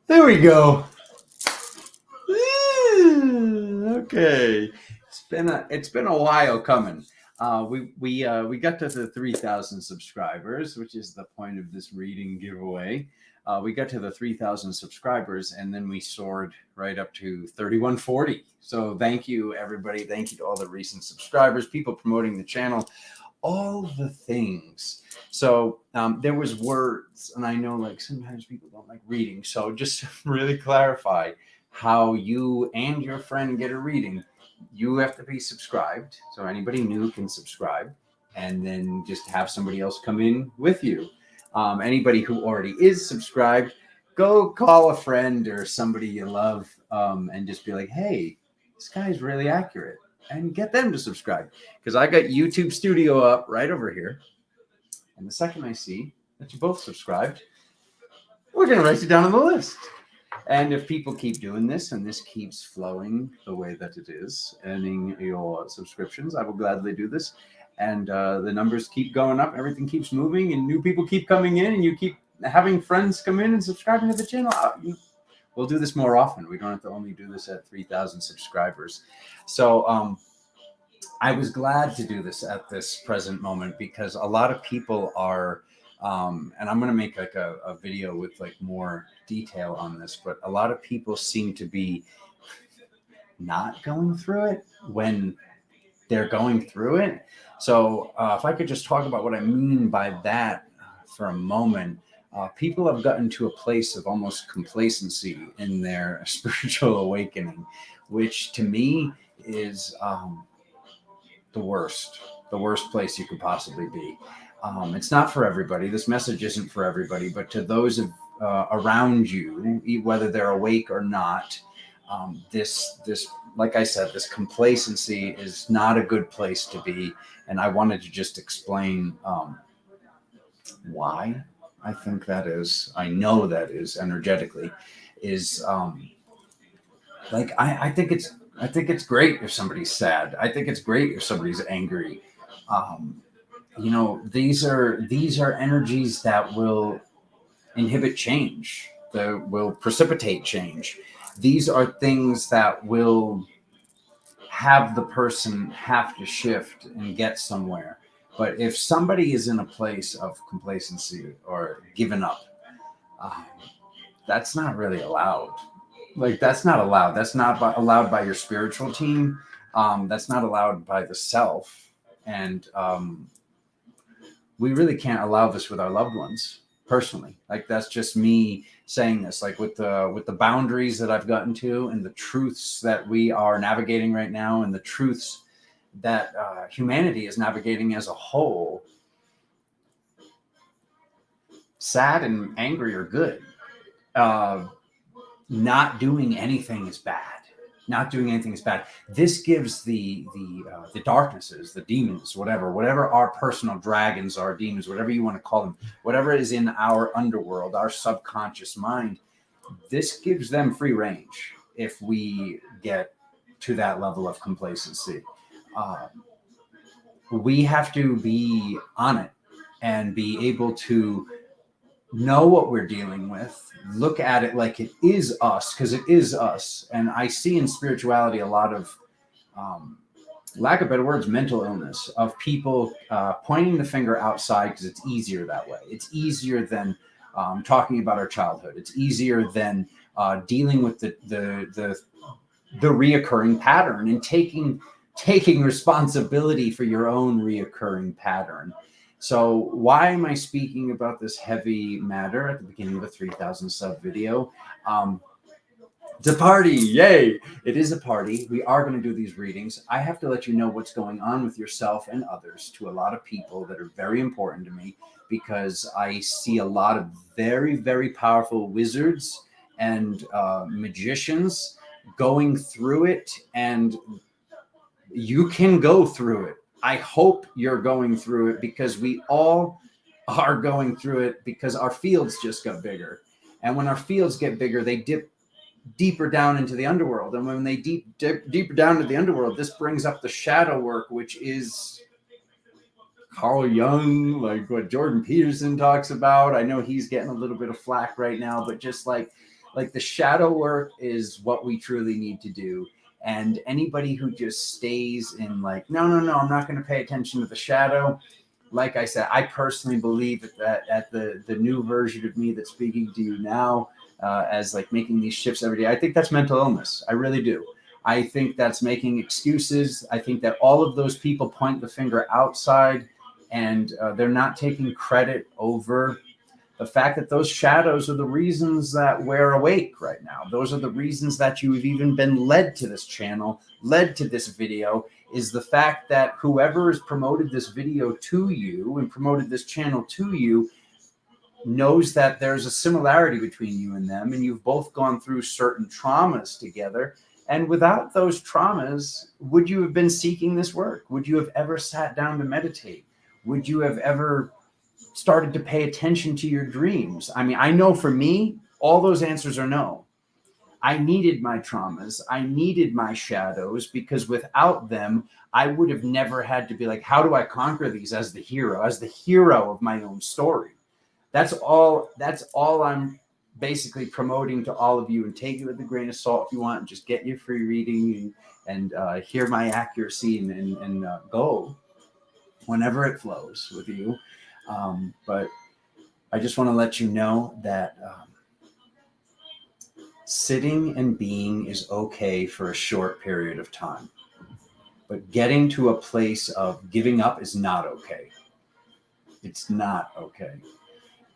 There we go. Okay, it's been a while coming. We got to the 3,000 subscribers, which is the point of this reading giveaway. We got to the 3,000 subscribers, and then we soared right up to 3,140. So thank you, everybody. Thank you to all the recent subscribers, people promoting the channel, all the things. So there was words, and I know like sometimes people don't like reading. So just to really clarify how you and your friend get a reading, you have to be subscribed. So anybody new can subscribe, and then just have somebody else come in with you. Anybody who already is subscribed, go call a friend or somebody you love, and just be like, "Hey, this guy's really accurate," and get them to subscribe. Because I got YouTube Studio up right over here, and the second I see that you both subscribed, we're gonna write you down on the list. And if people keep doing this and this keeps flowing the way that it is, earning your subscriptions, I will gladly do this. And the numbers keep going up, everything keeps moving, and new people keep coming in, and you keep having friends come in and subscribing to the channel. We'll do this more often. We don't have to only do this at 3,000 subscribers. So I was glad to do this at this present moment because a lot of people are, and I'm going to make like a video with like more detail on this, but a lot of people seem to be not going through it when they're going through it. So if I could just talk about what I mean by that for a moment. People have gotten to a place of almost complacency in their spiritual awakening, which to me is the worst place you could possibly be. It's not for everybody. This message isn't for everybody, but to those around you, whether they're awake or not, this like I said, this complacency is not a good place to be. And I wanted to just explain why I think that is. I know that is energetically is like I think it's great if somebody's sad. I think it's great if somebody's angry. Um, these are energies that will inhibit change, that will precipitate change. These are things that will have the person have to shift and get somewhere. But if somebody is in a place of complacency or giving up, um, that's not really allowed. Like that's not allowed. That's not allowed by your spiritual team. That's not allowed by the self, and we really can't allow this with our loved ones. Personally, like that's just me saying this. Like with the boundaries that I've gotten to, and the truths that we are navigating right now, and the truths that humanity is navigating as a whole. Sad and angry are good. Uh, Not doing anything is bad. Not doing anything is bad. This gives the darknesses, the demons, whatever our personal dragons are, demons, whatever you want to call them, whatever is in our underworld, our subconscious mind. This gives them free range if we get to that level of complacency. Uh, we have to be on it and be able to know what we're dealing with, look at it like it is us, because it is us. And I see in spirituality a lot of, lack of better words, mental illness of people pointing the finger outside because it's easier that way. It's easier than talking about our childhood. It's easier than dealing with the reoccurring pattern and taking responsibility for your own reoccurring pattern. So why am I speaking about this heavy matter at the beginning of a 3,000 sub video? It's a party. Yay. It is a party. We are going to do these readings. I have to let you know what's going on with yourself and others to a lot of people that are very important to me, because I see a lot of very, very powerful wizards and magicians going through it, and you can go through it. I hope you're going through it, because we all are going through it, because our fields just got bigger. And when our fields get bigger, they dip deeper down into the underworld. And when they dip deeper down into the underworld, this brings up the shadow work, which is Carl Jung, like what Jordan Peterson talks about. I know he's getting a little bit of flack right now, but just like Like the shadow work is what we truly need to do. And anybody who just stays in like, no, I'm not going to pay attention to the shadow. Like I said, I personally believe that at the new version of me that's speaking to you now, as like making these shifts every day, I think that's mental illness. I really do. I think that's making excuses. I think that all of those people point the finger outside, and they're not taking credit over the fact that those shadows are the reasons that we're awake right now. Those are the reasons that you've even been led to this channel, led to this video, is the fact that whoever has promoted this video to you and promoted this channel to you knows that there's a similarity between you and them, and you've both gone through certain traumas together. And without those traumas, would you have been seeking this work? Would you have ever sat down to meditate? Would you have ever started to pay attention to your dreams? I mean, I know for me, all those answers are no. I needed my traumas. I needed my shadows, because without them, I would have never had to be like, how do I conquer these as the hero of my own story? That's all I'm basically promoting to all of you, and take it with a grain of salt if you want. Just get your free reading and hear my accuracy and go whenever it flows with you. But I just want to let you know that sitting and being is okay for a short period of time. But getting to a place of giving up is not okay. It's not okay.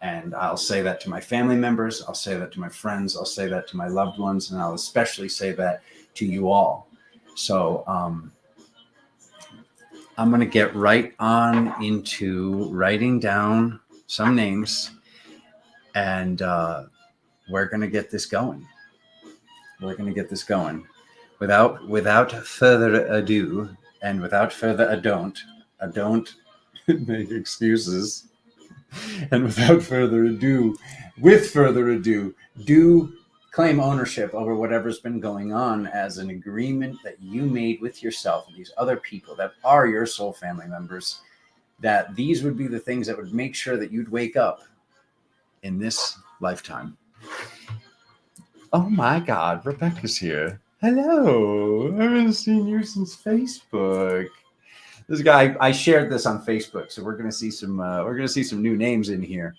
And I'll say that to my family members. I'll say that to my friends. I'll say that to my loved ones. And I'll especially say that to you all. So I'm going to get right on into writing down some names, and we're going to get this going. Without further ado, and without further I don't make excuses. And without further ado, do claim ownership over whatever's been going on as an agreement that you made with yourself and these other people that are your soul family members, that these would be the things that would make sure that you'd wake up in this lifetime. Oh my God, Rebecca's here. Hello. I haven't seen you since Facebook. This guy, I shared this on Facebook, so we're gonna see some new names in here.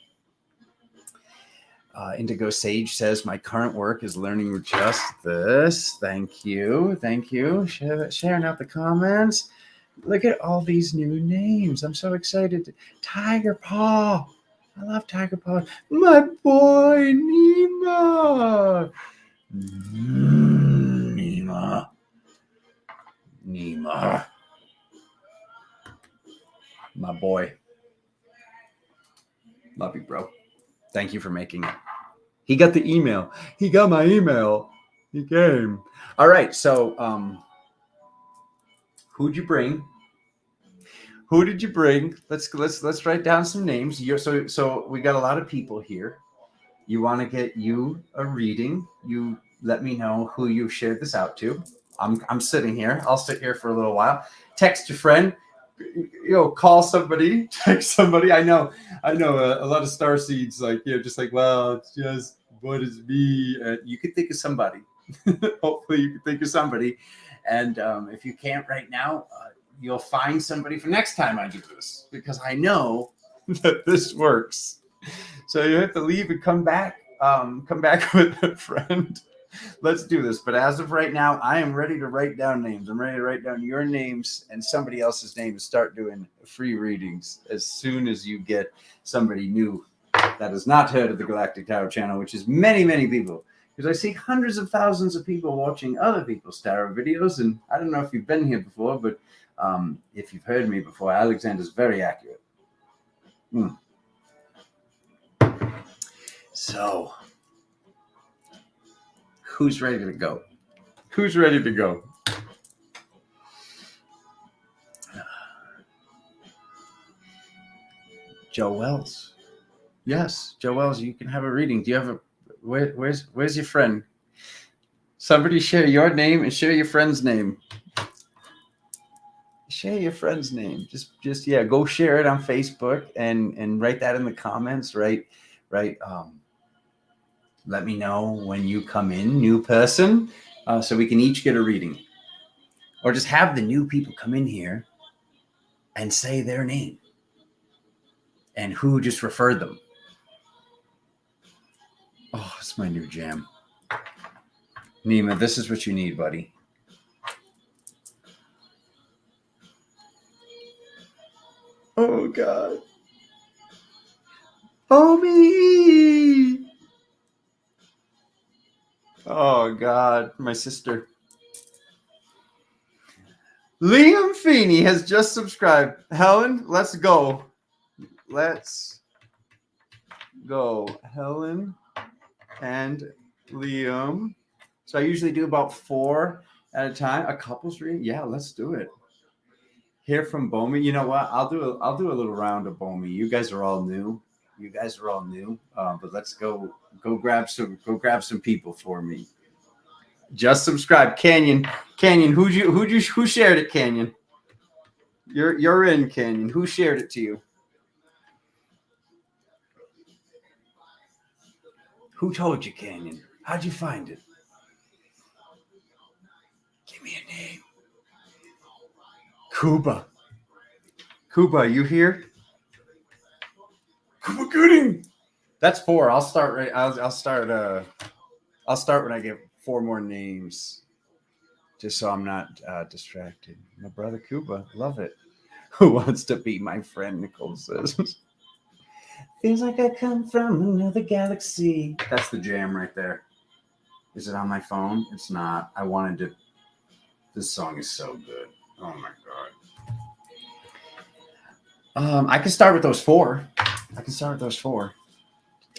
Indigo Sage says, my current work is learning just this. Thank you. Sharing out the comments. Look at all these new names. I'm so excited. Tiger Paw. I love Tiger Paw. My boy, Nema. Nema. My boy. Love you, bro. Thank you for making it. He got the email. He got my email. He came. All right. So, who'd you bring? Who did you bring? Let's write down some names. So we got a lot of people here. You want to get you a reading? You let me know who you shared this out to. I'm sitting here. I'll sit here for a little while. Text your friend. Call somebody. Text somebody. I know. A lot of star seeds just like, well, it's just what is me. You could think of somebody. Hopefully, you can think of somebody. And if you can't right now, you'll find somebody for next time I do this, because I know that this works. So you have to leave and come back with a friend. Let's do this. But as of right now, I am ready to write down names. I'm ready to write down your names and somebody else's name and start doing free readings as soon as you get somebody new that has not heard of the Galactic Tarot channel, which is many, many people. Because I see hundreds of thousands of people watching other people's tarot videos. And I don't know if you've been here before, but if you've heard me before, Alexander's very accurate. So, who's ready to go? Joe Wells. Yes, Joe Wells, you can have a reading. Do you have where's your friend? Somebody share your name and share your friend's name. Share your friend's name. Just go share it on Facebook and write that in the comments, right? Let me know when you come in, new person, so we can each get a reading. Or just have the new people come in here and say their name and who just referred them. Oh, it's my new jam. Nema, this is what you need, buddy. Oh, God. Omi! Oh, God. My sister. Liam Feeney has just subscribed. Helen, let's go. Let's go. Helen and Liam. So I usually do about 4 at a time. A couple's reading. Yeah, let's do it. Hear from Bomi. You know what? I'll do a little round of Bomi. You guys are all new. But let's go grab some people for me. Just subscribe, Canyon. Who shared it, Canyon? You're in, Canyon. Who shared it to you? Who told you, Canyon? How'd you find it? Give me a name. Kuba. Kuba, you here? Kuba Gooding. That's 4. I'll start right. I'll start when I get 4 more names, just so I'm not distracted. My brother Kuba, love it. Who wants to be my friend? Nicole says. Feels like I come from another galaxy. That's the jam right there. Is it on my phone? It's not. I wanted to. This song is so good. Oh my god. I can start with those 4.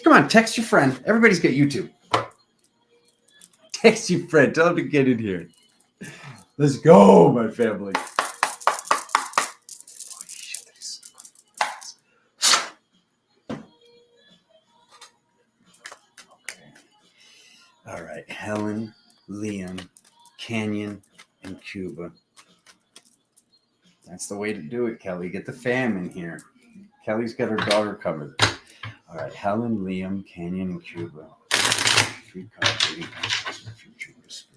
Come on, text your friend. Everybody's got YouTube. Text your friend. Tell them to get in here. Let's go, my family. All right, Helen, Liam, Canyon, and Cuba. That's the way to do it, Kelly. Get the fam in here. Kelly's got her daughter covered. All right, Helen, Liam, Canyon, and Cuba. 3 cards reading future whisper.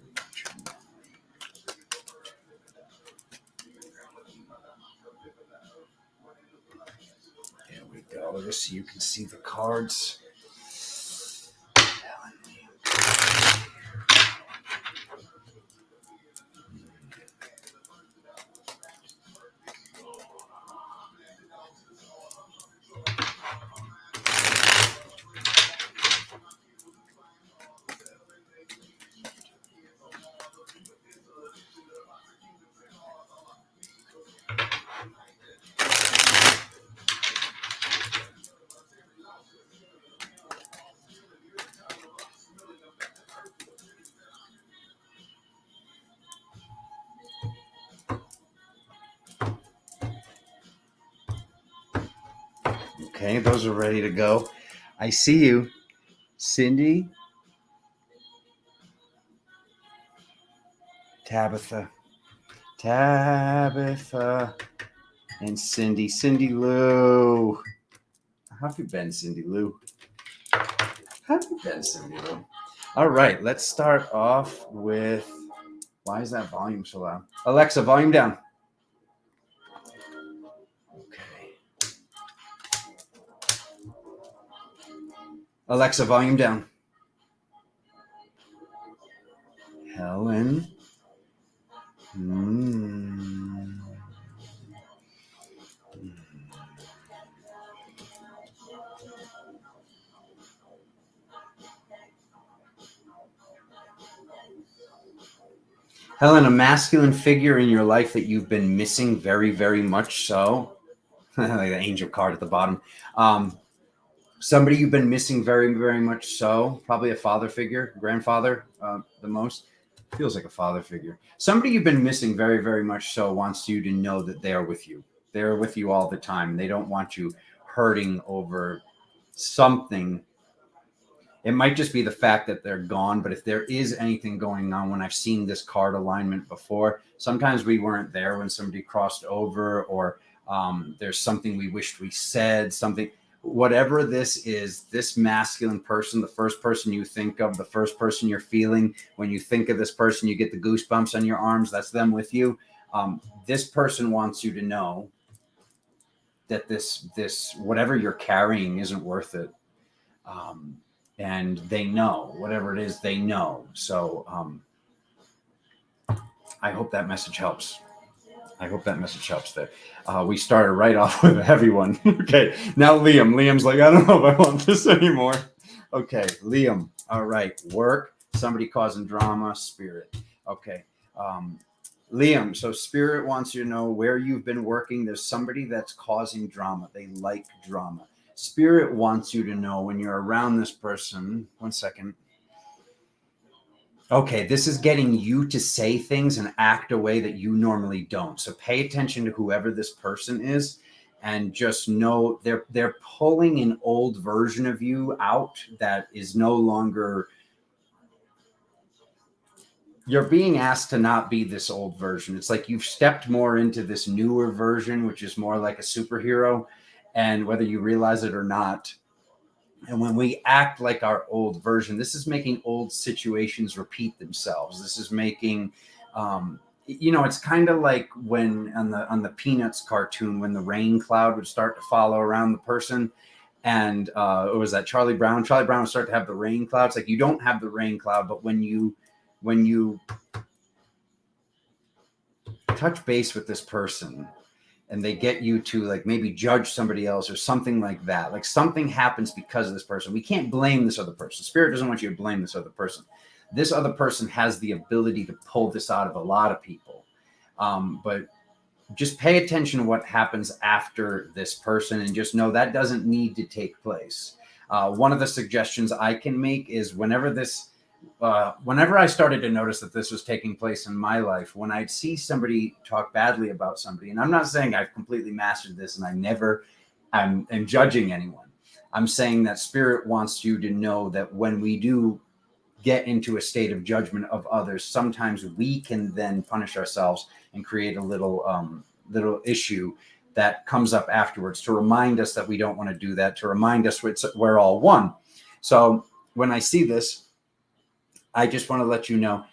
There we go. Just so you can see the cards. Okay, those are ready to go. I see you, Cindy, Tabitha, and Cindy. Cindy Lou. How have you been, Cindy Lou? All right, let's start off with. Why is that volume so loud? Alexa, volume down. Okay. Alexa, volume down. Helen. Helen, a masculine figure in your life that you've been missing very, very much so. Like the angel card at the bottom. Somebody you've been missing very, very much so. Probably a father figure, grandfather, the most. Feels like a father figure. Somebody you've been missing very, very much so wants you to know that they are with you. They're with you all the time. They don't want you hurting over something. It might just be the fact that they're gone, but if there is anything going on, when I've seen this card alignment before, sometimes we weren't there when somebody crossed over, or there's something we wished we said, something, whatever this is, this masculine person, the first person you think of, the first person you're feeling, when you think of this person, you get the goosebumps on your arms, that's them with you. This person wants you to know that this whatever you're carrying isn't worth it. And they know, whatever it is, they know. So I hope that message helps. I hope that message helps there. We started right off with a heavy one. Okay, now Liam. Liam's like, I don't know if I want this anymore. Okay, Liam. All right, work, somebody causing drama, spirit. Okay, Liam. So spirit wants you to know where you've been working. There's somebody that's causing drama. They like drama. Spirit wants you to know when you're around this person. One second. Okay, this is getting you to say things and act a way that you normally don't. So pay attention to whoever this person is and just know they're pulling an old version of you out that is no longer. You're being asked to not be this old version. It's like you've stepped more into this newer version, which is more like a superhero. And whether you realize it or not, and when we act like our old version, this is making old situations repeat themselves. This is making, it's kind of like when on the Peanuts cartoon, when the rain cloud would start to follow around the person. And it was that Charlie Brown. Charlie Brown would start to have the rain clouds. Like you don't have the rain cloud, but when you touch base with this person, and they get you to like maybe judge somebody else or something like that. Like something happens because of this person. We can't blame this other person. Spirit doesn't want you to blame this other person. This other person has the ability to pull this out of a lot of people. But just pay attention to what happens after this person and just know that doesn't need to take place. One of the suggestions I can make is whenever I started to notice that this was taking place in my life, when I'd see somebody talk badly about somebody, and I'm not saying I've completely mastered this and I'm judging anyone. I'm saying that spirit wants you to know that when we do get into a state of judgment of others, sometimes we can then punish ourselves and create a little issue that comes up afterwards to remind us that we don't want to do that, to remind us we're all one. So when I see this, I just want to let you know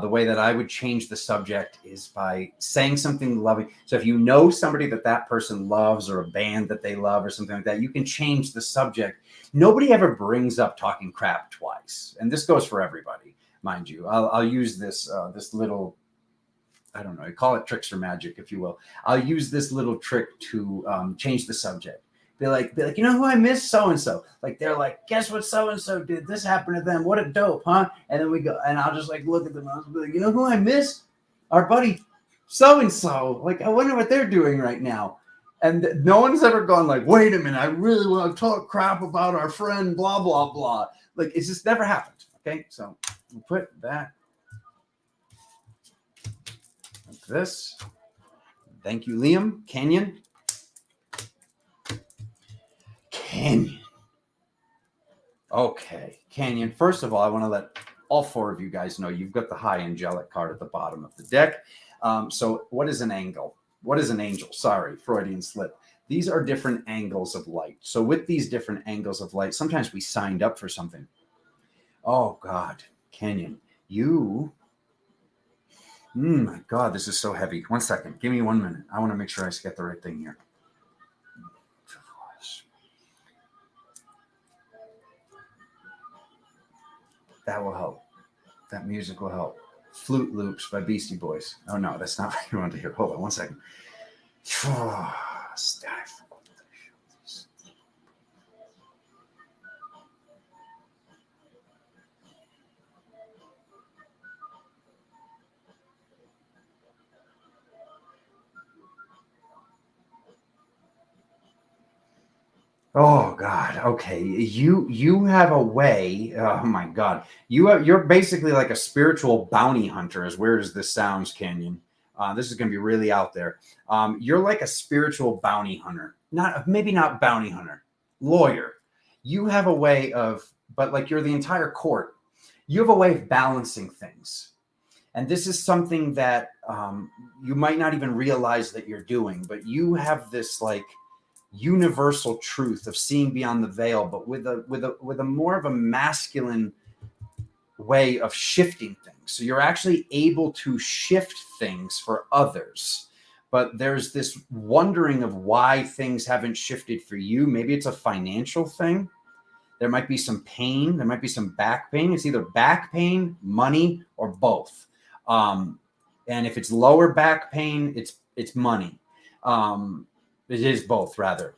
the way that I would change the subject is by saying something loving. So if you know somebody that person loves or a band that they love or something like that, you can change the subject. Nobody ever brings up talking crap twice. And this goes for everybody, mind you. I'll use this little, I don't know, I call it tricks or magic, if you will. I'll use this little trick to change the subject. Be like, you know who I miss? So-and-so. Like, they're like, guess what so-and-so did? This happened to them. What a dope, huh? And then we go, and I'll just like look at them. I'll be like, you know who I miss? Our buddy so-and-so. Like, I wonder what they're doing right now. And no one's ever gone like, wait a minute, I really want to talk crap about our friend, blah, blah, blah. Like, it's just never happened. Okay, so we'll put that like this. Thank you, Liam. Canyon. Okay, Canyon. First of all, I want to let all four of you guys know you've got the high angelic card at the bottom of the deck. So what is an angle? What is an angel? Sorry, Freudian slip. These are different angles of light. So with these different angles of light, sometimes we signed up for something. Oh, God, Canyon, you... my God, this is so heavy. 1 second. Give me 1 minute. I want to make sure I get the right thing here. That will help. That music will help. Flute Loops by Beastie Boys. Oh, no, that's not what you want to hear. Hold on 1 second. Oh God. Okay. You have a way. Oh my God. You're basically like a spiritual bounty hunter. As weird as this sounds, Canyon. This is going to be really out there. You're like a spiritual bounty hunter. Maybe not bounty hunter. Lawyer. You have a way of, but like you're the entire court. You have a way of balancing things. And this is something that you might not even realize that you're doing, but you have this like universal truth of seeing beyond the veil, but with a more of a masculine way of shifting things. So you're actually able to shift things for others. But there's this wondering of why things haven't shifted for you. Maybe it's a financial thing. There might be some pain. There might be some back pain. It's either back pain, money, or both. And if it's lower back pain, it's money. It is both, rather.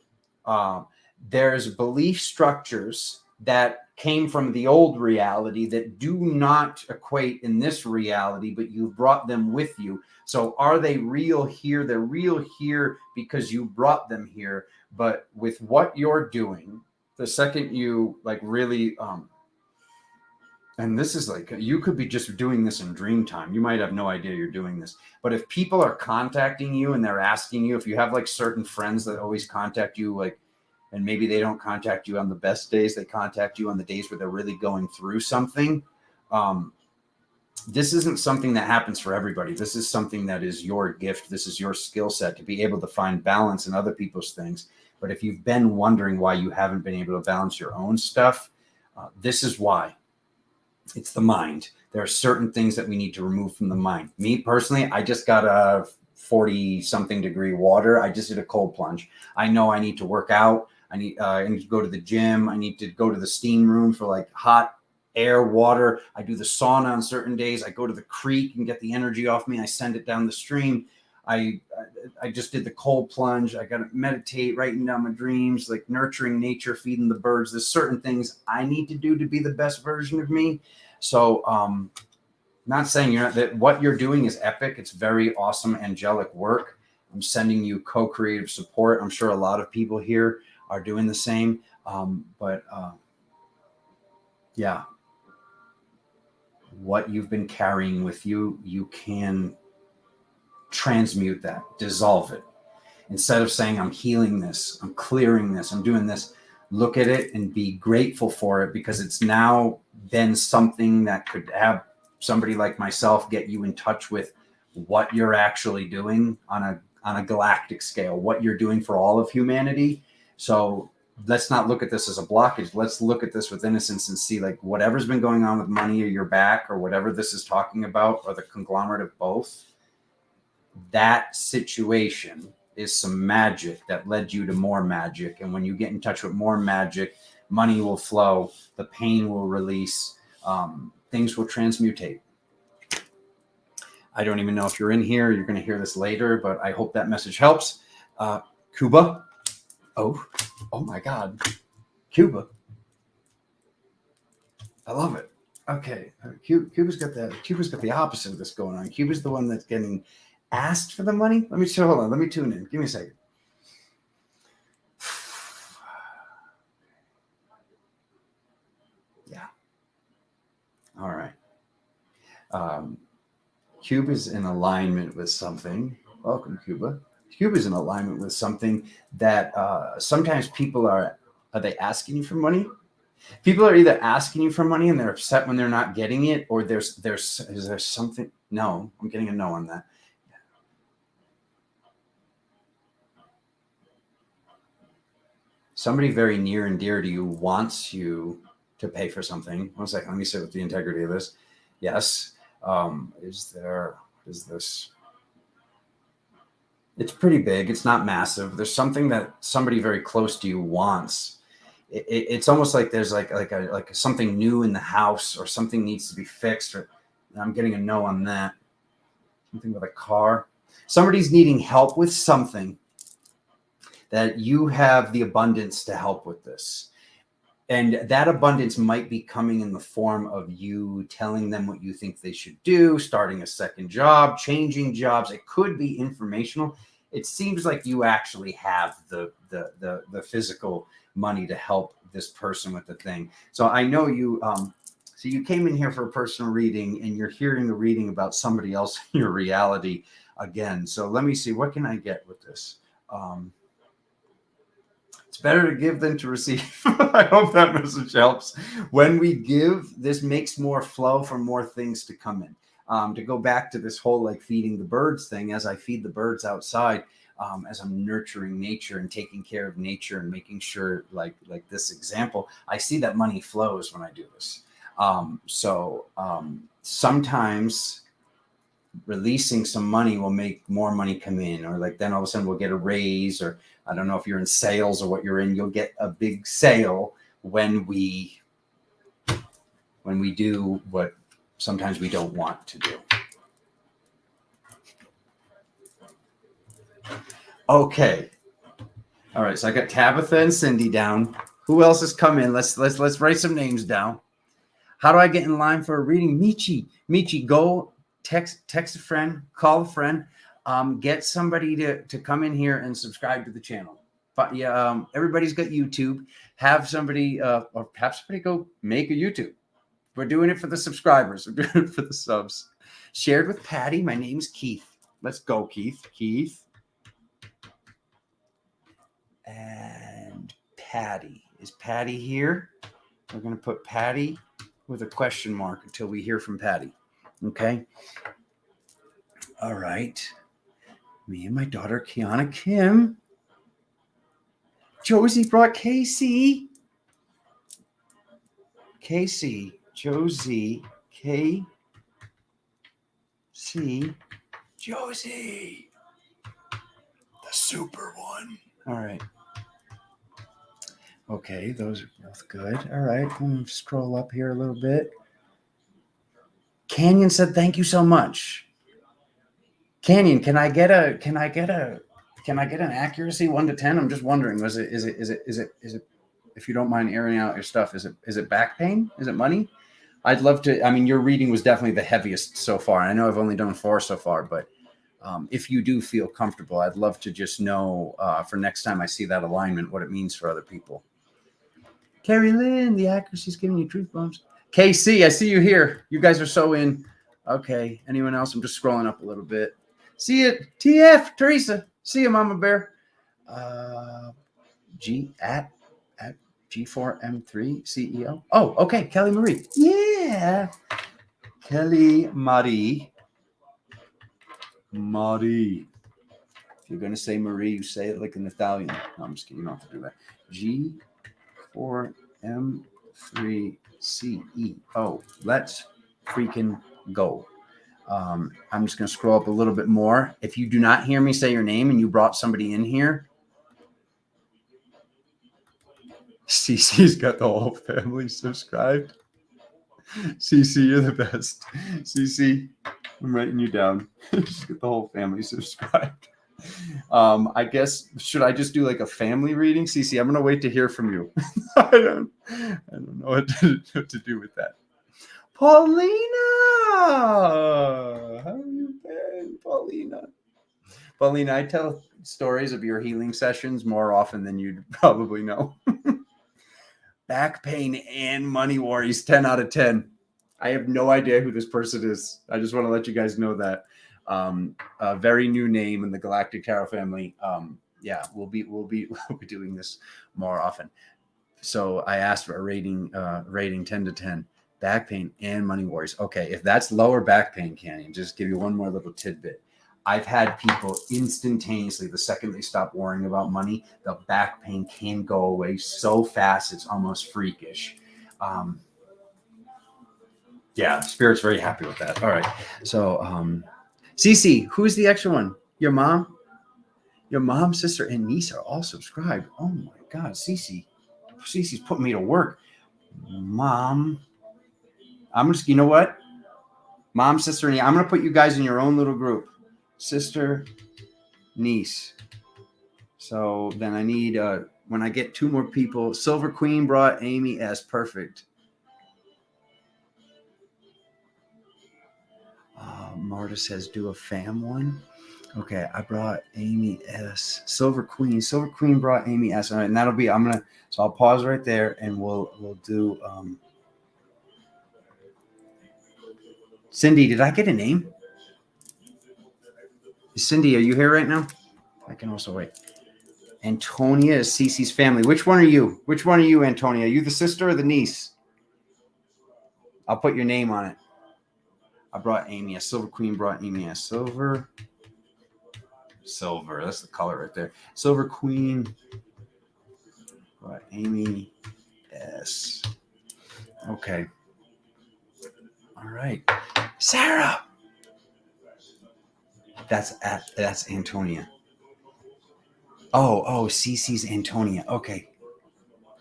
There's belief structures that came from the old reality that do not equate in this reality, but you brought them with you. So are they real here? They're real here because you brought them here. But with what you're doing, the second you like really, and this is like, you could be just doing this in dream time. You might have no idea you're doing this. But if people are contacting you and they're asking you, if you have like certain friends that always contact you, like, and maybe they don't contact you on the best days, they contact you on the days where they're really going through something. This isn't something that happens for everybody. This is something that is your gift. This is your skill set to be able to find balance in other people's things. But if you've been wondering why you haven't been able to balance your own stuff, this is why. It's the mind. There are certain things that we need to remove from the mind. Me personally, I just got a 40-something degree water. I just did a cold plunge. I know I need to work out. I need to go to the gym. I need to go to the steam room for like hot air, water. I do the sauna on certain days. I go to the creek and get the energy off me. I send it down the stream. I just did the cold plunge. I got to meditate, writing down my dreams, like nurturing nature, feeding the birds. There's certain things I need to do to be the best version of me. So, not saying that what you're doing is epic. It's very awesome, angelic work. I'm sending you co-creative support. I'm sure a lot of people here are doing the same. Yeah, what you've been carrying with you, you can transmute that, dissolve it. Instead of saying, I'm healing this, I'm clearing this, I'm doing this, look at it and be grateful for it, because it's now been something that could have somebody like myself get you in touch with what you're actually doing on a galactic scale, what you're doing for all of humanity. So let's not look at this as a blockage. Let's look at this with innocence and see, like, whatever's been going on with money or your back or whatever this is talking about, or the conglomerate of both, that situation is some magic that led you to more magic. And when you get in touch with more magic, money will flow, the pain will release, things will transmutate. I don't even know if you're in here. You're going to hear this later, but I hope that message helps. Cuba. Oh my God. Cuba. I love it. Okay. Cuba's got the opposite of this going on. Cuba's the one that's getting asked for the money. Hold on. Let me tune in. Give me a second. Yeah. All right. Cuba's in alignment with something. Welcome, Cuba. Cuba's in alignment with something that sometimes people are they asking you for money? People are either asking you for money and they're upset when they're not getting it, or is there something? No, I'm getting a no on that. Somebody very near and dear to you wants you to pay for something. 1 second, let me sit with the integrity of this. Yes. Is this? It's pretty big. It's not massive. There's something that somebody very close to you wants. It's almost like there's like something new in the house, or something needs to be fixed. Or I'm getting a no on that. Something with a car. Somebody's needing help with something that you have the abundance to help with this. And that abundance might be coming in the form of you telling them what you think they should do, starting a second job, changing jobs. It could be informational. It seems like you actually have the physical money to help this person with the thing. So I know you. So you came in here for a personal reading, and you're hearing a reading about somebody else in your reality again. So let me see, what can I get with this? It's better to give than to receive. I hope that message helps. When we give, this makes more flow for more things to come in. To go back to this whole like feeding the birds thing, as I feed the birds outside, as I'm nurturing nature and taking care of nature and making sure, like this example, I see that money flows when I do this. Sometimes releasing some money will make more money come in, or like then all of a sudden we'll get a raise, or I don't know if you're in sales or what you're in, you'll get a big sale when we do what sometimes we don't want to do. Okay. All right. So I got Tabitha and Cindy down. Who else has come in? Let's write some names down. How do I get in line for a reading? Michi, go text a friend, call a friend, get somebody to come in here and subscribe to the channel. But yeah, everybody's got YouTube. Have somebody go make a YouTube. We're doing it for the subscribers. We're doing it for the subs. Shared with Patty. My name's Keith. Let's go, Keith. And Patty. Is Patty here? We're going to put Patty with a question mark until we hear from Patty. Okay. All right. Me and my daughter, Kiana Kim. Josie brought Casey. Josie, K-C, Josie. The super one. All right. Okay, those are both good. All right, I'm gonna scroll up here a little bit. Canyon said, "Thank you so much." Canyon, can I get an accuracy 1 to 10? I'm just wondering, is it? If you don't mind airing out your stuff, is it back pain? Is it money? I'd love to. I mean, your reading was definitely the heaviest so far. I know I've only done 4 so far, but if you do feel comfortable, I'd love to just know for next time I see that alignment, what it means for other people. Carrie Lynn, the accuracy's giving you truth bombs. KC, I see you here. You guys are so in. Okay. Anyone else? I'm just scrolling up a little bit. See it. TF, Teresa. See you, Mama Bear. G at G4M3 CEO. Oh, okay. Kelly Marie. Yeah. Kelly Marie. If you're going to say Marie, you say it like an Italian. No, I'm just kidding. You don't have to do that. G4M3CEO. Let's freaking go. I'm just going to scroll up a little bit more. If you do not hear me say your name and you brought somebody in here, CC's got the whole family subscribed. CC, you're the best. CC, I'm writing you down. Just get the whole family subscribed. I guess, should I just do like a family reading? CC, I'm going to wait to hear from you. I don't know what to do with that. Paulina! How have you been, Paulina? Paulina, I tell stories of your healing sessions more often than you'd probably know. Back pain and money worries, 10 out of 10. I have no idea who this person is. I just want to let you guys know that. A very new name in the Galactic Tarot family. Yeah, we'll be doing this more often. So I asked for a rating 10 to 10. Back pain and money worries. Okay, if that's lower back pain, Canyon, just give you one more little tidbit. I've had people instantaneously, the second they stop worrying about money, the back pain can go away so fast, it's almost freakish. Yeah, Spirit's very happy with that. All right. So, Cece, who's the extra one? Your mom? Your mom, sister, and niece are all subscribed. Oh my God, Cece's putting me to work. Mom. I'm just, you know what? Mom, sister, and niece. I'm going to put you guys in your own little group. Sister, niece. So then I need, when I get 2 more people, Silver Queen brought Amy S. Perfect. Marta says, do a fam one. Okay, I brought Amy S. Silver Queen brought Amy S. All right, and that'll be, so I'll pause right there and we'll do, Cindy, did I get a name? Cindy, are you here right now? I can also wait. Antonia is Cece's family. Which one are you? Antonia? Are you the sister or the niece? I'll put your name on it. I brought Amy. A Silver Queen brought Amy. A Silver silver. That's the color right there. Silver Queen. What? Amy S. Okay. All right. Sarah. That's Antonia. Oh, Cece's Antonia. Okay.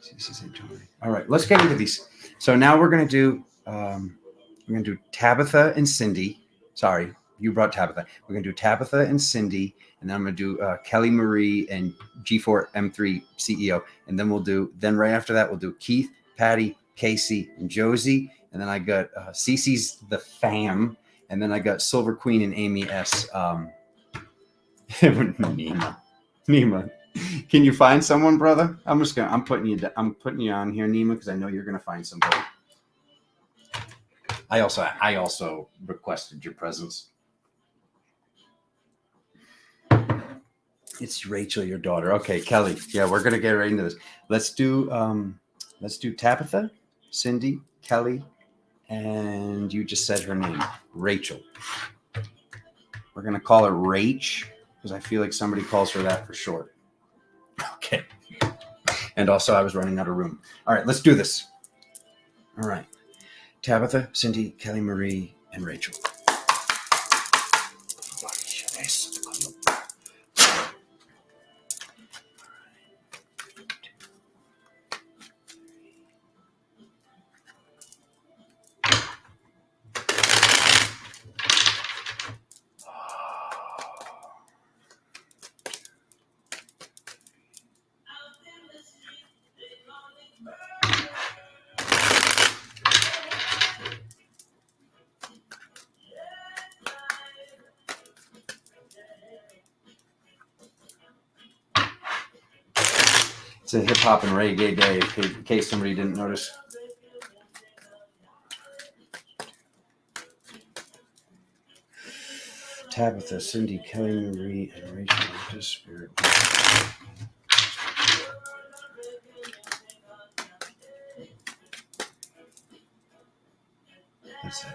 Cece's Antonia. All right. Let's get into these. So now we're gonna do Tabitha and Cindy. Sorry, you brought Tabitha. We're gonna do Tabitha and Cindy, and then I'm gonna do Kelly Marie and G4M3 CEO, and then right after that we'll do Keith, Patty, Casey, and Josie, and then I got Cece's the fam, and then I got Silver Queen and Amy S. Nema. Can you find someone, brother? I'm putting you on here, Nema, because I know you're gonna find somebody. I also requested your presence. It's Rachel, your daughter. Okay, Kelly. Yeah, we're gonna get right into this. Let's do Tabitha, Cindy, Kelly, and you just said her name, Rachel. We're gonna call her Rach because I feel like somebody calls her that for short. Okay. And also, I was running out of room. All right, let's do this. All right. Tabitha, Cindy, Kelly Marie, and Rachel. It's a hip hop and reggae day, in case somebody didn't notice. Tabitha, Cindy, Kelly Marie, and Rachel into spirit. That's it.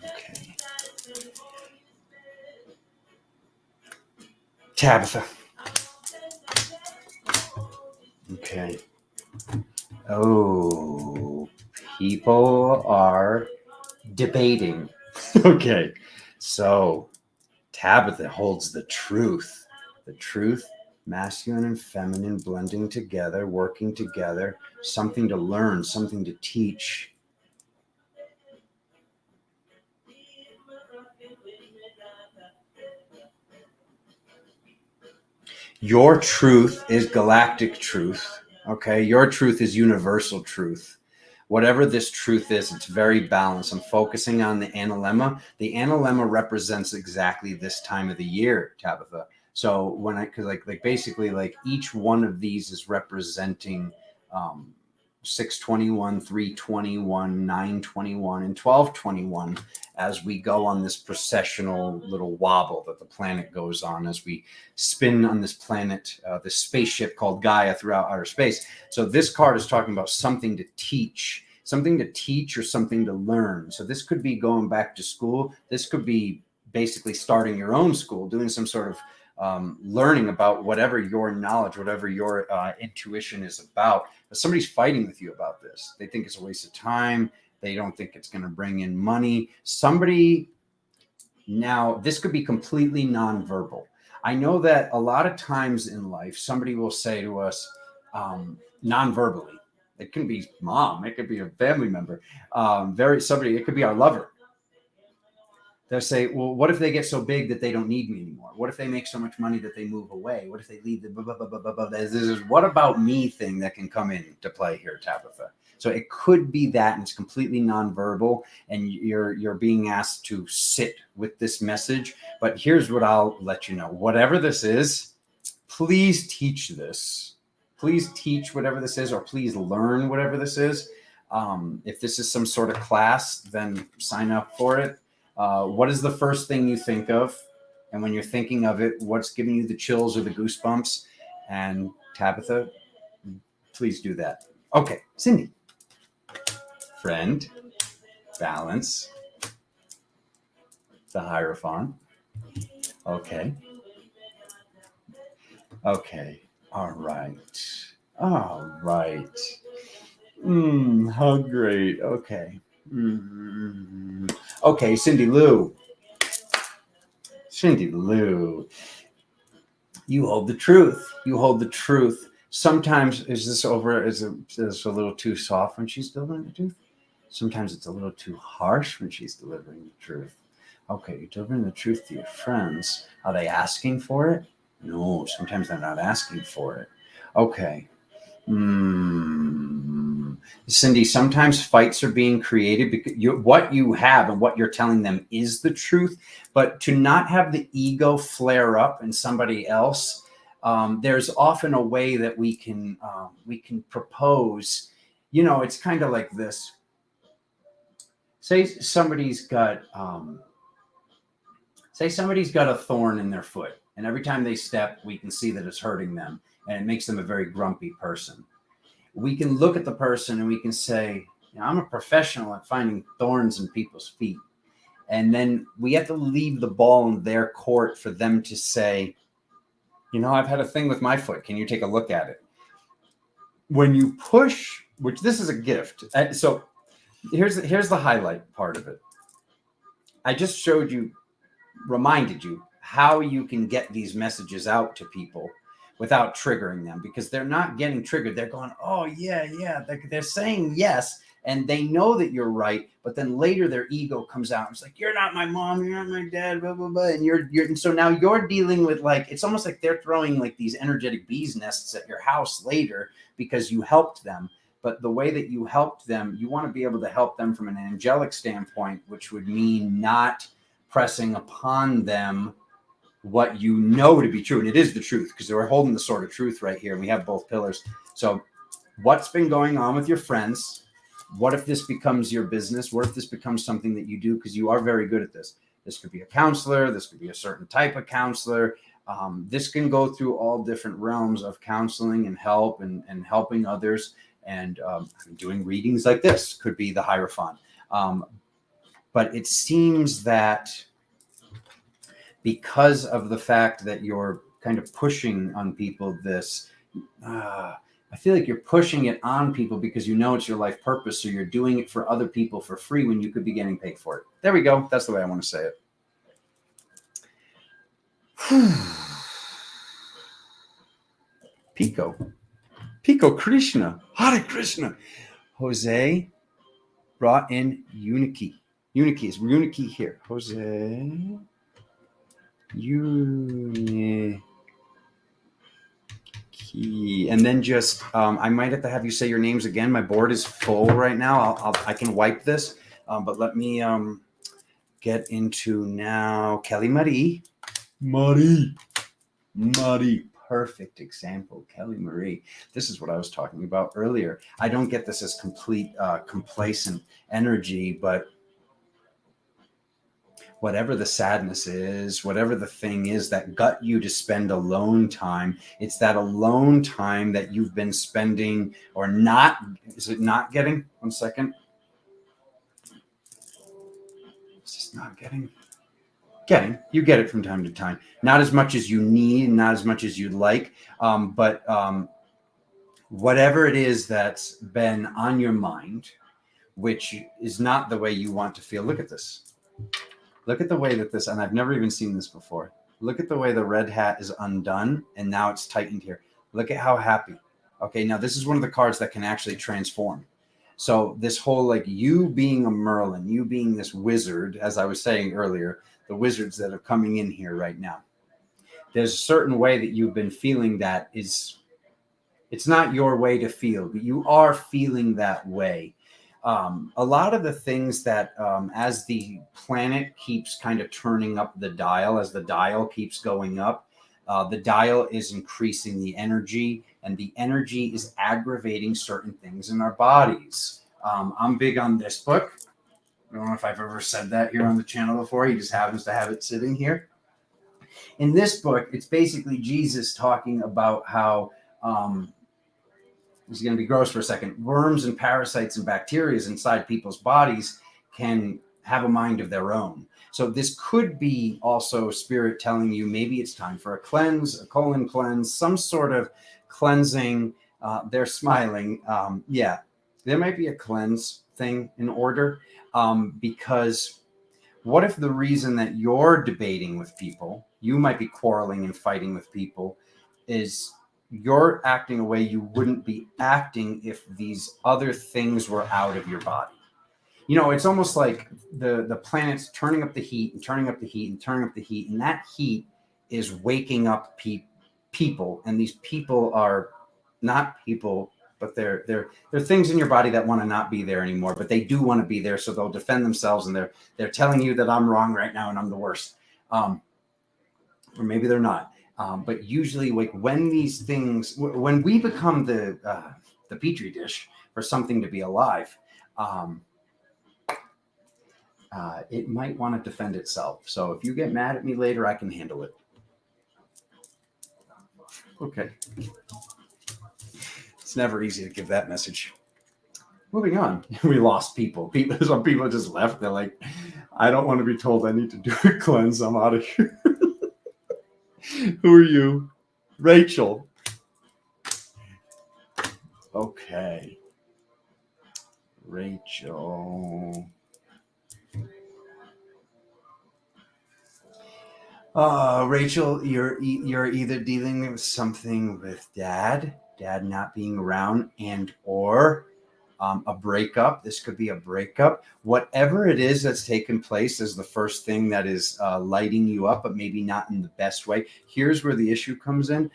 Okay. Tabitha. Okay. Oh, people are debating. Okay. So Tabitha holds the truth. The truth, masculine and feminine blending together, working together, something to learn, something to teach. Your truth is galactic truth. Okay. Your truth is universal truth. Whatever this truth is, it's very balanced. I'm focusing on the analemma. The analemma represents exactly this time of the year, Tabitha. So because basically each one of these is representing 621, 321, 921, and 1221 as we go on this processional little wobble that the planet goes on as we spin on this planet, this spaceship called Gaia throughout outer space. So this card is talking about something to teach or something to learn. So this could be going back to school. This could be basically starting your own school, doing some sort of learning about whatever your knowledge, whatever your intuition is about. But somebody's fighting with you about this. They think it's a waste of time. They don't think it's going to bring in money. Now, this could be completely nonverbal. I know that a lot of times in life, somebody will say to us nonverbally, it can be mom, it could be a family member, it could be our lover. They'll say, well, what if they get so big that they don't need me anymore? What if they make so much money that they move away? What if they leave the blah, blah, blah, blah, blah. This is what about me thing that can come into play here, Tabitha. So it could be that, and it's completely nonverbal, and you're being asked to sit with this message. But here's what I'll let you know. Whatever this is, please teach this. Please teach whatever this is, or please learn whatever this is. If this is some sort of class, then sign up for it. What is the first thing you think of? And when you're thinking of it, what's giving you the chills or the goosebumps? And Tabitha, please do that. Okay, Cindy. Friend, balance, The Hierophant. Okay. Okay. All right. All right. How great. Okay. Okay, Cindy Lou. Cindy Lou. You hold the truth. You hold the truth. Sometimes is this over? Is this a little too soft when she's delivering the truth? Sometimes it's a little too harsh when she's delivering the truth. Okay, you're delivering the truth to your friends. Are they asking for it? No, sometimes they're not asking for it. Okay. Cindy, sometimes fights are being created because what you have and what you're telling them is the truth, but to not have the ego flare up in somebody else, there's often a way that we can propose. It's kind of like this. Say somebody's got a thorn in their foot, and every time they step, we can see that it's hurting them, and it makes them a very grumpy person. We can look at the person and we can say, I'm a professional at finding thorns in people's feet. And then we have to leave the ball in their court for them to say, I've had a thing with my foot. Can you take a look at it? When you push, which this is a gift. So here's the highlight part of it. I just reminded you how you can get these messages out to people without triggering them, because they're not getting triggered. They're going, oh, yeah. They're saying yes, and they know that you're right, but then later their ego comes out. It's like, you're not my mom, you're not my dad, blah, blah, blah. And so now you're dealing with, like, it's almost like they're throwing like these energetic bees nests at your house later because you helped them. But the way that you helped them, you want to be able to help them from an angelic standpoint, which would mean not pressing upon them what you know to be true. And it is the truth, because we're holding the sword of truth right here. And we have both pillars. So what's been going on with your friends? What if this becomes your business? What if this becomes something that you do? Because you are very good at this. This could be a counselor. This could be a certain type of counselor. This can go through all different realms of counseling and help and helping others. And doing readings like this could be the Hierophant. But it seems that because of the fact that you're kind of pushing on people this, I feel like you're pushing it on people because it's your life purpose. So you're doing it for other people for free when you could be getting paid for it. There we go. That's the way I want to say it. Pico Krishna. Hare Krishna. Jose brought in Uniki. Uniki is Uniki here. Jose. Uniki. And then just I might have to have you say your names again. My board is full right now. I can wipe this, but let me get into now. Kelly Marie. Perfect example. Kelly Marie. This is what I was talking about earlier. I don't get this as complete complacent energy, but whatever the sadness is, whatever the thing is that got you to spend alone time, it's that alone time that you've been spending or not. Is it not getting? 1 second. It's just not getting. You get it from time to time. Not as much as you need, not as much as you'd like, but whatever it is that's been on your mind, which is not the way you want to feel. Look at this. Look at the way that this, and I've never even seen this before. Look at the way the red hat is undone, and now it's tightened here. Look at how happy. Okay, now this is one of the cards that can actually transform. So this whole, like, you being a Merlin, you being this wizard, as I was saying earlier, the wizards that are coming in here right now. There's a certain way that you've been feeling that is, it's not your way to feel, but you are feeling that way. A lot of the things that as the planet keeps kind of turning up the dial, as the dial keeps going up, the dial is increasing the energy, and the energy is aggravating certain things in our bodies. I'm big on this book. I don't know if I've ever said that here on the channel before. He just happens to have it sitting here. In this book, it's basically Jesus talking about how this is going to be gross for a second. Worms and parasites and bacteria inside people's bodies can have a mind of their own. So this could be also spirit telling you maybe it's time for a cleanse, a colon cleanse, some sort of cleansing. They're smiling. Yeah, there might be a cleanse thing in order, because what if the reason that you're debating with people, you might be quarreling and fighting with people, is you're acting a way you wouldn't be acting if these other things were out of your body. It's almost like the planet's turning up the heat and turning up the heat and turning up the heat, and that heat is waking up people, and these people are not people, but they're things in your body that want to not be there anymore, but they do want to be there, so they'll defend themselves, and they're telling you that I'm wrong right now and I'm the worst, or maybe they're not. But usually, like when these things, when we become the petri dish for something to be alive, it might want to defend itself. So if you get mad at me later, I can handle it. Okay. It's never easy to give that message. Moving on. We lost people. Some people just left. They're like, I don't want to be told I need to do a cleanse. I'm out of here. Who are you? Rachel. Okay. Rachel. Rachel, you're either dealing with something with dad not being around, and or a breakup. This could be a breakup. Whatever it is that's taken place is the first thing that is lighting you up, but maybe not in the best way. Here's where the issue comes in.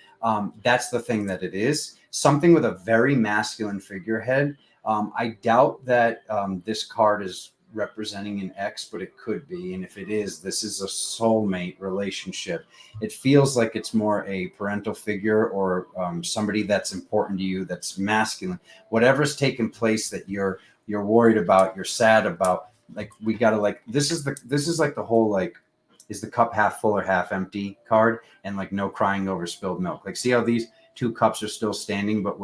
That's the thing that it is. Something with a very masculine figurehead. I doubt that this card is representing an ex, but it could be. And if it is, this is a soulmate relationship. It feels like it's more a parental figure or somebody that's important to you, that's masculine. Whatever's taken place that you're worried about, you're sad about, like we gotta, like, this is like the whole, like, is the cup half full or half empty card, and like no crying over spilled milk. Like, see how these two cups are still standing, but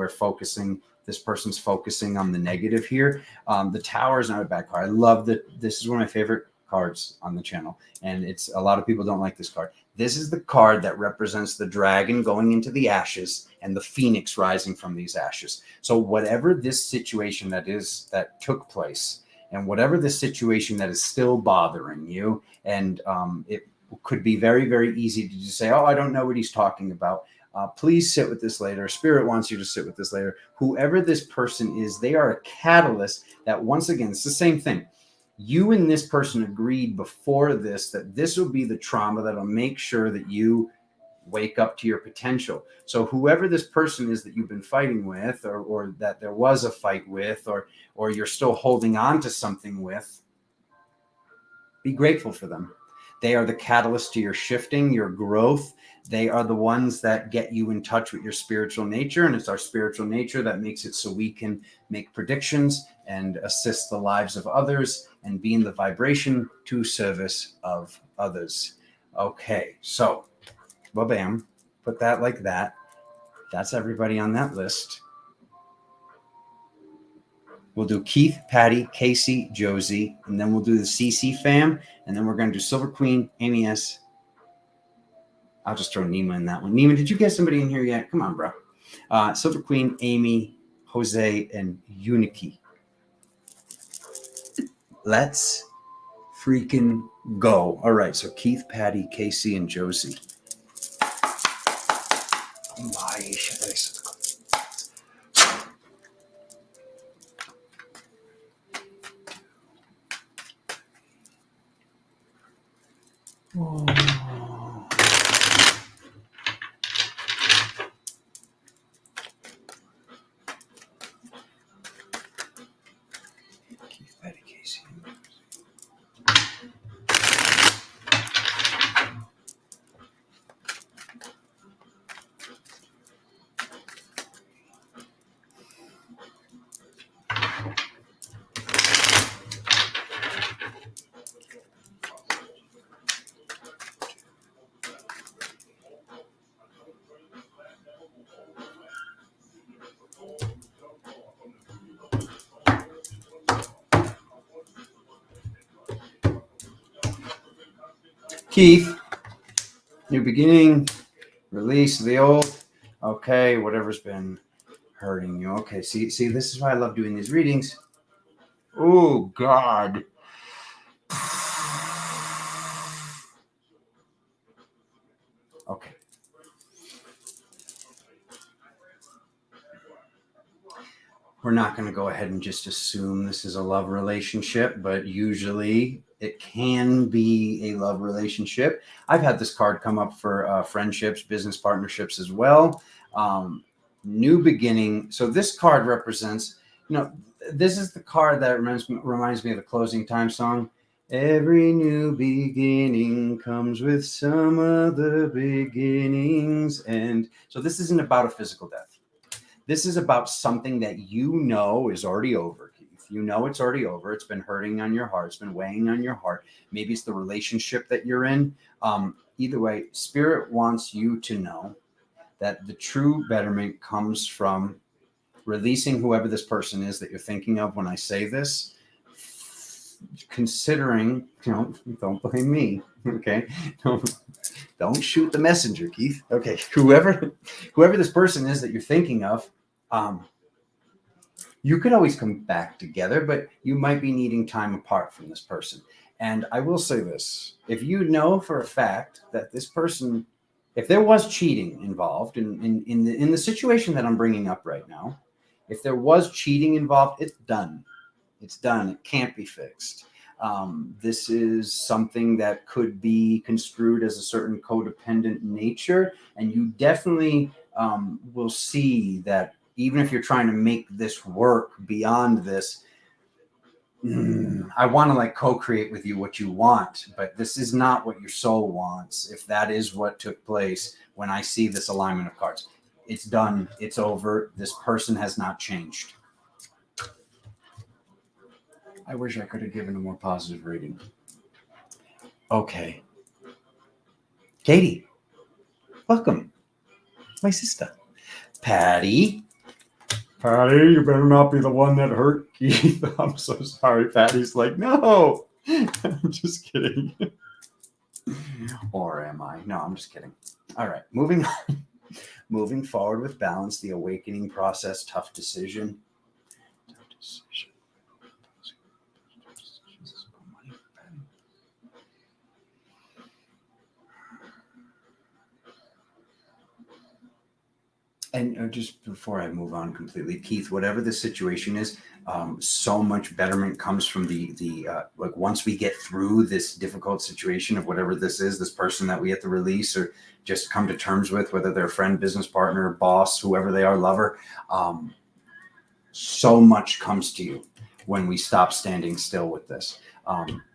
this person's focusing on the negative here. The Tower is not a bad card. I love that. This is one of my favorite cards on the channel, and it's a lot of people don't like this card. This is the card that represents the dragon going into the ashes and the phoenix rising from these ashes. So whatever this situation that took place, and whatever the situation that is still bothering you, and it could be very, very easy to just say, oh, I don't know what he's talking about. Please sit with this later. Spirit wants you to sit with this later. Whoever this person is, they are a catalyst that, once again, it's the same thing. You and this person agreed before this that this will be the trauma that'll make sure that you wake up to your potential. So whoever this person is that you've been fighting with, or that there was a fight with, or you're still holding on to something with, be grateful for them. They are the catalyst to your shifting, your growth. They are the ones that get you in touch with your spiritual nature. And it's our spiritual nature that makes it so we can make predictions and assist the lives of others and be in the vibration to service of others. Okay, so, ba-bam, put that like that. That's everybody on that list. We'll do Keith, Patty, Casey, Josie, and then we'll do the CC fam, and then we're going to do Silver Queen, Amy S. I'll just throw Nema in that one. Nema, did you get somebody in here yet? Come on, bro. Silver Queen, Amy, Jose, and Uniki. Let's freaking go. All right, so Keith, Patty, Casey, and Josie. Oh. Keith, Patty, Casey. Keith, new beginning, release the old. Okay, whatever's been hurting you. Okay, see, this is why I love doing these readings. Oh, God. Okay. We're not going to go ahead and just assume this is a love relationship, but usually it can be a love relationship. I've had this card come up for friendships, business partnerships as well. New beginning. So this card represents, this is the card that reminds me of the closing time song. Every new beginning comes with some other beginnings. And so this isn't about a physical death. This is about something that is already over, Keith. It's already over. It's been hurting on your heart. It's been weighing on your heart. Maybe it's the relationship that you're in. Either way, Spirit wants you to know that the true betterment comes from releasing whoever this person is that you're thinking of when I say this, considering, don't blame me, okay? Don't shoot the messenger, Keith. Okay, whoever this person is that you're thinking of, you could always come back together, but you might be needing time apart from this person. And I will say this, if you know for a fact that this person, if there was cheating involved in the situation that I'm bringing up right now, if there was cheating involved, it's done. It's done. It can't be fixed. This is something that could be construed as a certain codependent nature. And you definitely will see that even if you're trying to make this work beyond this, I want to co-create with you what you want, but this is not what your soul wants. If that is what took place when I see this alignment of cards, it's done. It's over. This person has not changed. I wish I could have given a more positive reading. Okay. Katie, welcome. My sister. Patty, you better not be the one that hurt Keith. I'm so sorry. Patty's like, no. I'm just kidding. Or am I? No, I'm just kidding. All right. Moving on. Moving forward with balance, the awakening process, tough decision. And just before I move on completely, Keith, whatever the situation is, so much betterment comes from the once we get through this difficult situation of whatever this is, this person that we have to release or just come to terms with, whether they're a friend, business partner, boss, whoever they are, lover, so much comes to you when we stop standing still with this.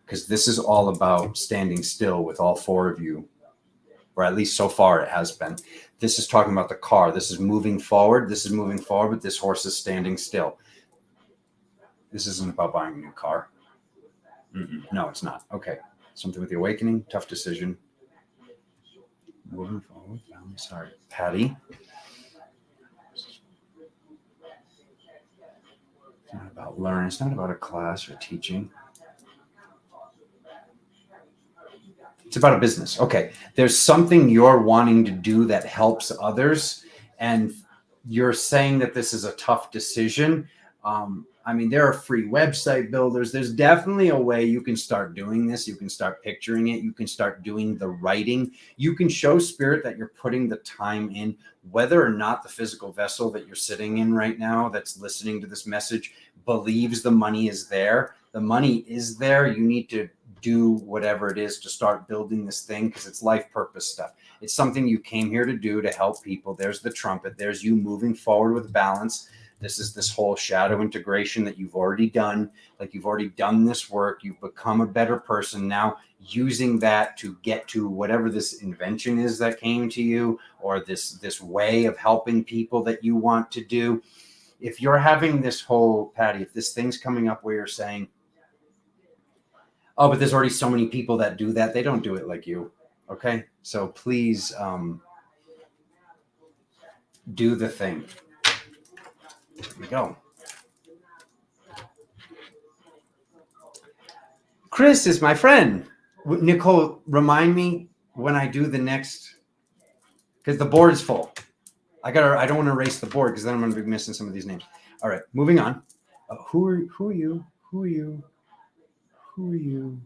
Because this is all about standing still with all four of you, or at least so far it has been. This is talking about the car. This is moving forward. But this horse is standing still. This isn't about buying a new car. No, it's not. Okay. Something with the awakening, tough decision. Moving forward. I'm sorry. Patty. It's not about learning. It's not about a class or teaching. It's about a business. Okay. There's something you're wanting to do that helps others. And you're saying that this is a tough decision. There are free website builders. There's definitely a way you can start doing this. You can start picturing it. You can start doing the writing. You can show Spirit that you're putting the time in, whether or not the physical vessel that you're sitting in right now that's listening to this message believes the money is there. The money is there. You need to do whatever it is to start building this thing because it's life purpose stuff. It's something you came here to do to help people. There's the trumpet. There's you moving forward with balance. This is this whole shadow integration that you've already done. You've already done this work. You've become a better person. Now using that to get to whatever this invention is that came to you, or this way of helping people that you want to do. If you're having this whole, Patty, if this thing's coming up where you're saying, oh, but there's already so many people that do that. They don't do it like you. Okay. So please do the thing. There we go. Chris is my friend. Nicole, remind me when I do the next, because the board is full. I don't want to erase the board because then I'm going to be missing some of these names. All right, moving on. Who are you? Who are you? Who are you?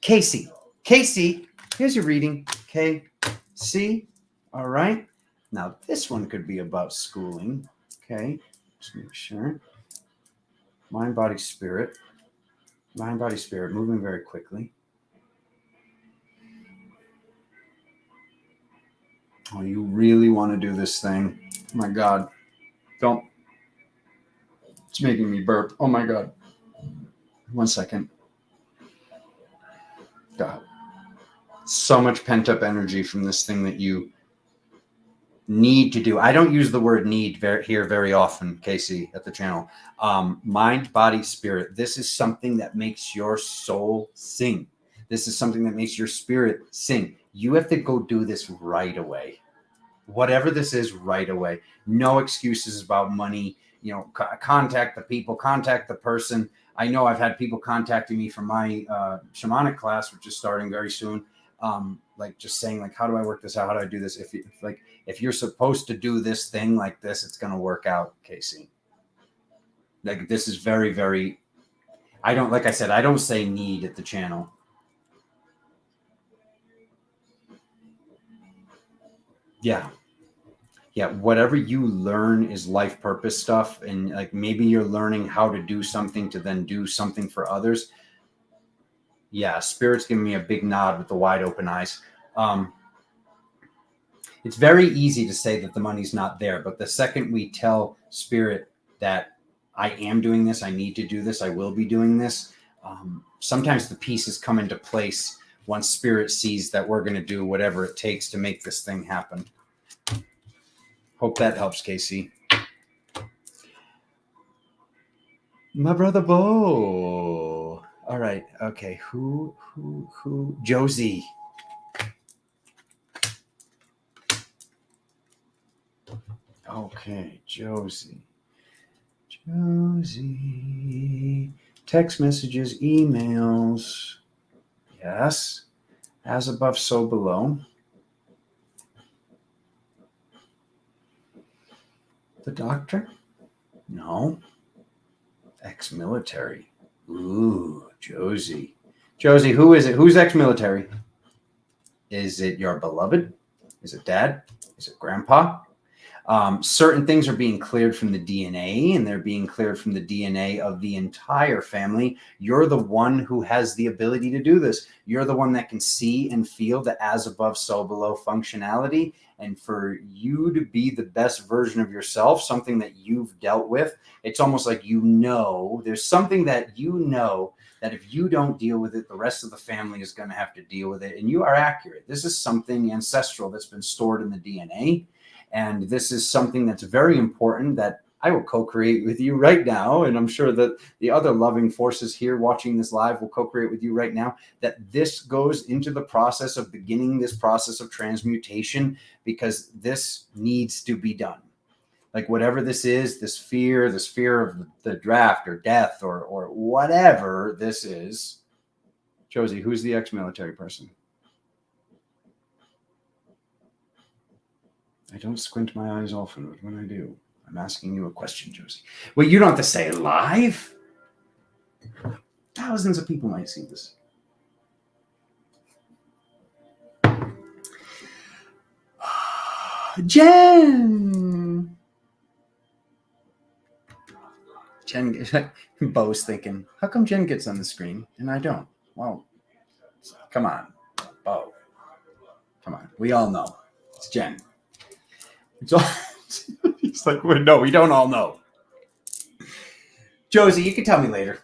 Casey. Casey, here's your reading. K-C. All right. Now this one could be about schooling. Okay. Just make sure. Mind, body, spirit. Mind, body, spirit. Moving very quickly. Oh, you really want to do this thing? Oh my God. Don't. It's making me burp. Oh my God. 1 second. God. So much pent up energy from this thing that you need to do. I don't use the word need here very often, Casey, at the channel. Mind, body, spirit. This is something that makes your soul sing. This is something that makes your spirit sing. You have to go do this right away. Whatever this is, right away. No excuses about money. Contact the people, contact the person. I know I've had people contacting me from my shamanic class, which is starting very soon. Like just saying, like, how do I work this out? How do I do this? If you're supposed to do this thing like this, it's going to work out, Casey. Like, this is very, very, like I said, I don't say need at the channel. Yeah. Whatever you learn is life purpose stuff. And like, maybe you're learning how to do something to then do something for others. Yeah. Spirit's giving me a big nod with the wide open eyes. It's very easy to say that the money's not there, but the second we tell Spirit that I am doing this, I need to do this, I will be doing this, sometimes the pieces come into place once Spirit sees that we're going to do whatever it takes to make this thing happen. Hope that helps, Casey. My brother Bo. All right. Okay. Who? Josie. Okay, Josie. Text messages, emails. Yes. As above, so below. The doctor? No. Ex-military. Ooh, Josie. Josie, who is it? Who's ex-military? Is it your beloved? Is it dad? Is it grandpa? Certain things are being cleared from the DNA, and they're being cleared from the DNA of the entire family. You're the one who has the ability to do this. You're the one that can see and feel the as above, so below functionality. And for you to be the best version of yourself, something that you've dealt with, it's almost like there's something that that if you don't deal with it, the rest of the family is going to have to deal with it. And you are accurate. This is something ancestral that's been stored in the DNA. And this is something that's very important that I will co-create with you right now. And I'm sure that the other loving forces here watching this live will co-create with you right now, that this goes into the process of beginning this process of transmutation, because this needs to be done. Like, whatever this is, this fear of the draft or death or whatever this is. Josie, who's the ex-military person? I don't squint my eyes often, but when I do, I'm asking you a question, Josie. Well, you don't have to say it live. Thousands of people might see this. Jen, Bo's thinking, how come Jen gets on the screen and I don't? Well, come on, Bo. Come on. We all know. It's Jen. It's like, no, we don't all know. Josie, you can tell me later.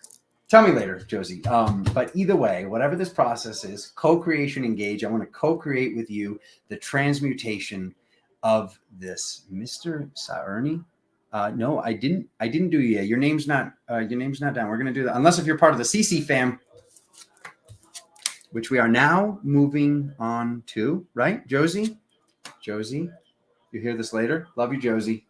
Tell me later, Josie. But either way, whatever this process is, co-creation, engage. I want to co-create with you the transmutation of this, Mr. Saerni. No, I didn't do you yet. Your name's not down. We're gonna do that unless if you're part of the CC fam, which we are now moving on to, right, Josie? Josie, you hear this later. Love you, Josie.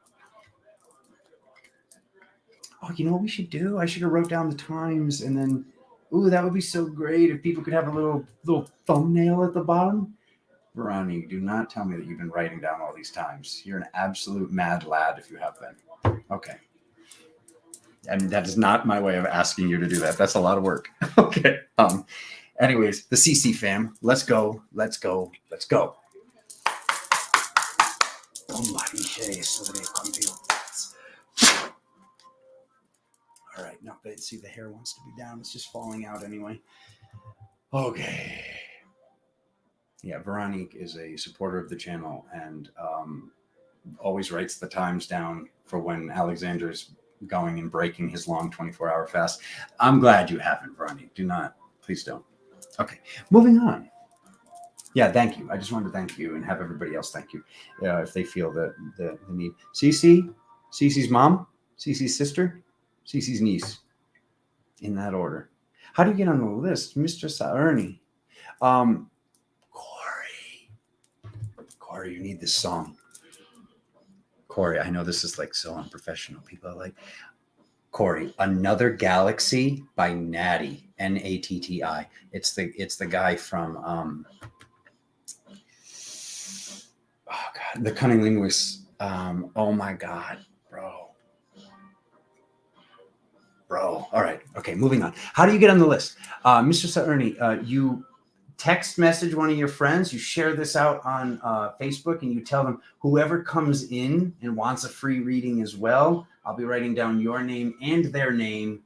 Oh, you know what we should do? I should have wrote down the times and then Ooh, that would be so great if people could have a little thumbnail at the bottom. Veronique, do not tell me that you've been writing down all these times. You're an absolute mad lad if you have been. Okay. And that is not my way of asking you to do that. That's a lot of work. Okay. Anyways, the CC fam, let's go. Let's go. Let's go. All right. No, but see, the hair wants to be down. It's just falling out anyway. Okay. Yeah, Veronique is a supporter of the channel and always writes the times down for when Alexander's going and breaking his long 24-hour fast. I'm glad you haven't, Veronique. Do not. Please don't. Okay. Moving on. Yeah, thank you. I just wanted to thank you and have everybody else thank you if they feel the need. Cece's mom, Cece's sister, Cece's niece, in that order. How do you get on the list? Mr. Saerni. Corey, you need this song. Corey, I know this is like so unprofessional. People are like, Corey, Another Galaxy by Natty, Natti. It's the guy from oh God, The Cunning Linguist. Oh my God, bro. All right. Okay, moving on. How do you get on the list? Mr. Saerni, you text message one of your friends, you share this out on Facebook, and you tell them whoever comes in and wants a free reading as well, I'll be writing down your name and their name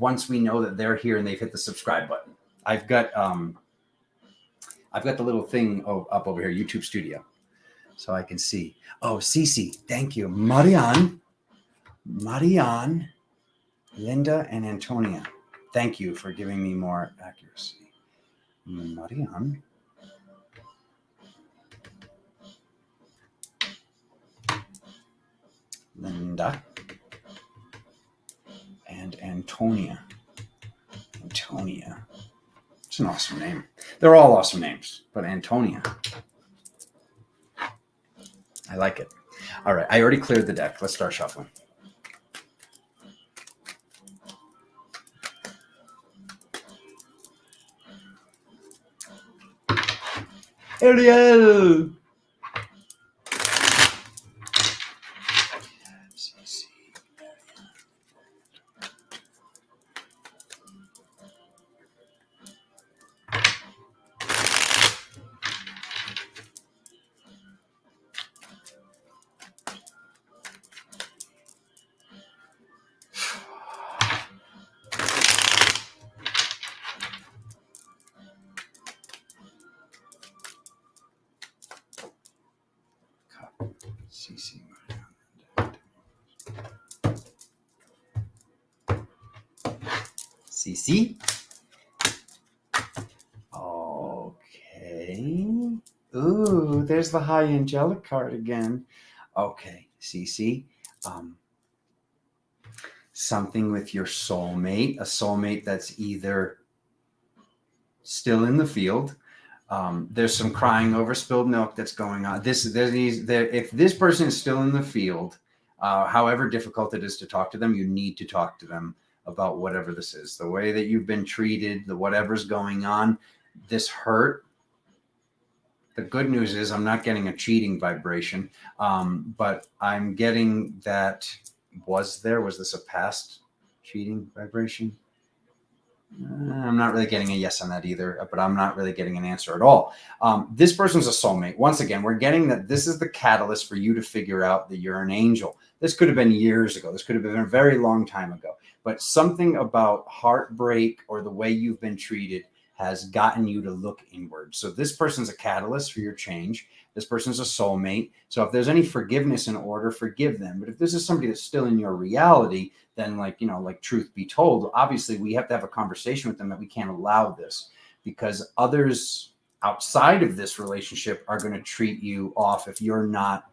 once we know that they're here and they've hit the subscribe button. I've got the little thing up over here, YouTube Studio, so I can see. Oh, Cece, thank you. Marianne, Linda, and Antonia, thank you for giving me more accuracy. Marianne, Linda, and Antonia. It's an awesome name. They're all awesome names, but Antonia, I like it. All right, I already cleared the deck. Let's start shuffling. Ariel. CC. Okay. Ooh, there's the high angelic card again. Okay, CC. Something with your soulmate, a soulmate that's either still in the field. There's some crying over spilled milk that's going on. If this person is still in the field, however difficult it is to talk to them, you need to talk to them about whatever this is, the way that you've been treated, the whatever's going on, this hurt. The good news is I'm not getting a cheating vibration, but I'm getting that. Was this a past cheating vibration? I'm not really getting a yes on that either, but I'm not really getting an answer at all. This person's a soulmate. Once again, we're getting that this is the catalyst for you to figure out that you're an angel. This could have been years ago. This could have been a very long time ago. But something about heartbreak or the way you've been treated has gotten you to look inward. So this person's a catalyst for your change. This person's a soulmate. So if there's any forgiveness in order, forgive them. But if this is somebody that's still in your reality, then like truth be told, obviously we have to have a conversation with them that we can't allow this, because others outside of this relationship are going to treat you off if you're not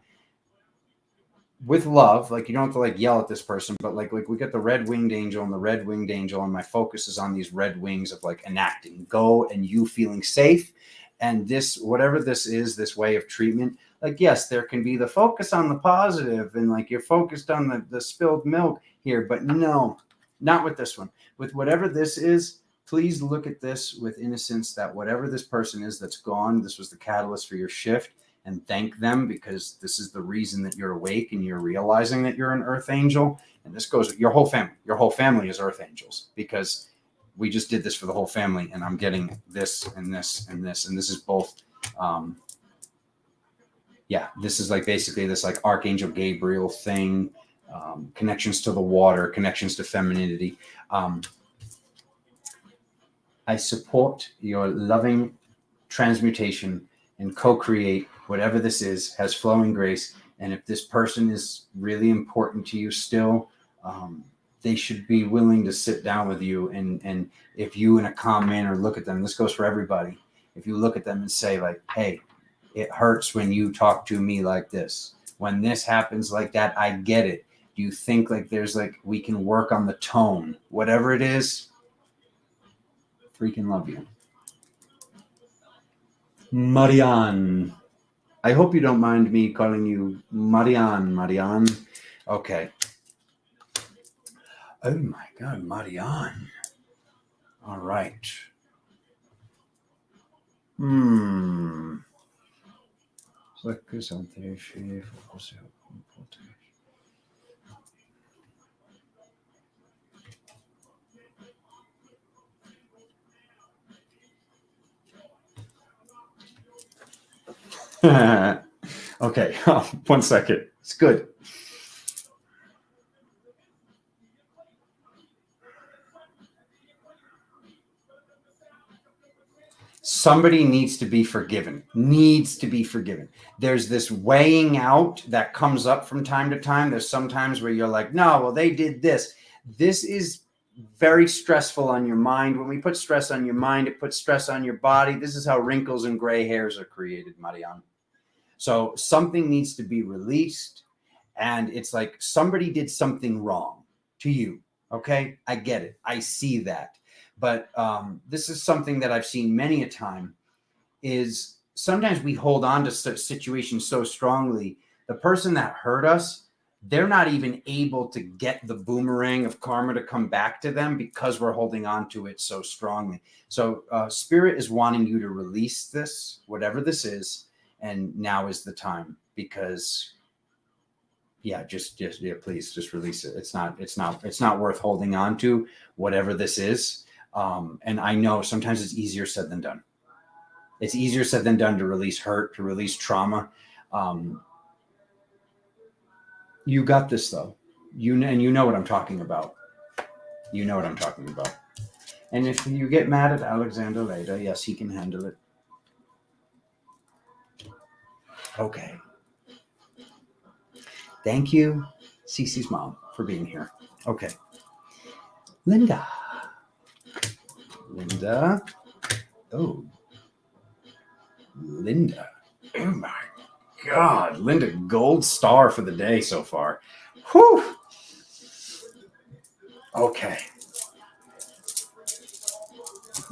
with love. Like, you don't have to yell at this person, but like we got the red-winged angel and the red-winged angel, and my focus is on these red wings of enacting go and you feeling safe. And this, whatever this is, this way of treatment, yes, there can be the focus on the positive and you're focused on the spilled milk here, but no, Not with this one. With whatever this is, please look at this with innocence, that whatever this person is that's gone, this was the catalyst for your shift, and thank them, because this is the reason that you're awake and you're realizing that you're an earth angel. And this goes with your whole family. Your whole family is earth angels, because we just did this for the whole family, and I'm getting this and this and this, and this is both. This is like basically this like Archangel Gabriel thing, connections to the water, connections to femininity. I support your loving transmutation and co-create whatever this is, has flowing grace. And if this person is really important to you still, they should be willing to sit down with you. And if you in a calm manner look at them, this goes for everybody. If you look at them and say like, hey, it hurts when you talk to me like this. When this happens like that, I get it. Do you think like there's like, we can work on the tone, whatever it is? Freaking love you. Marianne. I hope you don't mind me calling you Marianne. Okay. Oh my God, Marianne. All right. Okay, 1 second. It's good. Somebody needs to be forgiven. There's this weighing out that comes up from time to time. There's some times where you're like, no, well, they did this. This is very stressful on your mind. When we put stress on your mind, it puts stress on your body. This is how wrinkles and gray hairs are created, Marianne. So something needs to be released. And it's like somebody did something wrong to you. Okay, I get it. I see that. But this is something that I've seen many a time, is sometimes we hold on to situations so strongly. The person that hurt us, they're not even able to get the boomerang of karma to come back to them because we're holding on to it so strongly. So Spirit is wanting you to release this, whatever this is. And now is the time, because please just release it. It's not worth holding on to, whatever this is. And I know sometimes it's easier said than done. It's easier said than done to release hurt, to release trauma. You got this though. You know what I'm talking about. You know what I'm talking about. And if you get mad at Alexander later, yes, he can handle it. Okay. Thank you, Cece's mom, for being here. Okay. Linda. Oh, Linda. Oh my God. Linda, gold star for the day so far. Whew. Okay.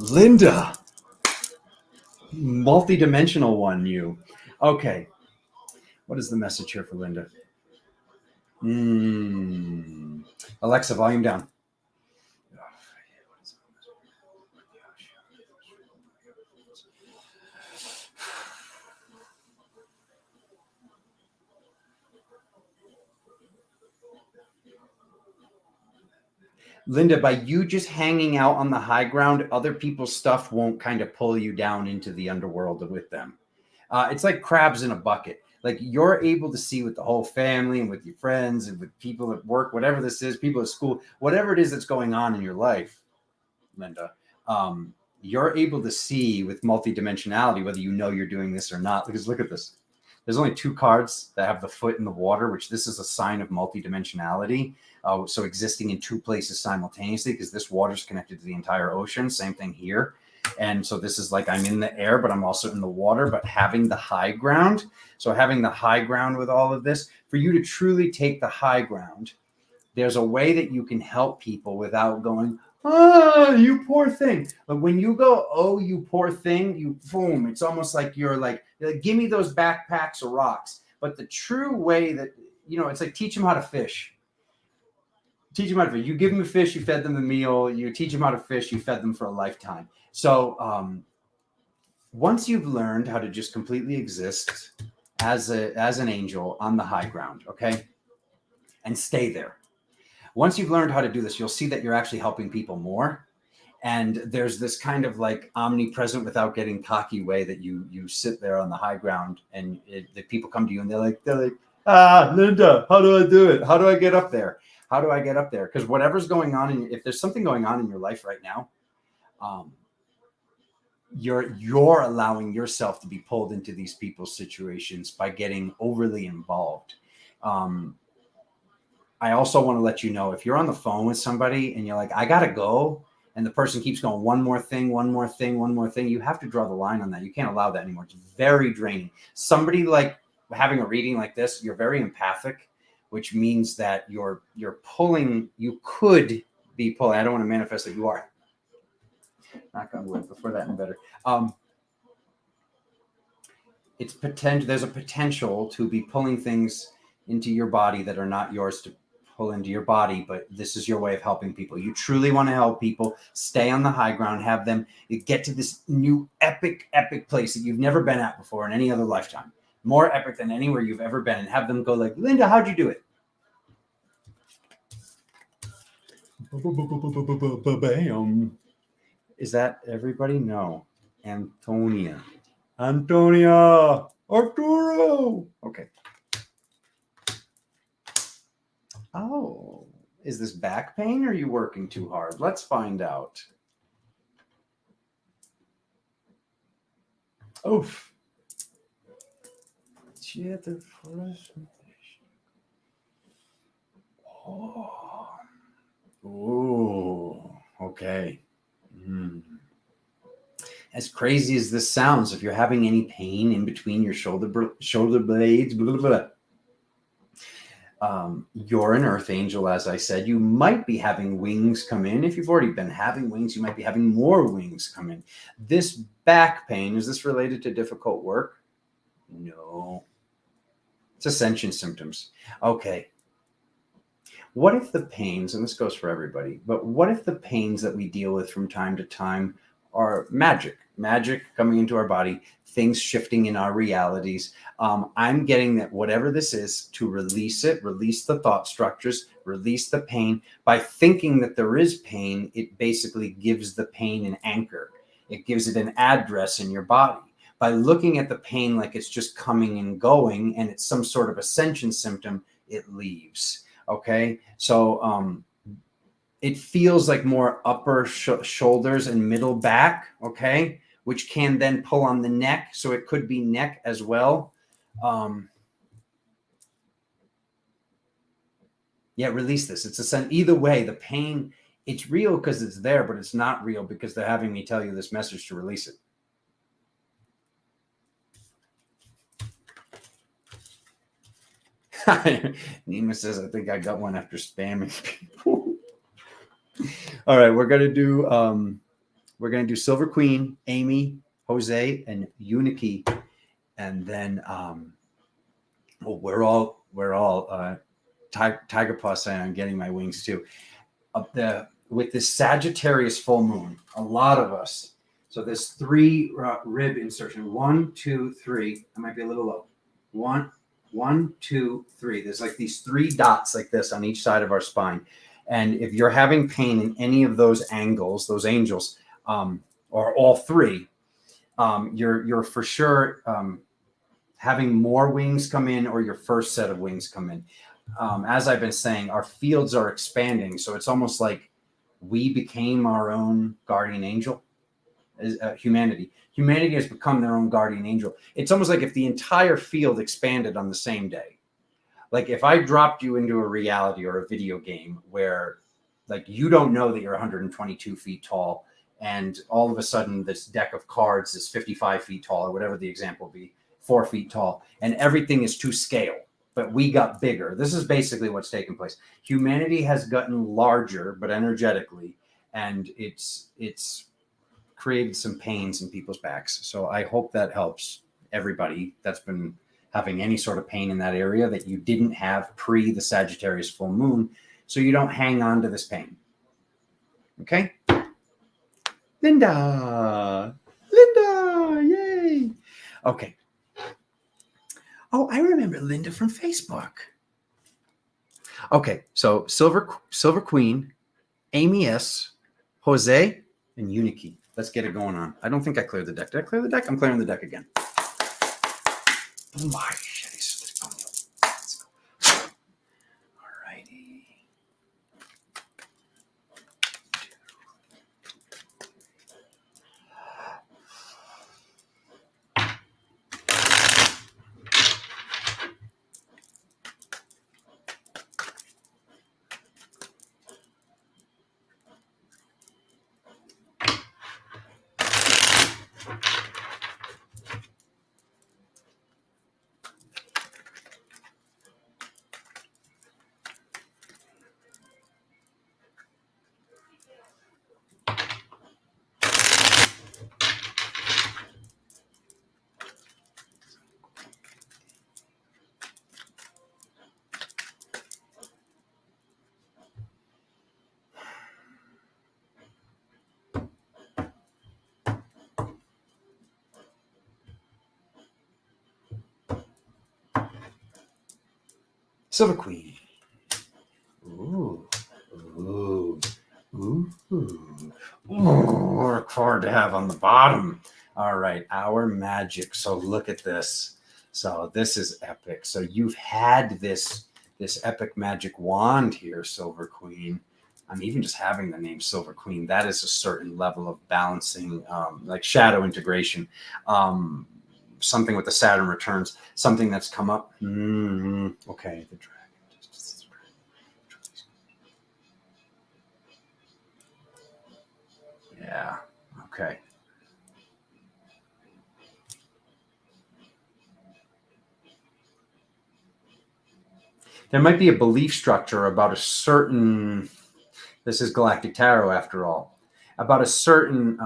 Linda. Multi-dimensional one, you. Okay. What is the message here for Linda? Alexa, volume down. Linda, by you just hanging out on the high ground, other people's stuff won't kind of pull you down into the underworld with them. It's like crabs in a bucket. Like you're able to see with the whole family and with your friends and with people at work, whatever this is, people at school, whatever it is that's going on in your life, Linda, you're able to see with multidimensionality, whether you know you're doing this or not. Because look at this. There's only 2 cards that have the foot in the water, which this is a sign of multidimensionality. So existing in 2 places simultaneously, because this water is connected to the entire ocean. Same thing here. And so this is like I'm in the air, but I'm also in the water, but having the high ground. So having the high ground with all of this, for you to truly take the high ground, there's a way that you can help people without going, oh, you poor thing. But when you go, oh, you poor thing, you boom, it's almost like you're like, give me those backpacks of rocks. But the true way that, it's like teach them how to fish. Teach them how to fish. You give them a fish, you fed them a meal. You teach them how to fish, you fed them for a lifetime. So once you've learned how to just completely exist as an angel on the high ground, okay, and stay there. Once you've learned how to do this, you'll see that you're actually helping people more. And there's this kind of like omnipresent without getting cocky way that you sit there on the high ground, and the people come to you and they're like, Linda, how do I do it? How do I get up there? How do I get up there? Because whatever's going on, if there's something going on in your life right now, you're allowing yourself to be pulled into these people's situations by getting overly involved. I also want to let you know, if you're on the phone with somebody and you're like, I gotta go, and the person keeps going, one more thing, you have to draw the line on that. You can't allow that anymore. It's very draining. Somebody like having a reading like this, you're very empathic, which means that you're pulling, you could be pulling. I don't want to manifest that you are. Knock on wood, before that and better. It's potential. There's a potential to be pulling things into your body that are not yours to pull into your body, but this is your way of helping people. You truly want to help people stay on the high ground, have them get to this new epic place that you've never been at before in any other lifetime, more epic than anywhere you've ever been, and have them go like, Linda, how'd you do it? Bam. Is that everybody? No. Antonia, Arturo. Okay. Oh, is this back pain or are you working too hard? Let's find out. Oof. Oh, okay. As crazy as this sounds, if you're having any pain in between your shoulder blades, blah, blah, blah, you're an earth angel, as I said. You might be having wings come in. If you've already been having wings, you might be having more wings come in. This back pain, is this related to difficult work? No. It's ascension symptoms. Okay. What if the pains, and this goes for everybody, but what if the pains that we deal with from time to time are magic coming into our body, things shifting in our realities? I'm getting that whatever this is, to release it, release the thought structures, release the pain. By thinking that there is pain, it basically gives the pain an anchor. It gives it an address in your body. By looking at the pain like it's just coming and going and it's some sort of ascension symptom, it leaves. Okay, so it feels like more upper shoulders and middle back, okay, which can then pull on the neck. So it could be neck as well. Yeah, release this. It's either way, the pain, it's real because it's there, but it's not real because they're having me tell you this message to release it. Nema says, I think I got one after spamming people. All right, we're gonna do Silver Queen, Amy, Jose, and Uniki, and then we're all Tiger Paw saying I'm getting my wings too. With this Sagittarius full moon, a lot of us. So there's 3 rib insertion. 1, 2, 3. I might be a little low. 1, 2, 3. There's like these 3 dots like this on each side of our spine. And if you're having pain in any of those angles, those angels, or all 3, you're for sure having more wings come in, or your first set of wings come in. As I've been saying, our fields are expanding. So it's almost like we became our own guardian angel. Humanity has become their own guardian angel. It's almost like if the entire field expanded on the same day. Like if I dropped you into a reality or a video game where like you don't know that you're 122 feet tall, and all of a sudden this deck of cards is 55 feet tall, or whatever the example be, 4 feet tall, and everything is to scale, but we got bigger. This is basically what's taken place. Humanity has gotten larger, but energetically, and it's created some pains in people's backs. So I hope that helps everybody that's been having any sort of pain in that area that you didn't have pre the Sagittarius full moon. so you don't hang on to this pain. Okay? Linda, yay. Okay. Oh, I remember Linda from Facebook. Okay, so Silver Queen, Amy S, Jose, and Uniki. Let's get it going on. I don't think I cleared the deck. Did I clear the deck? I'm clearing the deck again. Oh my shit. Let's go. Alrighty. Silver Queen. Ooh. Work hard to have on the bottom. All right, our magic. So look at this. So this is epic. So you've had this epic magic wand here, Silver Queen. I'm even just having the name Silver Queen. That is a certain level of balancing, like shadow integration. Something with the Saturn returns, something that's come up. Okay, the dragon. Yeah, okay. There might be a belief structure about a certain, this is Galactic Tarot after all, about a certain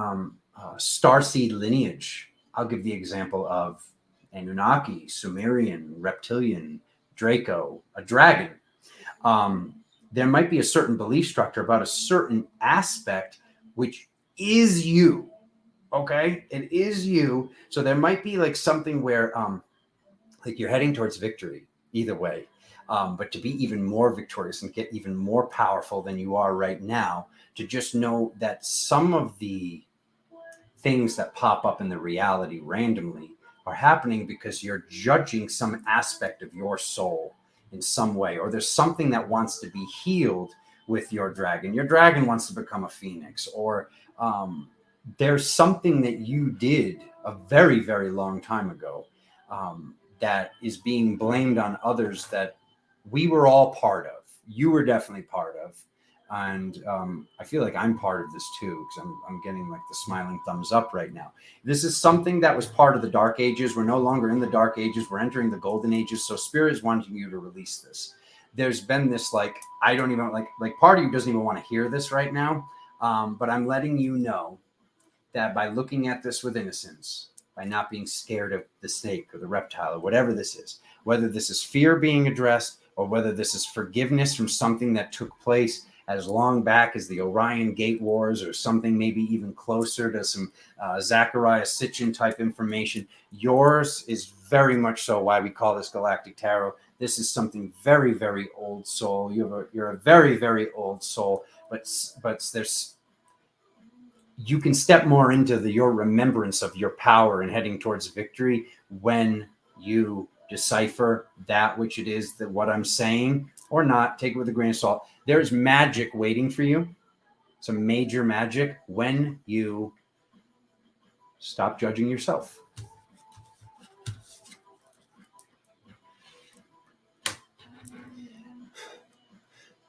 starseed lineage. I'll give the example of Anunnaki, Sumerian, reptilian, Draco, a dragon. There might be a certain belief structure about a certain aspect which is you. Okay, it is you. So there might be like something where like you're heading towards victory either way, but to be even more victorious and get even more powerful than you are right now, to just know that some of the things that pop up in the reality randomly are happening because you're judging some aspect of your soul in some way, or there's something that wants to be healed with your dragon. Your dragon wants to become a phoenix, or there's something that you did a very, very long time ago that is being blamed on others that we were all part of. You were definitely part of. And I feel like I'm part of this too, because I'm getting like the smiling thumbs up right now. This is something that was part of the Dark Ages. We're no longer in the Dark Ages. We're entering the Golden Ages. So Spirit is wanting you to release this. There's been this like, I don't even like part of you doesn't even want to hear this right now. But I'm letting you know that by looking at this with innocence, by not being scared of the snake or the reptile or whatever this is, whether this is fear being addressed or whether this is forgiveness from something that took place as long back as the Orion Gate Wars or something maybe even closer to some Zachariah Sitchin type information, yours is very much so why we call this Galactic Tarot. This is something very, very old soul. You're a very, very old soul, but there's, you can step more into your remembrance of your power and heading towards victory when you decipher that which it is that what I'm saying, or not, take it with a grain of salt. There's magic waiting for you. Some major magic when you stop judging yourself.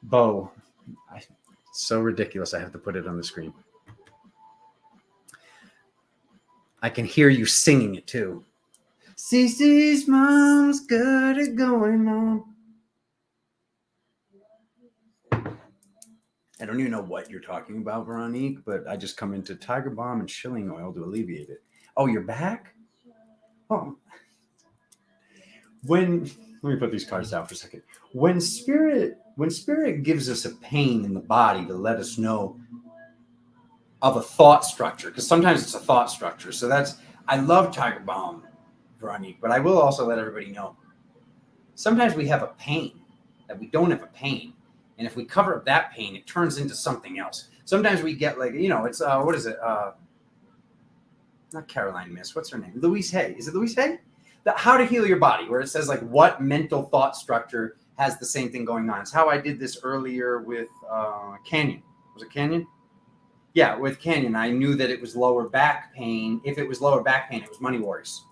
Bo, it's so ridiculous. I have to put it on the screen. I can hear you singing it too. Cece's mom's got it going on. I don't even know what you're talking about, Veronique, but I just come into Tiger Balm and shilling oil to alleviate it. Oh, you're back? Oh. Let me put these cards down for a second. When Spirit when spirit gives us a pain in the body to let us know of a thought structure, because sometimes it's a thought structure. So I love Tiger Balm, Veronique, but I will also let everybody know sometimes we have a pain that we don't have a pain. And if we cover up that pain, it turns into something else. Sometimes we get like, it's, what is it? Not Caroline Miss. What's her name? Louise Hay. Is it Louise Hay? The How to Heal Your Body, where it says like what mental thought structure has the same thing going on. It's how I did this earlier with Canyon. Was it Canyon? Yeah, with Canyon. I knew that it was lower back pain. If it was lower back pain, it was money worries.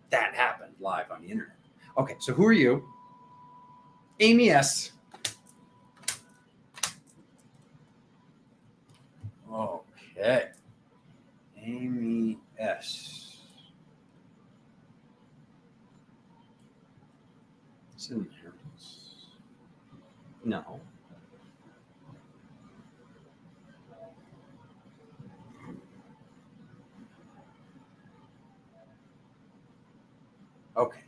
That happened live on the internet. Okay, so who are you? Amy S. Okay. Amy S. It's in there. No. Okay.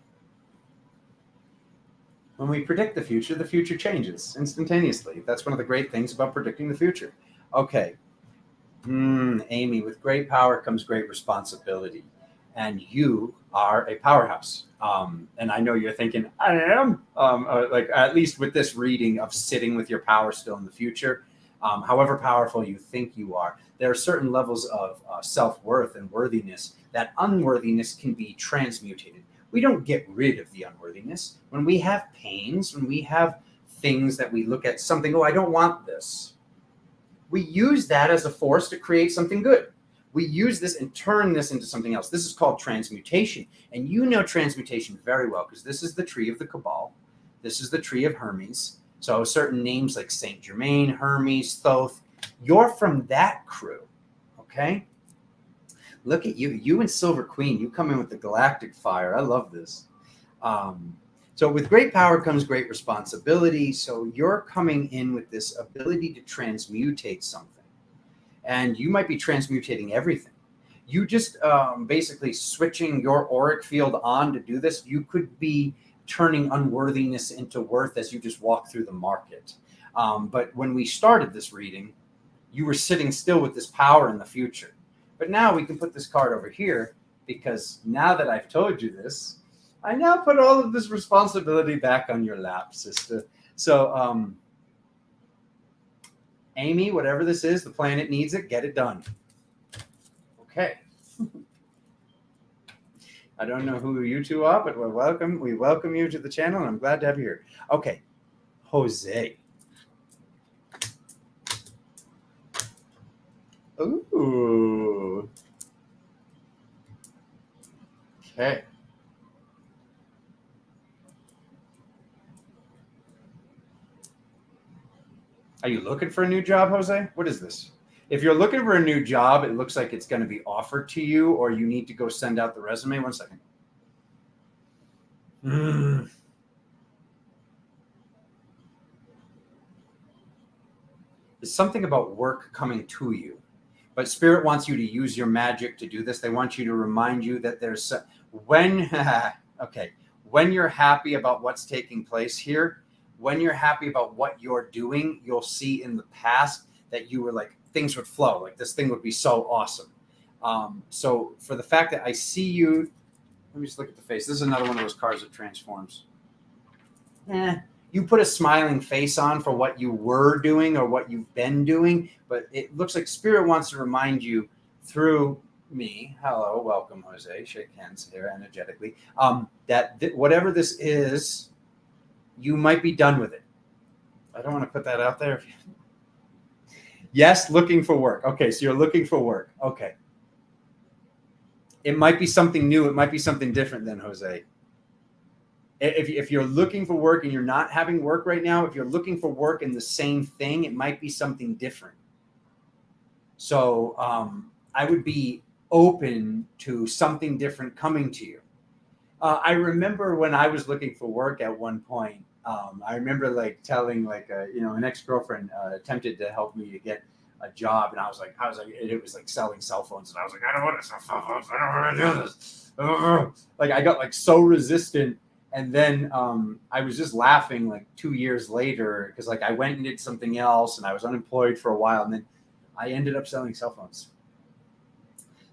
When we predict the future changes instantaneously. That's one of the great things about predicting the future. Okay. Amy, with great power comes great responsibility. And you are a powerhouse. And I know you're thinking, I am. Like at least with this reading of sitting with your power still in the future, however powerful you think you are, there are certain levels of self-worth and worthiness. That unworthiness can be transmutated. We don't get rid of the unworthiness. When we have pains, when we have things that we look at something, oh, I don't want this. We use that as a force to create something good. We use this and turn this into something else. This is called transmutation. And you know transmutation very well because this is the tree of the Cabal. This is the tree of Hermes. So certain names like Saint Germain, Hermes, Thoth, you're from that crew, okay? Look at you. You and Silver Queen, you come in with the galactic fire. I love this. So with great power comes great responsibility. So you're coming in with this ability to transmutate something. And you might be transmutating everything. You just basically switching your auric field on to do this. You could be turning unworthiness into worth as you just walk through the market. But when we started this reading, you were sitting still with this power in the future. But now we can put this card over here because now that I've told you this, I now put all of this responsibility back on your lap, sister. So, Amy, whatever this is, the planet needs it, get it done. Okay. I don't know who you two are, but we welcome you to the channel, and I'm glad to have you here. Okay. Jose. Ooh. Okay. Are you looking for a new job, Jose? What is this? If you're looking for a new job, it looks like it's going to be offered to you, or you need to go send out the resume. 1 second. There's something about work coming to you. But Spirit wants you to use your magic to do this. They want you to remind you that there's when you're happy about what's taking place here, when you're happy about what you're doing, you'll see in the past that you were like, things would flow. Like this thing would be so awesome. So for the fact that I see you, let me just look at the face. This is another one of those cards that transforms. You put a smiling face on for what you were doing or what you've been doing, but it looks like Spirit wants to remind you through me. Hello, welcome, Jose. Shake hands here energetically. That whatever this is, you might be done with it. I don't want to put that out there. Yes, looking for work. Okay, so you're looking for work. Okay. It might be something new. It might be something different than Jose. If you're looking for work and you're not having work right now, if you're looking for work in the same thing, it might be something different. So I would be open to something different coming to you. I remember when I was looking for work at one point, I remember like telling like, an ex-girlfriend attempted to help me to get a job. And I was like, it was like selling cell phones. And I was like, I don't want to sell cell phones. I don't want to do this. Like I got like so resistant. And then I was just laughing like 2 years later because like I went and did something else and I was unemployed for a while. And then I ended up selling cell phones.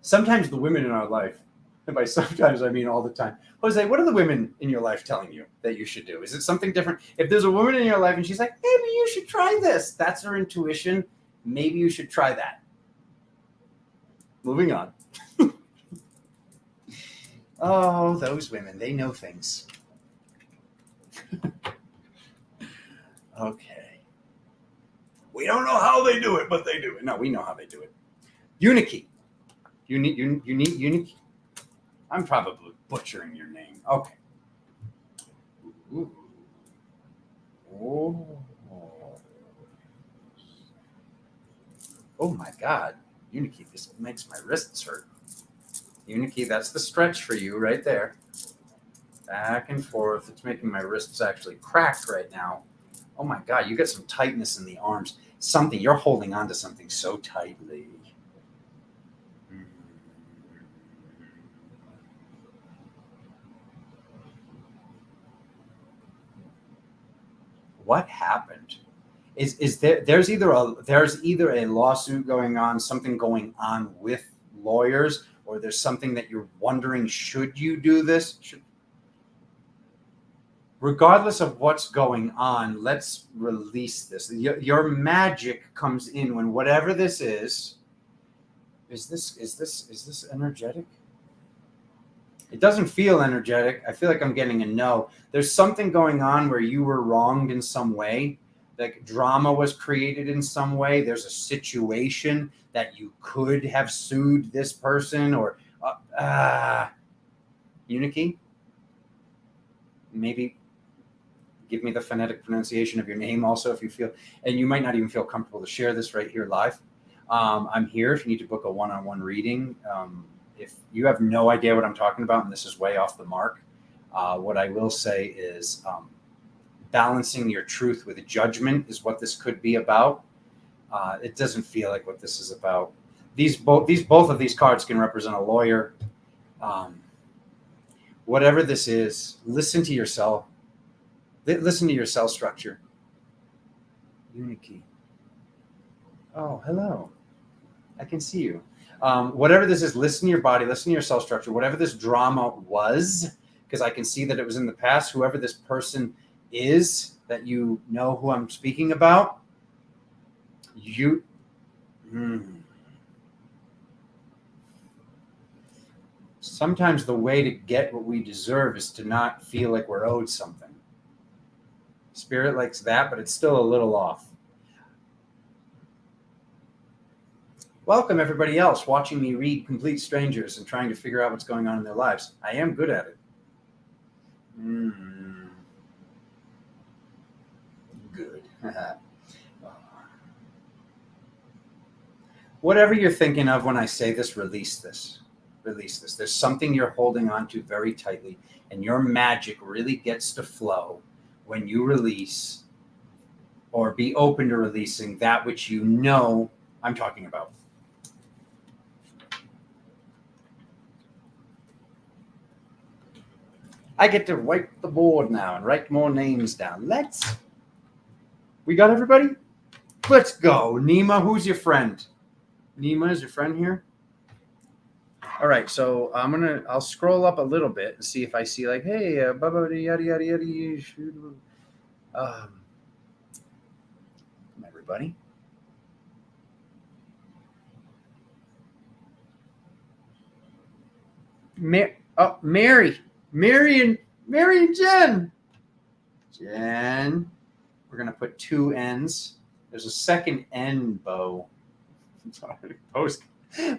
Sometimes the women in our life, and by sometimes I mean all the time, Jose, what are the women in your life telling you that you should do? Is it something different? If there's a woman in your life and she's like, maybe you should try this, that's her intuition. Maybe you should try that. Moving on. Oh, those women, they know things. Okay. We don't know how they do it, but they do it. No, we know how they do it. Uniki. Uniki. I'm probably butchering your name. Okay. Ooh. Oh my God. Uniki, this makes my wrists hurt. Uniki, that's the stretch for you right there. Back and forth. It's making my wrists actually crack right now. Oh my God, you got some tightness in the arms. Something, you're holding on to something so tightly. What happened? Is there's either a lawsuit going on, something going on with lawyers, or there's something that you're wondering, should you do this? Regardless of what's going on, let's release this. Your magic comes in when whatever this is. Is this energetic? It doesn't feel energetic. I feel like I'm getting a no. There's something going on where you were wronged in some way. Like drama was created in some way. There's a situation that you could have sued this person or Uniki. Maybe give me the phonetic pronunciation of your name also if you feel, and you might not even feel comfortable to share this right here live. I'm here if you need to book a one-on-one reading. If you have no idea what I'm talking about and this is way off the mark, what I will say is balancing your truth with judgment is what this could be about. It doesn't feel like what this is about. Both of these cards can represent a lawyer. Whatever this is, listen to yourself. Listen to your cell structure. Uniki. Oh, hello. I can see you. Whatever this is, listen to your body, listen to your cell structure. Whatever this drama was, because I can see that it was in the past, whoever this person is that you know who I'm speaking about, sometimes the way to get what we deserve is to not feel like we're owed something. Spirit likes that, but it's still a little off. Welcome everybody else watching me read complete strangers and trying to figure out what's going on in their lives. I am good at it. Good. Whatever you're thinking of when I say this, release this. Release this. There's something you're holding on to very tightly, and your magic really gets to flow when you release or be open to releasing that which you know I'm talking about. I get to wipe the board now and write more names down. We got everybody? Let's go. Nema, who's your friend? Nema is your friend here? All right, so I'll scroll up a little bit and see if I see like, hey, yada yada yada. Everybody. Mary and Jen. Jen. We're gonna put two N's. There's a second N, Bo. I'm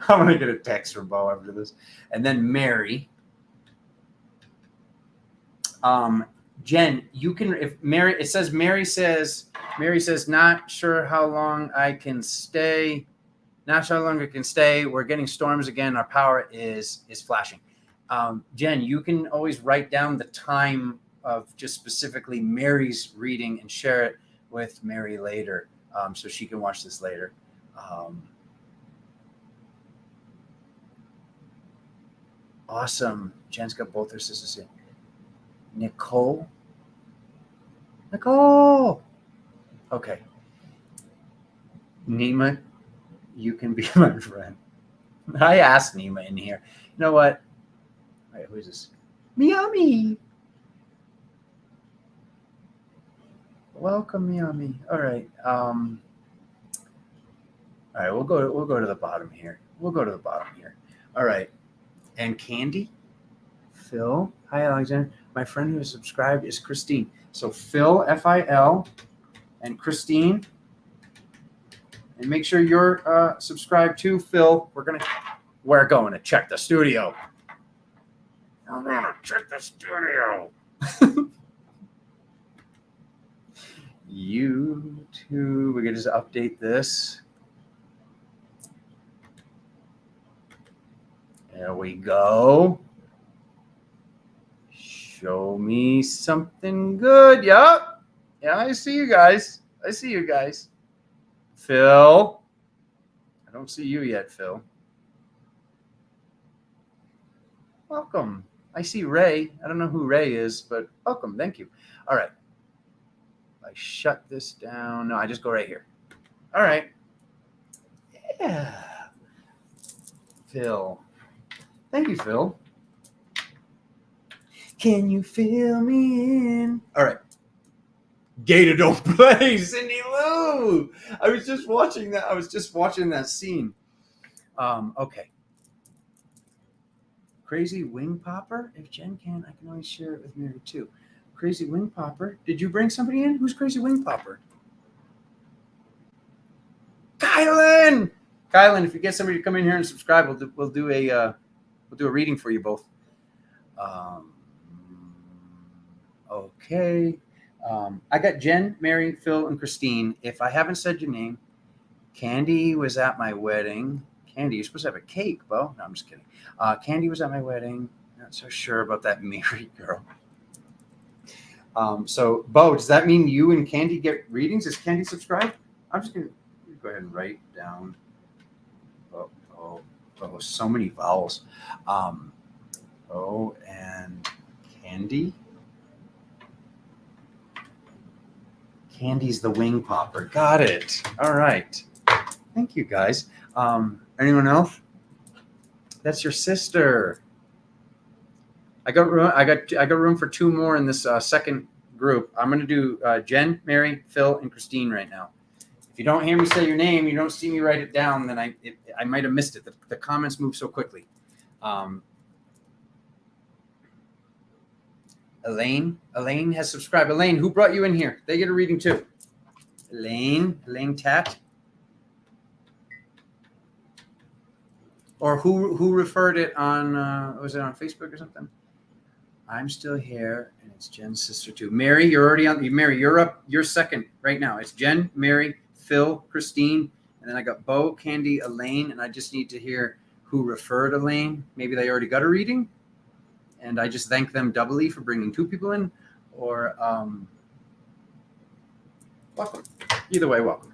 gonna get a text from Bo after this. And then Mary. Jen, you can, if Mary, it says Mary says, not sure how long I can stay. Not sure how long I can stay. We're getting storms again. Our power is flashing. Jen, you can always write down the time of just specifically Mary's reading and share it with Mary later, so she can watch this later. Awesome. Jen's got both her sisters in. Nicole. Nicole. Okay. Nema, you can be my friend. I asked Nema in here. You know what? All right, who is this? Miami. Welcome, Miami. All right. All right, we'll go to the bottom here. All right. And Candy, Phil. Hi, Alexander. My friend who is subscribed is Christine. So Phil, F-I-L, and Christine. And make sure you're subscribed too, Phil. We're going to check the studio. I'm gonna check the studio. YouTube. We can just update this. There we go. Show me something good. Yup. Yeah, I see you guys. Phil. I don't see you yet, Phil. Welcome. I see Ray. I don't know who Ray is, but welcome. Thank you. All right. I shut this down. No, I just go right here. All right. Yeah. Phil. Thank you, Phil. Can you fill me in? All right. Gator don't play, Cindy Lou. I was just watching that scene. Okay. Crazy Wing Popper. If Jen can, I can always share it with Mary too. Crazy Wing Popper. Did you bring somebody in? Who's Crazy Wing Popper? Kylan. Kylan, if you get somebody to come in here and subscribe, we'll do a reading for you both. Okay. I got Jen, Mary, Phil, and Christine. If I haven't said your name, Candy was at my wedding. Candy, you're supposed to have a cake, Bo. No, I'm just kidding. Candy was at my wedding. Not so sure about that Mary girl. So, Bo, does that mean you and Candy get readings? Is Candy subscribed? I'm just going to go ahead and write down. Oh, so many vowels. Oh, and Candy. Candy's the wing popper. Got it. All right. Thank you, guys. Anyone else? That's your sister. I got room for two more in this second group. I'm going to do Jen, Mary, Phil, and Christine right now. If you don't hear me say your name, you don't see me write it down, then I might have missed it. The comments move so quickly. Elaine has subscribed. Elaine, who brought you in here? They get a reading too. Elaine Tat. Or who referred it on? Was it on Facebook or something? I'm still here, and it's Jen's sister too. Mary, you're already on. Mary, you're up. You're second right now. It's Jen, Mary, Phil, Christine, and then I got Bo, Candy, Elaine, and I just need to hear who referred Elaine. Maybe they already got a reading, and I just thank them doubly for bringing two people in. Or welcome. Either way, welcome.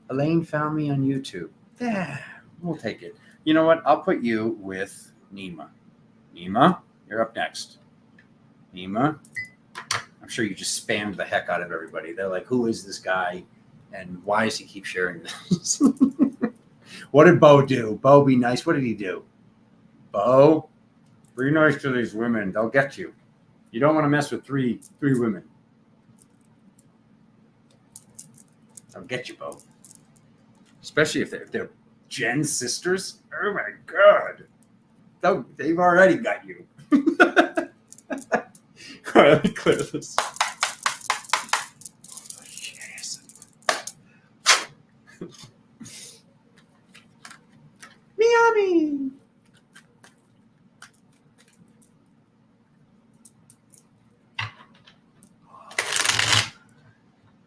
Elaine found me on YouTube. Yeah, we'll take it. You know what? I'll put you with Nema. Nema, you're up next. Nema, I'm sure you just spammed the heck out of everybody. They're like, who is this guy? And why does he keep sharing this? What did Bo do? Bo, be nice. What did he do? Bo, be nice to these women. They'll get you. You don't want to mess with three women. They'll get you, Bo. Especially if they're Jen's sisters. Oh my God. They've already got you. All right, let me clear this. Yes. Miami.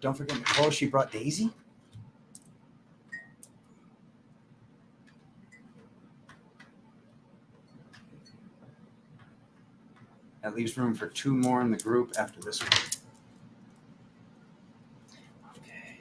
Don't forget Nicole, she brought Daisy. That leaves room for two more in the group after this one. Okay.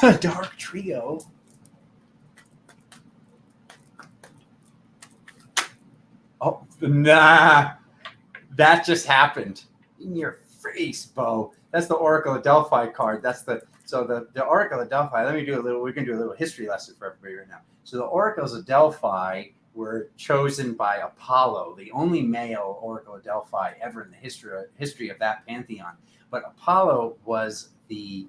The Dark Trio. Oh, nah. That just happened. In your face, Bo. That's the Oracle of Delphi card. The Oracle of Delphi. We're gonna do a little history lesson for everybody right now. So the Oracles of Delphi were chosen by Apollo, the only male Oracle of Delphi ever in the history of that pantheon. But Apollo was the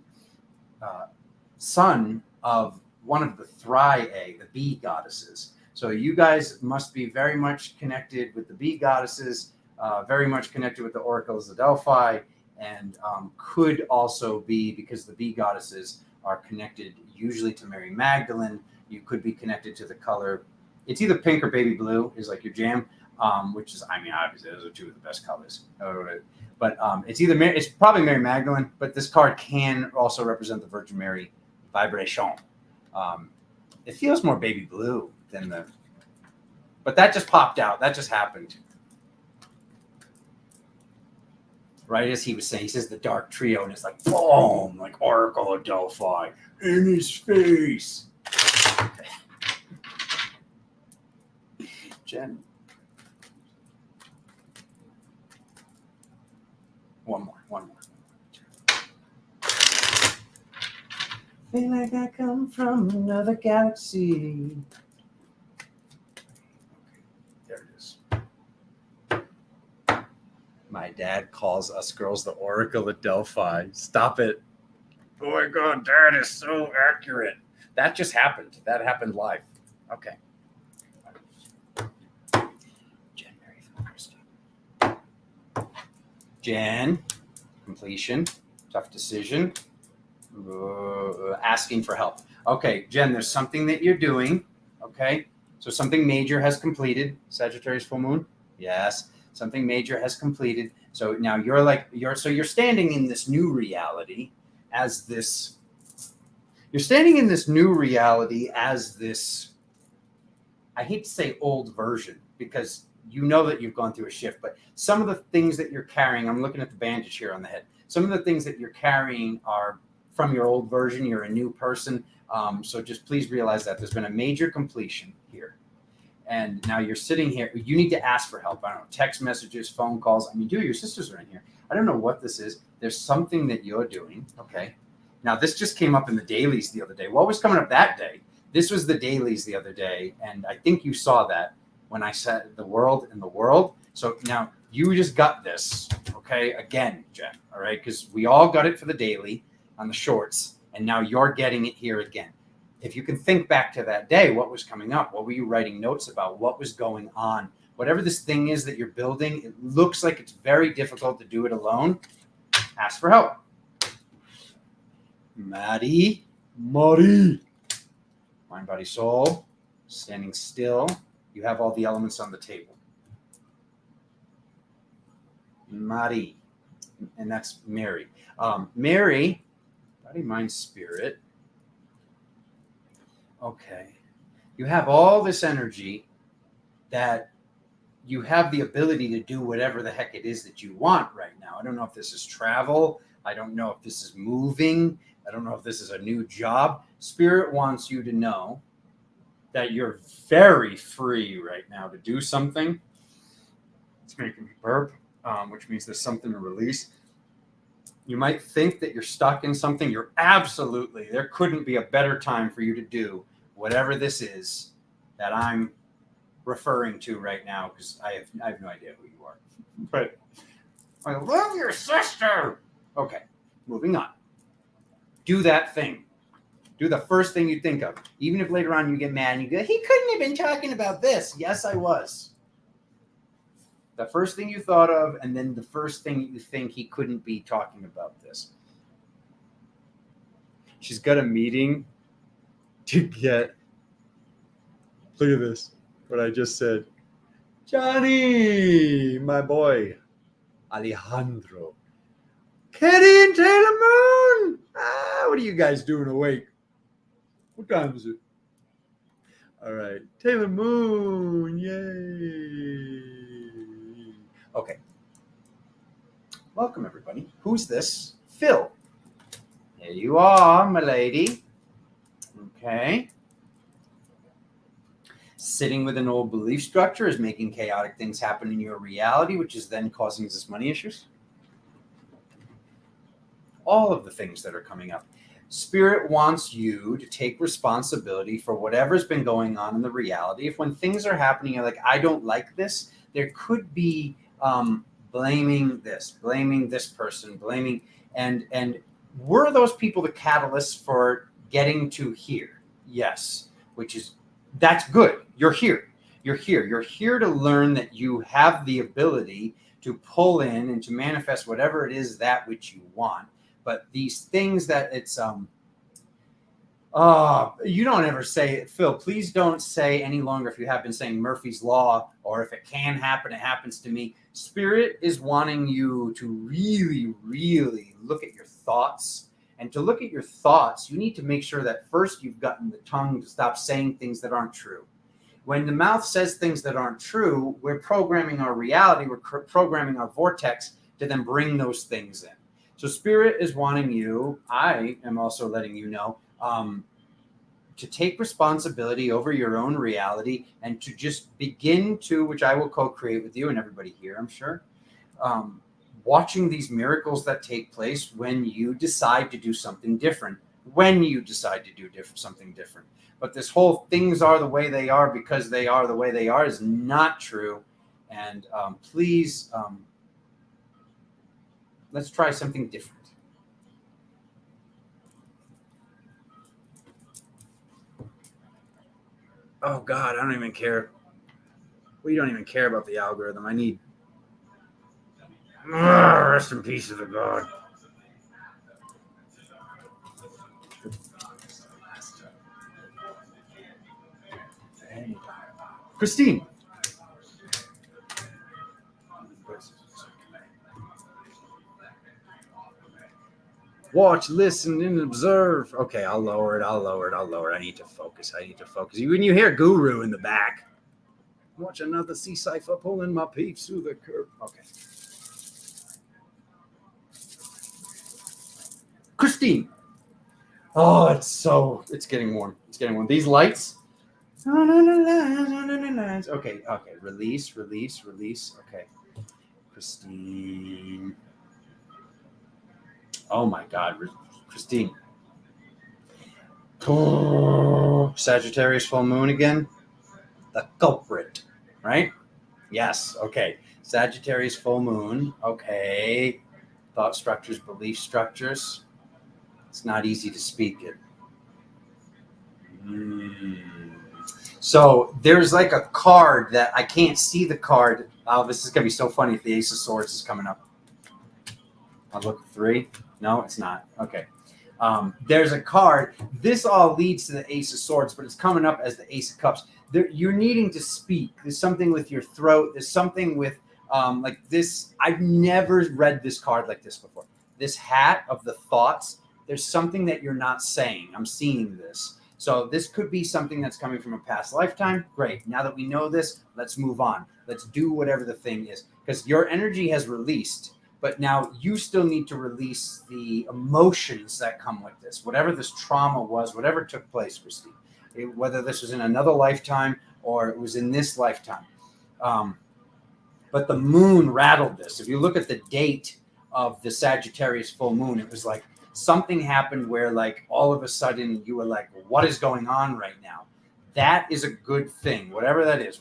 son of one of the Thriae, the bee goddesses. So you guys must be very much connected with the bee goddesses, very much connected with the oracles of Delphi, and could also be, because the bee goddesses are connected usually to Mary Magdalene, you could be connected to the color. It's either pink or baby blue is like your jam, which is, I mean, obviously those are two of the best colors. But it's probably Mary Magdalene, but this card can also represent the Virgin Mary vibration. It feels more baby blue than but that just popped out. That just happened. Right as he was saying, he says the Dark Trio, and it's like, boom, like Oracle of Delphi in his face. Jen. One more. Feel like I come from another galaxy. There it is. My dad calls us girls the Oracle of Delphi. Stop it. Oh my God, Dad is so accurate. That just happened. That happened live. Okay. Jen, Mary, Jen, completion, tough decision. Asking for help. Okay, Jen, there's something that you're doing. Okay, so something major has completed. Sagittarius full moon. Yes, something major has completed. So now you're standing in this new reality as this. You're standing in this new reality as this. I hate to say old version because you know that you've gone through a shift, but some of the things that you're carrying. I'm looking at the bandage here on the head. Some of the things that you're carrying are from your old version. You're a new person. So just please realize that there's been a major completion here. And now you're sitting here. You need to ask for help. I don't know, text messages, phone calls. I mean, your sisters are in here. I don't know what this is. There's something that you're doing. Okay. Now, this just came up in the dailies the other day. What was coming up that day? This was the dailies the other day. And I think you saw that when I said the world and the world. So now you just got this. Okay. Again, Jen. All right. Because we all got it for the daily on the shorts, and now you're getting it here again. If you can think back to that day, what was coming up? What were you writing notes about? What was going on? Whatever this thing is that you're building, it looks like it's very difficult to do it alone. Ask for help. Maddie. Mind, body, soul. Standing still. You have all the elements on the table. Maddie. And that's Mary. Mary. Body, mind, spirit. Okay. You have all this energy that you have the ability to do whatever the heck it is that you want right now. I don't know if this is travel. I don't know if this is moving. I don't know if this is a new job. Spirit wants you to know that you're very free right now to do something. It's making me burp, which means there's something to release. You might think that you're stuck in something. You're absolutely, there couldn't be a better time for you to do whatever this is that I'm referring to right now, because I have no idea who you are. But I love your sister. Okay, moving on. Do that thing. Do the first thing you think of. Even if later on you get mad and you go, he couldn't have been talking about this. Yes, I was. The first thing you thought of, and then the first thing you think he couldn't be talking about this. She's got a meeting to get. Look at this. What I just said. Johnny, my boy. Alejandro. Kenny and Taylor Moon. What are you guys doing awake? What time is it? All right. Taylor Moon. Yay. Okay. Welcome, everybody. Who's this? Phil. There you are, my lady. Okay. Sitting with an old belief structure is making chaotic things happen in your reality, which is then causing us money issues. All of the things that are coming up. Spirit wants you to take responsibility for whatever's been going on in the reality. If when things are happening, you're like, I don't like this, there could be blaming this person, blaming, and were those people the catalysts for getting to here? Yes, which is, that's good. You're here. You're here. You're here to learn that you have the ability to pull in and to manifest whatever it is that which you want. But these things that it's you don't ever say it, Phil. Please don't say any longer, if you have been saying Murphy's Law, or if it can happen, it happens to me. Spirit is wanting you to really, really look at your thoughts. And to look at your thoughts, you need to make sure that first you've gotten the tongue to stop saying things that aren't true. When the mouth says things that aren't true, we're programming our reality, we're programming our vortex to then bring those things in. So Spirit is wanting you, I am also letting you know, to take responsibility over your own reality and to just begin to, which I will co-create with you and everybody here, I'm sure, watching these miracles that take place when you decide to do something different, something different. But this whole things are the way they are because they are the way they are is not true. And please, let's try something different. Oh, God, I don't even care. We don't even care about the algorithm. I need... rest in peace of the God. Christine. Watch, listen, and observe. Okay, I'll lower it. I need to focus. When you hear Guru in the back, watch another sea cipher pulling my peeps through the curve. Okay. Christine. Oh, it's getting warm. These lights. Okay. Release. Okay. Christine. Oh my God, Christine. Sagittarius full moon again. The culprit, right? Yes. Okay. Sagittarius full moon. Okay. Thought structures, belief structures. It's not easy to speak it. So there's like a card that I can't see the card. Oh, this is going to be so funny if the Ace of Swords is coming up. I'll look at 3. No, it's not. Okay. There's a card. This all leads to the Ace of Swords, but it's coming up as the Ace of Cups. You're needing to speak. There's something with your throat. There's something with like this. I've never read this card like this before. This hat of the thoughts. There's something that you're not saying. I'm seeing this. So this could be something that's coming from a past lifetime. Great. Now that we know this, let's move on. Let's do whatever the thing is. Because your energy has released. But now you still need to release the emotions that come with this. Whatever this trauma was, whatever took place, Christine. Whether this was in another lifetime or it was in this lifetime. But the moon rattled this. If you look at the date of the Sagittarius full moon, it was like something happened where like all of a sudden you were like, what is going on right now? That is a good thing. Whatever that is.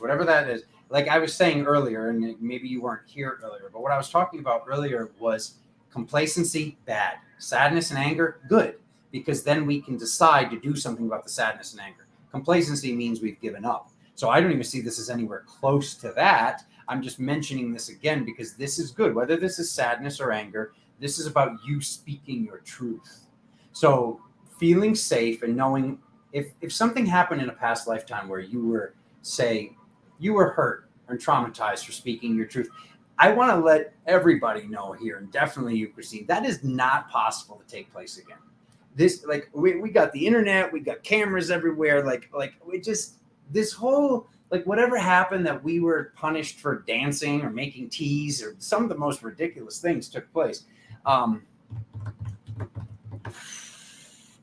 Like I was saying earlier, and maybe you weren't here earlier, but what I was talking about earlier was complacency, bad. Sadness and anger, good. Because then we can decide to do something about the sadness and anger. Complacency means we've given up. So I don't even see this as anywhere close to that. I'm just mentioning this again because this is good. Whether this is sadness or anger, this is about you speaking your truth. So feeling safe and knowing if something happened in a past lifetime where you were, say, you were hurt and traumatized for speaking your truth, I want to let everybody know here, and definitely you, Christine, that is not possible to take place again. This, like, we got the internet, we got cameras everywhere, like we just, this whole, like, whatever happened that we were punished for dancing or making teas or some of the most ridiculous things took place.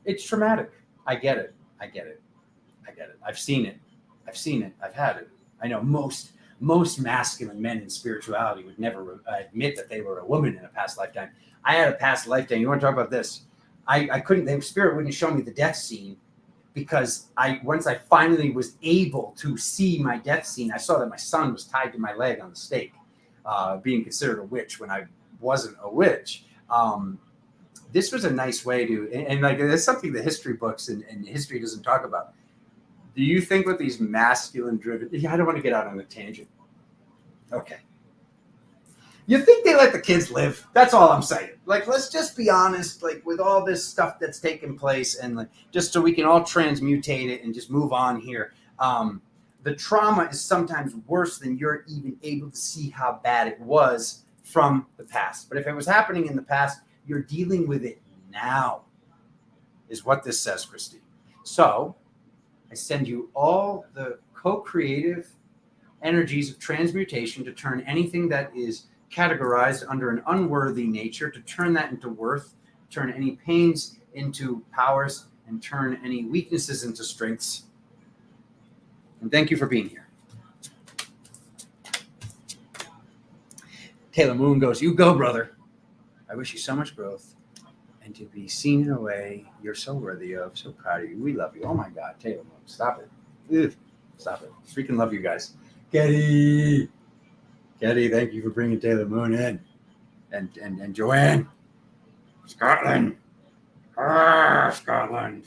It's traumatic. I get it. I get it. I've seen it. I've had it. I know most masculine men in spirituality would never admit that they were a woman in a past lifetime. I had a past lifetime. You want to talk about this? I couldn't. The spirit wouldn't show me the death scene because once I finally was able to see my death scene, I saw that my son was tied to my leg on the stake, being considered a witch when I wasn't a witch. This was a nice way to, and like there's something the history books and history doesn't talk about. Do you think with these masculine driven, I don't want to get out on a tangent. Okay. You think they let the kids live? That's all I'm saying. Like, let's just be honest, like with all this stuff that's taken place and like, just so we can all transmutate it and just move on here. The trauma is sometimes worse than you're even able to see how bad it was from the past. But if it was happening in the past, you're dealing with it now, is what this says, Christine. So I send you all the co-creative energies of transmutation to turn anything that is categorized under an unworthy nature, to turn that into worth, turn any pains into powers, and turn any weaknesses into strengths. And thank you for being here. Taylor Moon goes, you go, brother. I wish you so much growth and to be seen in a way you're so worthy of, so proud of you. We love you. Oh my God, Taylor Moon, stop it. Ugh, stop it. Freaking love you guys. Getty, thank you for bringing Taylor Moon in. And Joanne. Scotland. Scotland.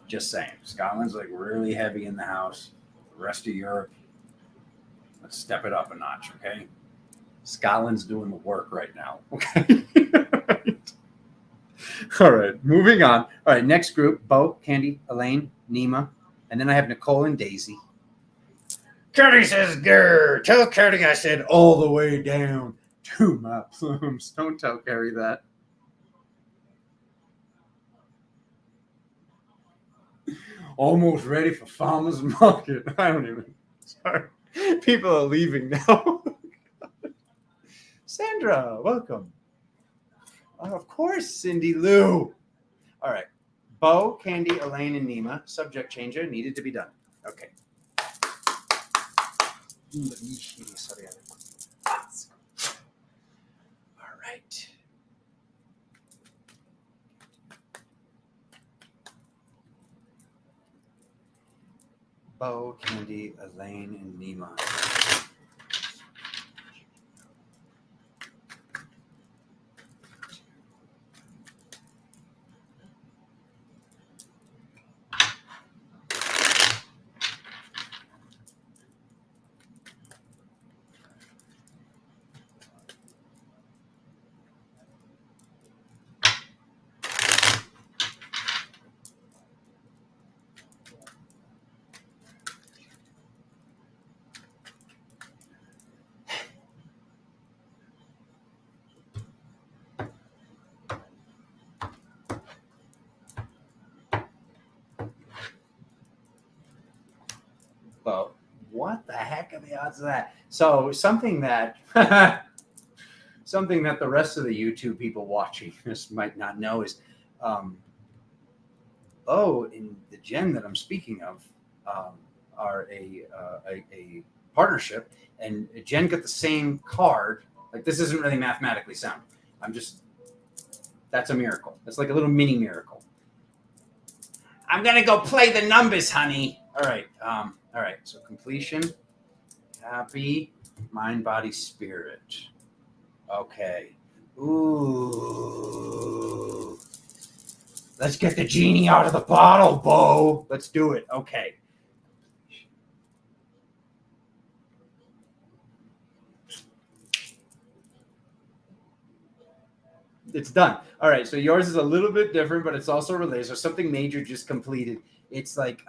Just saying. Scotland's like really heavy in the house. The rest of Europe, let's step it up a notch, okay? Scotland's doing the work right now, okay? All right, moving on. All right, next group, Bo, Candy, Elaine, Nema, and then I have Nicole and Daisy. Carrie says, grr, tell Carrie I said all the way down to my plums. Don't tell Carrie that. Almost ready for farmer's market. I don't even, sorry. People are leaving now. Sandra, welcome. Of course, Cindy Lou. All right. Bo, Candy, Elaine, and Nema. Subject changer needed to be done. Okay. All right. Bo, Candy, Elaine, and Nema. But what the heck are the odds of that? So something that something that the rest of the YouTube people watching this might not know is, in the Gen that I'm speaking of, are a partnership, and Jen got the same card. Like, this isn't really mathematically sound. That's a miracle. That's like a little mini miracle. I'm gonna go play the numbers, honey. All right. So completion, happy, mind, body, spirit. Okay. Ooh. Let's get the genie out of the bottle, Bo. Let's do it. Okay. It's done. All right. So yours is a little bit different, but it's also related. So something major just completed. It's like,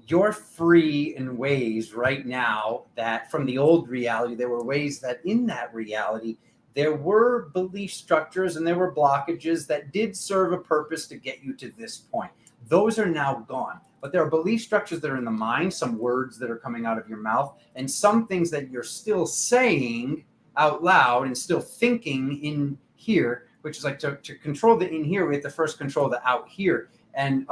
you're free in ways right now that from the old reality, there were ways that in that reality, there were belief structures and there were blockages that did serve a purpose to get you to this point. Those are now gone. But there are belief structures that are in the mind, some words that are coming out of your mouth, and some things that you're still saying out loud and still thinking in here which is like to control the in here, we have to first control the out here. And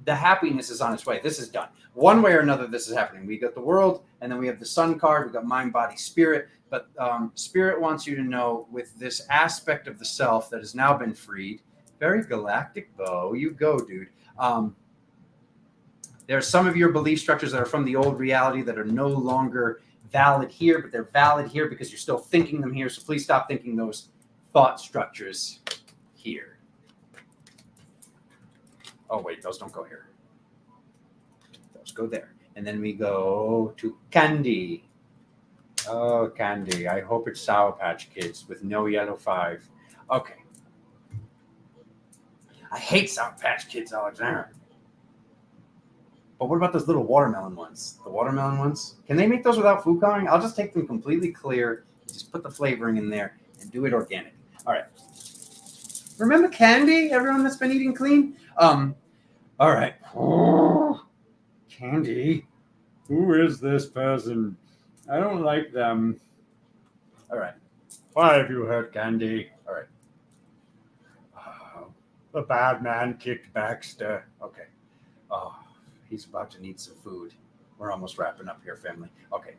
the happiness is on its way. This is done. One way or another, this is happening. We got the world, and then we have the sun card. We got mind, body, spirit. But spirit wants you to know with this aspect of the self that has now been freed. Very galactic, though. You go, dude. There are some of your belief structures that are from the old reality that are no longer valid here, but they're valid here because you're still thinking them here. So please stop thinking those thought structures here. Oh, wait, those don't go here. Those go there. And then we go to Candy. Oh, Candy. I hope it's Sour Patch Kids with no yellow 5. Okay. I hate Sour Patch Kids, Alexander. But what about those little watermelon ones? The watermelon ones? Can they make those without food coloring? I'll just take them completely clear, just put the flavoring in there, and do it organic. All right. Remember Candy? Everyone that's been eating clean? All right. Oh, Candy. Who is this person? I don't like them. All right. Why have you hurt Candy? All right. The bad man kicked Baxter. Okay. Oh, he's about to need some food. We're almost wrapping up here, family. Okay.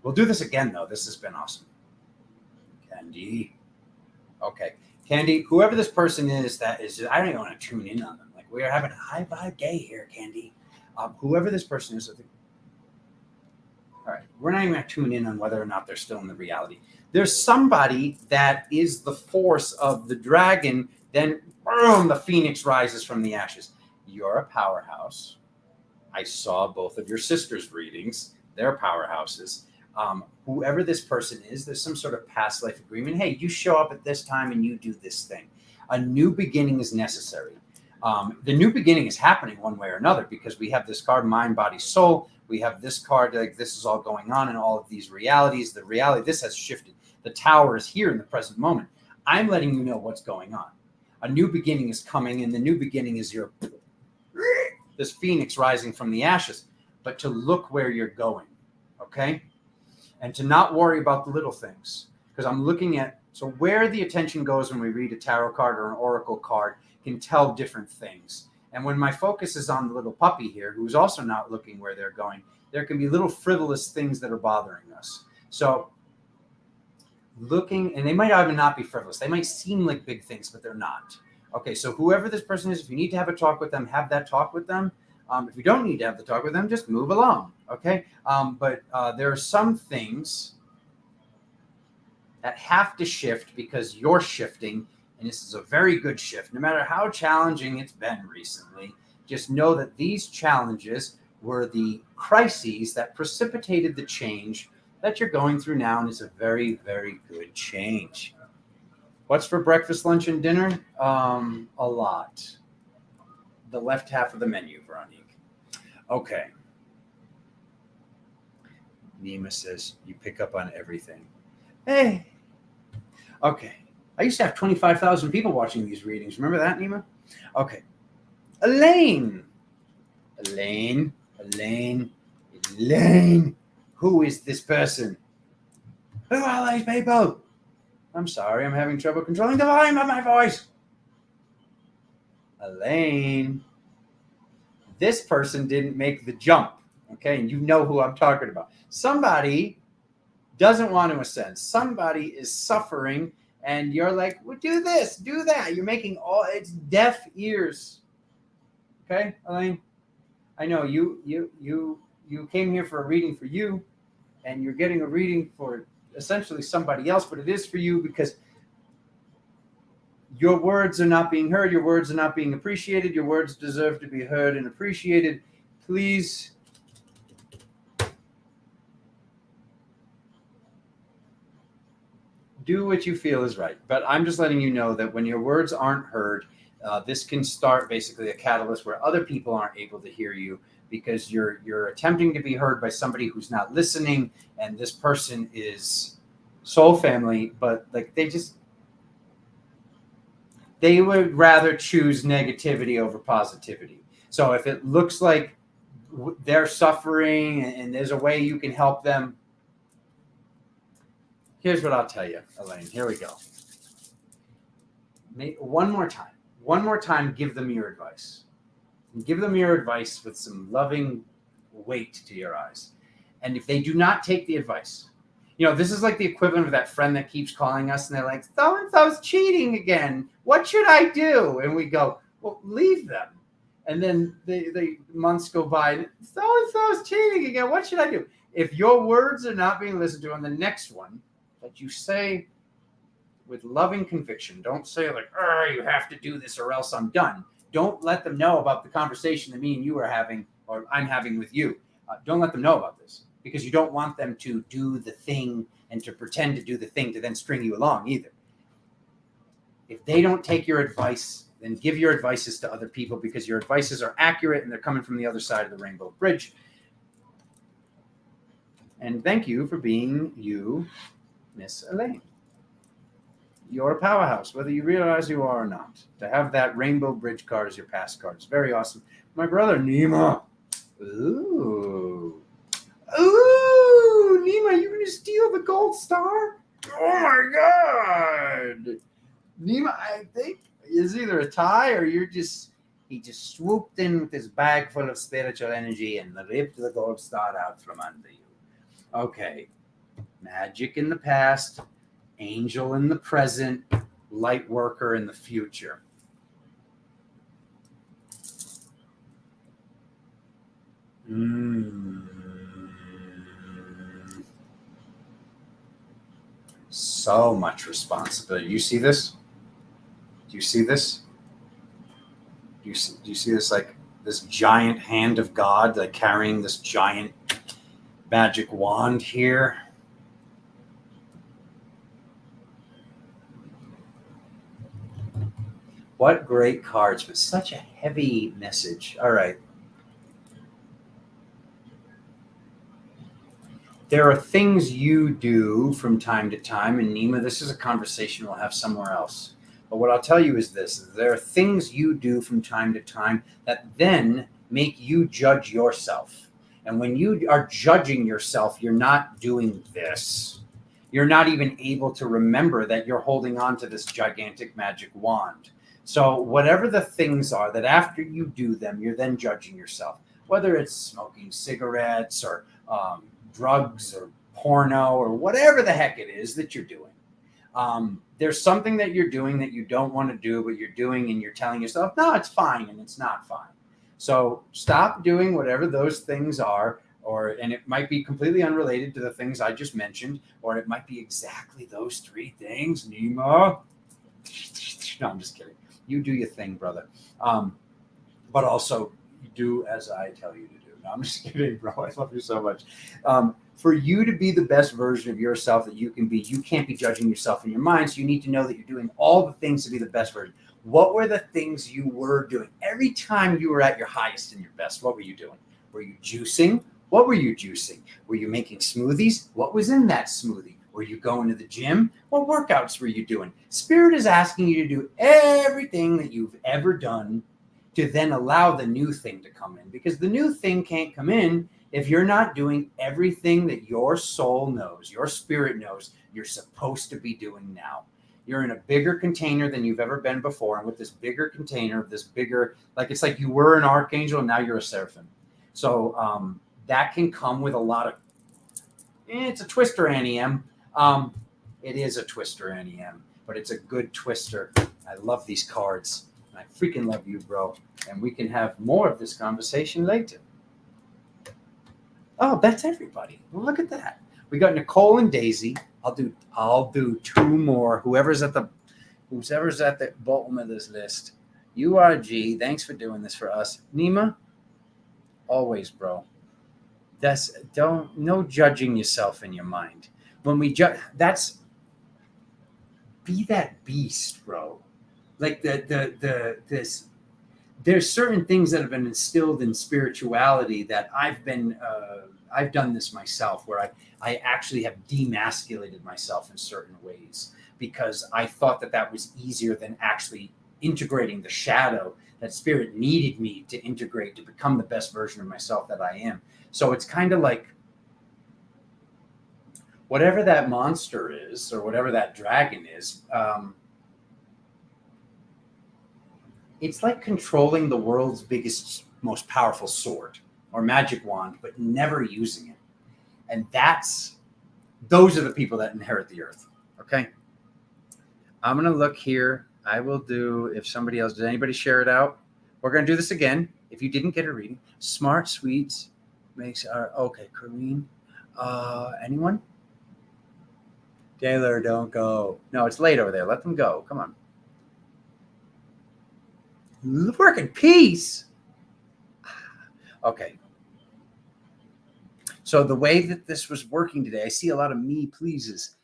We'll do this again, though. This has been awesome. Candy. Okay. Candy, whoever this person is, that is, I don't even want to tune in on them. Like, we're having a high vibe day here, Candy. Whoever this person is, I think. All right. We're not even going to tune in on whether or not they're still in the reality. There's somebody that is the force of the dragon. Then, boom, the phoenix rises from the ashes. You're a powerhouse. I saw both of your sisters' readings. They're powerhouses. Whoever this person is, there's some sort of past life agreement. Hey, you show up at this time and you do this thing. A new beginning is necessary. The new beginning is happening one way or another because we have this card, mind, body, soul. We have this card, like this is all going on in all of these realities. The reality, this has shifted. The tower is here in the present moment. I'm letting you know what's going on. A new beginning is coming, and the new beginning is this phoenix rising from the ashes. But to look where you're going, okay? And to not worry about the little things. Because I'm looking at, so where the attention goes when we read a tarot card or an oracle card can tell different things. And when my focus is on the little puppy here, who's also not looking where they're going, there can be little frivolous things that are bothering us. So looking, and they might even not be frivolous. They might seem like big things, but they're not. Okay, so whoever this person is, if you need to have a talk with them, have that talk with them. If you don't need to have the talk with them, just move along, okay? But there are some things that have to shift because you're shifting, and this is a very good shift. No matter how challenging it's been recently, just know that these challenges were the crises that precipitated the change that you're going through now, and it's a very, very good change. What's for breakfast, lunch, and dinner? A lot. The left half of the menu, Veronique. Okay. Nema says, you pick up on everything. Hey. Okay. I used to have 25,000 people watching these readings. Remember that, Nema? Okay. Elaine. Elaine. Who is this person? Who are these people? I'm sorry, I'm having trouble controlling the volume of my voice. Elaine. This person didn't make the jump, okay? And you know who I'm talking about. Somebody doesn't want to ascend. Somebody is suffering, and you're like, well, do this, do that. You're making it's deaf ears. Okay, Elaine? I know you came here for a reading for you, and you're getting a reading for essentially somebody else, but it is for you because your words are not being heard. Your words are not being appreciated. Your words deserve to be heard and appreciated. Please do what you feel is right. But I'm just letting you know that when your words aren't heard, this can start basically a catalyst where other people aren't able to hear you because you're attempting to be heard by somebody who's not listening, and this person is soul family, but like they would rather choose negativity over positivity. So if it looks like they're suffering and there's a way you can help them, here's what I'll tell you, Elaine. Here we go. One more time, give them your advice. And give them your advice with some loving weight to your eyes. And if they do not take the advice, this is like the equivalent of that friend that keeps calling us and they're like, so-and-so's cheating again. What should I do? And we go, well, leave them. And then the months go by and so-and-so's cheating again. What should I do? If your words are not being listened to on the next one, that you say with loving conviction, don't say like, you have to do this or else I'm done. Don't let them know about the conversation that me and you are having or I'm having with you. Don't let them know about this because you don't want them to do the thing and to pretend to do the thing to then string you along either. If they don't take your advice, then give your advices to other people because your advices are accurate and they're coming from the other side of the Rainbow Bridge. And thank you for being you, Miss Elaine. You're a powerhouse, whether you realize you are or not. To have that Rainbow Bridge card as your pass card is very awesome. My brother, Nema. Ooh, Nema, you going to steal the gold star? Oh, my God. Nema, I think, is either a tie or he just swooped in with his bag full of spiritual energy and ripped the gold star out from under you. Okay. Magic in the past, angel in the present, light worker in the future. So much responsibility. You see this? Do you see this? Do you see this, like this giant hand of God, like carrying this giant magic wand here? What great cards with such a heavy message. All right. There are things you do from time to time, and Nema, this is a conversation we'll have somewhere else. But what I'll tell you is this. There are things you do from time to time that then make you judge yourself. And when you are judging yourself, you're not doing this. You're not even able to remember that you're holding on to this gigantic magic wand. So whatever the things are that after you do them, you're then judging yourself, whether it's smoking cigarettes or drugs or porno or whatever the heck it is that you're doing. There's something that you're doing that you don't want to do, but you're doing and you're telling yourself, no, it's fine, and it's not fine. So stop doing whatever those things are, and it might be completely unrelated to the things I just mentioned, or it might be exactly those three things, Nema. No, I'm just kidding. You do your thing, brother. But also do as I tell you to do. No, I'm just kidding, bro. I love you so much. For you to be the best version of yourself that you can be, you can't be judging yourself in your mind. So you need to know that you're doing all the things to be the best version. What were the things you were doing? Every time you were at your highest and your best, what were you doing? Were you juicing? What were you juicing? Were you making smoothies? What was in that smoothie? Were you going to the gym? What workouts were you doing? Spirit is asking you to do everything that you've ever done to then allow the new thing to come in, because the new thing can't come in if you're not doing everything that your soul knows, your spirit knows you're supposed to be doing now. You're in a bigger container than you've ever been before. And with this bigger container, this bigger, like it's like you were an archangel and now you're a seraphim. So that can come with a lot of, it's a twister, NEM. It is a twister, NEM, but it's a good twister. I love these cards. I freaking love you, bro. And we can have more of this conversation later. Oh, that's everybody. Well, look at that. We got Nicole and Daisy. I'll do two more. Whoever's at the bottom of this list. URG, thanks for doing this for us. Nema, always, bro. No judging yourself in your mind. When we judge, be that beast, bro. Like there's certain things that have been instilled in spirituality that I've done this myself, where I actually have demasculated myself in certain ways because I thought that was easier than actually integrating the shadow that spirit needed me to integrate to become the best version of myself that I am. So it's kind of like whatever that monster is or whatever that dragon is, it's like controlling the world's biggest, most powerful sword or magic wand, but never using it. And those are the people that inherit the earth. Okay. I'm going to look here. I will do, if somebody else, did anybody share it out? We're going to do this again. If you didn't get a reading, Smart Sweets makes our, okay, Kareen. Anyone? Taylor, don't go. No, it's late over there. Let them go. Come on. Work in peace. Okay. So the way that this was working today, I see a lot of me pleases.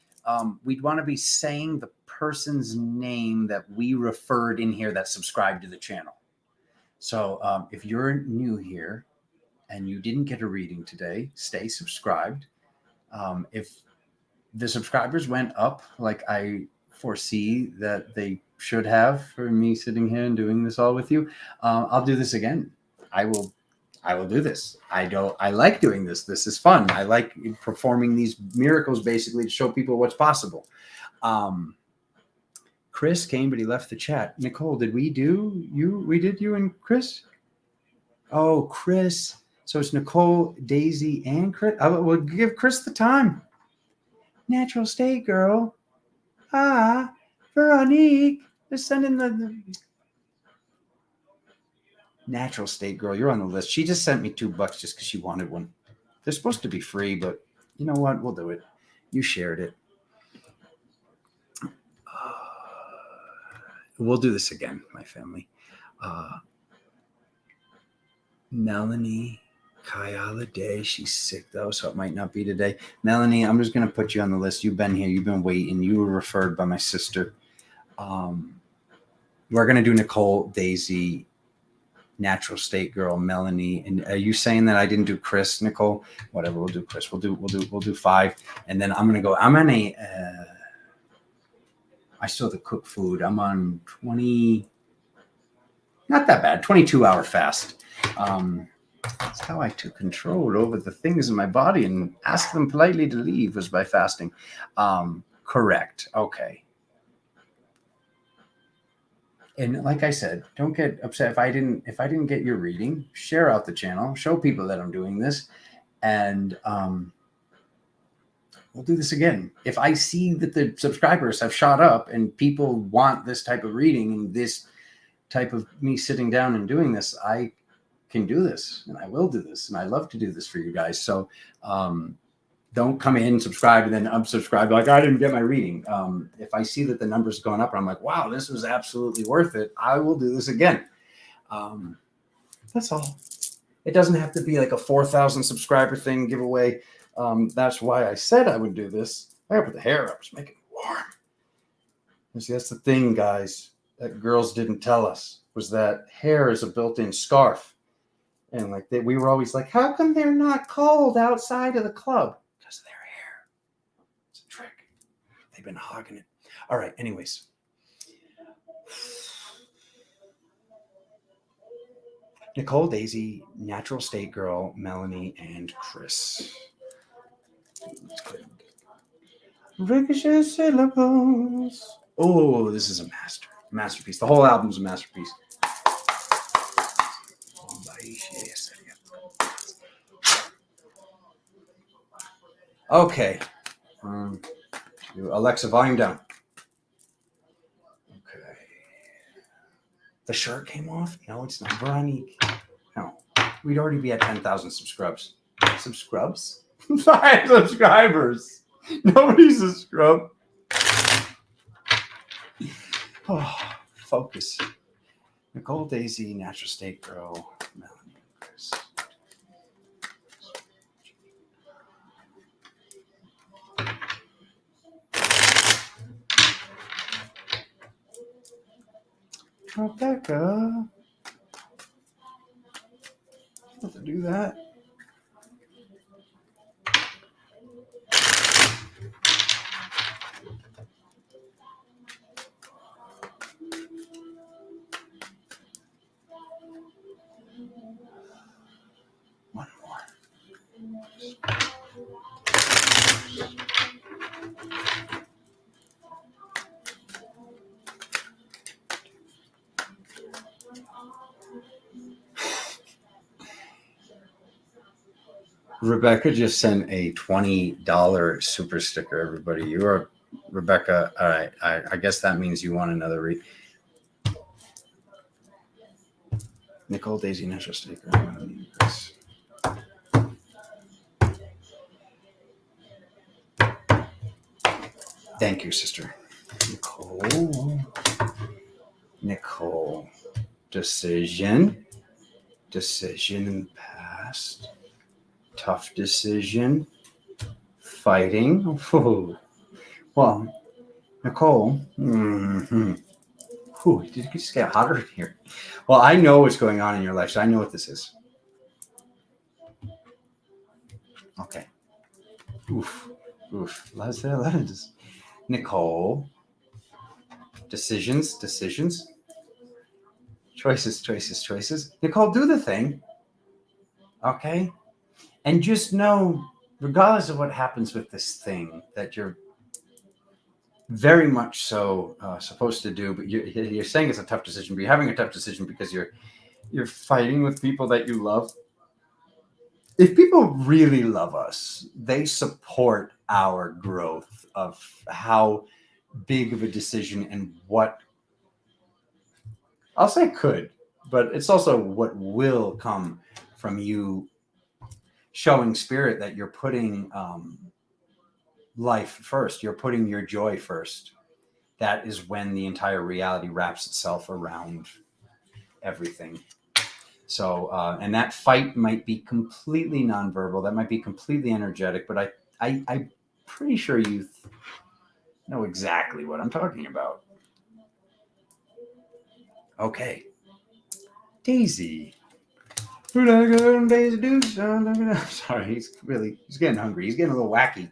We'd want to be saying the person's name that we referred in here that subscribed to the channel. So if you're new here and you didn't get a reading today, stay subscribed. If the subscribers went up like I foresee that they should have for me sitting here and doing this all with you, I'll do this again. I will do this. I like doing this. This is fun. I like performing these miracles basically to show people what's possible. Chris came, but he left the chat. Nicole, did we do you? We did you and Chris? Oh, Chris. So it's Nicole, Daisy, and Chris. We'll give Chris the time. Natural state girl. Veronique. They're sending the natural state girl. You're on the list. She just sent me $2 just because she wanted one. They're supposed to be free, but you know what? We'll do it. You shared it. We'll do this again, my family. Melanie Kayala Day. She's sick though, so it might not be today. Melanie, I'm just going to put you on the list. You've been here. You've been waiting. You were referred by my sister. We're going to do Nicole, Daisy, natural state girl, Melanie. And are you saying that I didn't do Chris, Nicole? Whatever, we'll do Chris. We'll do 5. And then I'm going to go, I'm on I still have to cook food. I'm on 20, not that bad, 22-hour fast. That's how I took control over the things in my body and asked them politely to leave was by fasting. Correct. Okay. And like I said, don't get upset if I didn't get your reading. Share out the channel, show people that I'm doing this, and we'll do this again. If I see that the subscribers have shot up and people want this type of reading and this type of me sitting down and doing this, I can do this and I will do this. And I love to do this for you guys. So don't come in, subscribe, and then unsubscribe. Like, I didn't get my reading. If I see that the number's going up and I'm like, wow, this was absolutely worth it, I will do this again. That's all. It doesn't have to be like a 4,000 subscriber thing giveaway. That's why I said I would do this. I gotta put the hair up, just make it warm. You see, that's the thing, guys, that girls didn't tell us, was that hair is a built-in scarf. And like we were always like, how come they're not cold outside of the club? Because of their hair. It's a trick. They've been hogging it. All right, anyways. Nicole, Daisy, natural state girl, Melanie, and Chris. Ricochet syllables. Oh, this is a masterpiece. The whole album's a masterpiece. Okay. Alexa, volume down. Okay. The shirt came off? No, it's not. Veronique. No. We'd already be at 10,000 subscribers. Subscribers? 5 subscribers. Nobody's a scrub. Oh, focus. Nicole, Daisy, natural state girl, Melanie, Chris. Rebecca. Have to do that. One more. Rebecca just sent a $20 super sticker, everybody. You are Rebecca. All right. I guess that means you want another read. Nicole, Daisy, natural sticker. Thank you, sister. Nicole. Decision in the past. Tough decision. Fighting. Ooh. Well, Nicole. Ooh, did it just get hotter in here? Well, I know what's going on in your life, so I know what this is. Okay. Oof. Let's just. Nicole. Decisions. Choices. Nicole, do the thing. Okay? And just know, regardless of what happens with this thing that you're very much so supposed to do, but you're saying it's a tough decision, but you're having a tough decision because you're fighting with people that you love. If people really love us, they support our growth of how big of a decision and what I'll say could, but it's also what will come from you showing spirit that you're putting life first. You're putting your joy first. That is when the entire reality wraps itself around everything. So, and that fight might be completely nonverbal. That might be completely energetic, but I'm pretty sure you know exactly what I'm talking about. Okay. Daisy. Daisy do. Sorry, he's getting hungry. He's getting a little wacky.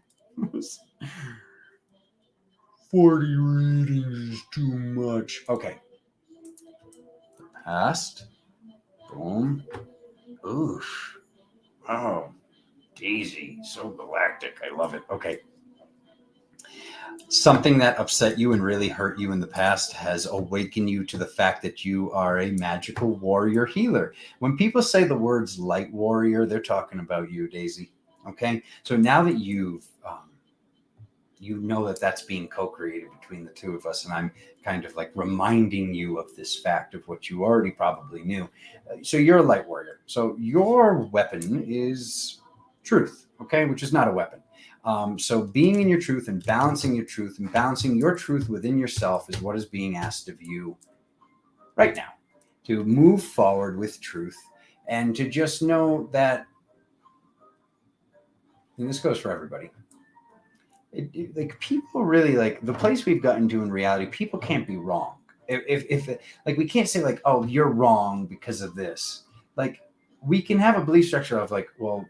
40 readings is too much. Okay. Past. Boom. Oof. Oh, Daisy. So galactic. I love it. Okay. Something that upset you and really hurt you in the past has awakened you to the fact that you are a magical warrior healer. When people say the words light warrior, they're talking about you, Daisy. Okay. So now that you know that that's being co-created between the two of us, and I'm kind of like reminding you of this fact of what you already probably knew. So you're a light warrior. So your weapon is truth, okay, which is not a weapon. So being in your truth and balancing your truth within yourself is what is being asked of you right now, to move forward with truth and to just know that, and this goes for everybody, like people really like the place we've gotten to in reality. People can't be wrong. If like we can't say like, oh, you're wrong because of this. Like we can have a belief structure of like, well,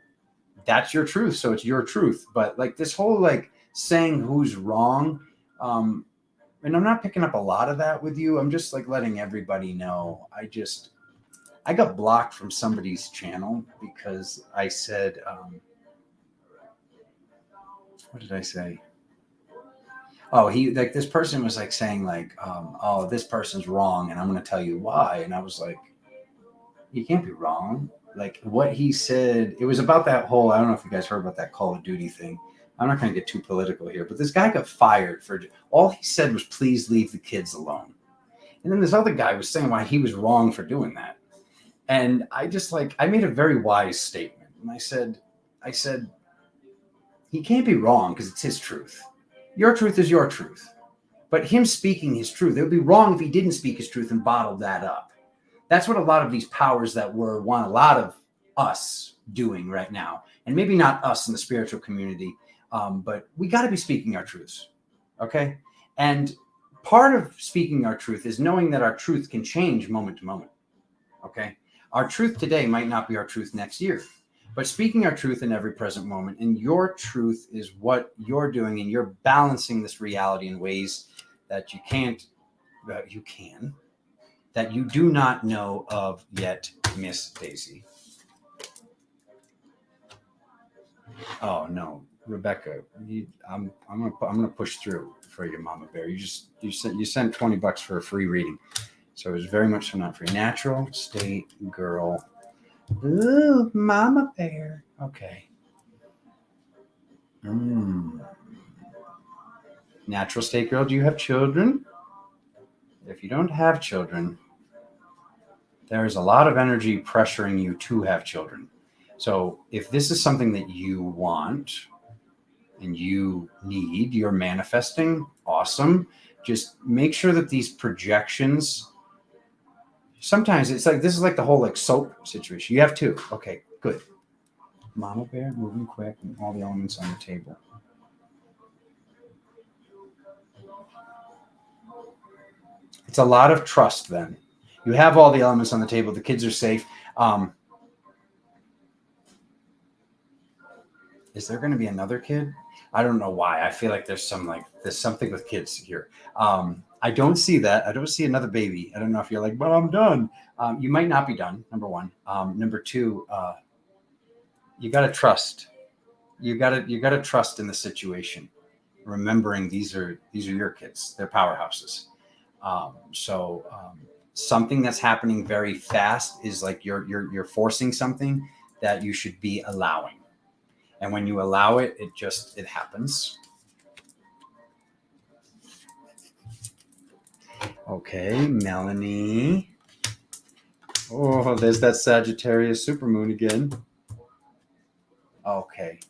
that's your truth, so it's your truth. But like this whole like saying who's wrong, and I'm not picking up a lot of that with you. I'm just like letting everybody know. I got blocked from somebody's channel because I said, what did I say? Oh, he like this person was like saying like, oh, this person's wrong, and I'm going to tell you why. And I was like, you can't be wrong. Like what he said, it was about that whole. I don't know if you guys heard about that Call of Duty thing. I'm not going to get too political here, but this guy got fired for all he said was, "Please leave the kids alone." And then this other guy was saying why he was wrong for doing that. And I just like I made a very wise statement, and I said, he can't be wrong because it's his truth. Your truth is your truth. But him speaking his truth, it would be wrong if he didn't speak his truth and bottled that up. That's what a lot of these powers that want a lot of us doing right now. And maybe not us in the spiritual community, but we got to be speaking our truths. Okay. And part of speaking our truth is knowing that our truth can change moment to moment. Okay. Our truth today might not be our truth next year. But speaking our truth in every present moment, and your truth is what you're doing, and you're balancing this reality in ways that you that you do not know of yet, Miss Daisy. Oh no, Rebecca, I'm gonna push through for you, Mama Bear. You sent $20 for a free reading, so it was very much so not free. Natural state girl. Ooh, Mama Bear. Okay. Natural state girl, do you have children? If you don't have children, there's a lot of energy pressuring you to have children. So if this is something that you want and you need, you're manifesting, awesome. Just make sure that these projections, sometimes it's like, this is like the whole like soap situation. You have two. Okay, good. Mama bear moving quick and all the elements on the table. It's a lot of trust then. You have all the elements on the table. The kids are safe. Is there going to be another kid? I don't know why. I feel like there's something with kids here. I don't see that. I don't see another baby. I don't know if you're like, but I'm done. You might not be done. Number one. Number two, you got to trust. You got to trust in the situation. Remembering these are your kids. They're powerhouses. Something that's happening very fast is like you're forcing something that you should be allowing. And when you allow it, it happens. Okay, Melanie. Oh, there's that Sagittarius supermoon again. Okay.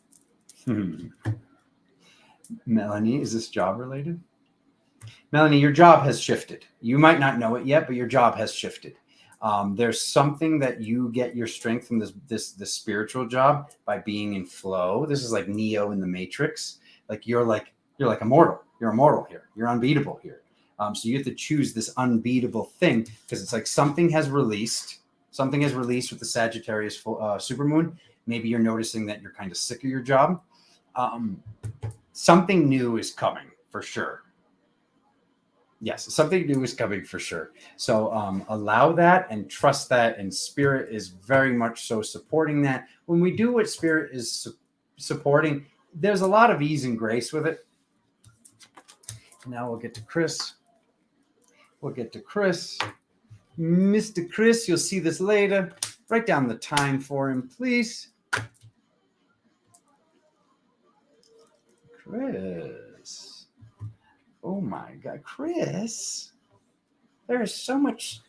Melanie, is this job related? Melanie, your job has shifted. You might not know it yet, but your job has shifted. There's something that you get your strength from this spiritual job by being in flow. This is like Neo in the Matrix. Like you're like immortal. You're immortal here. You're unbeatable here. So you have to choose this unbeatable thing because it's like something has released. Something has released with the Sagittarius supermoon. Maybe you're noticing that you're kind of sick of your job. Something new is coming for sure. Yes, something new is coming for sure. So allow that and trust that, and Spirit is very much so supporting that. When we do what Spirit is supporting, there's a lot of ease and grace with it. Now we'll get to Chris. Mr. Chris, you'll see this later. Write down the time for him, please. Chris. Oh my God, Chris. There is so much.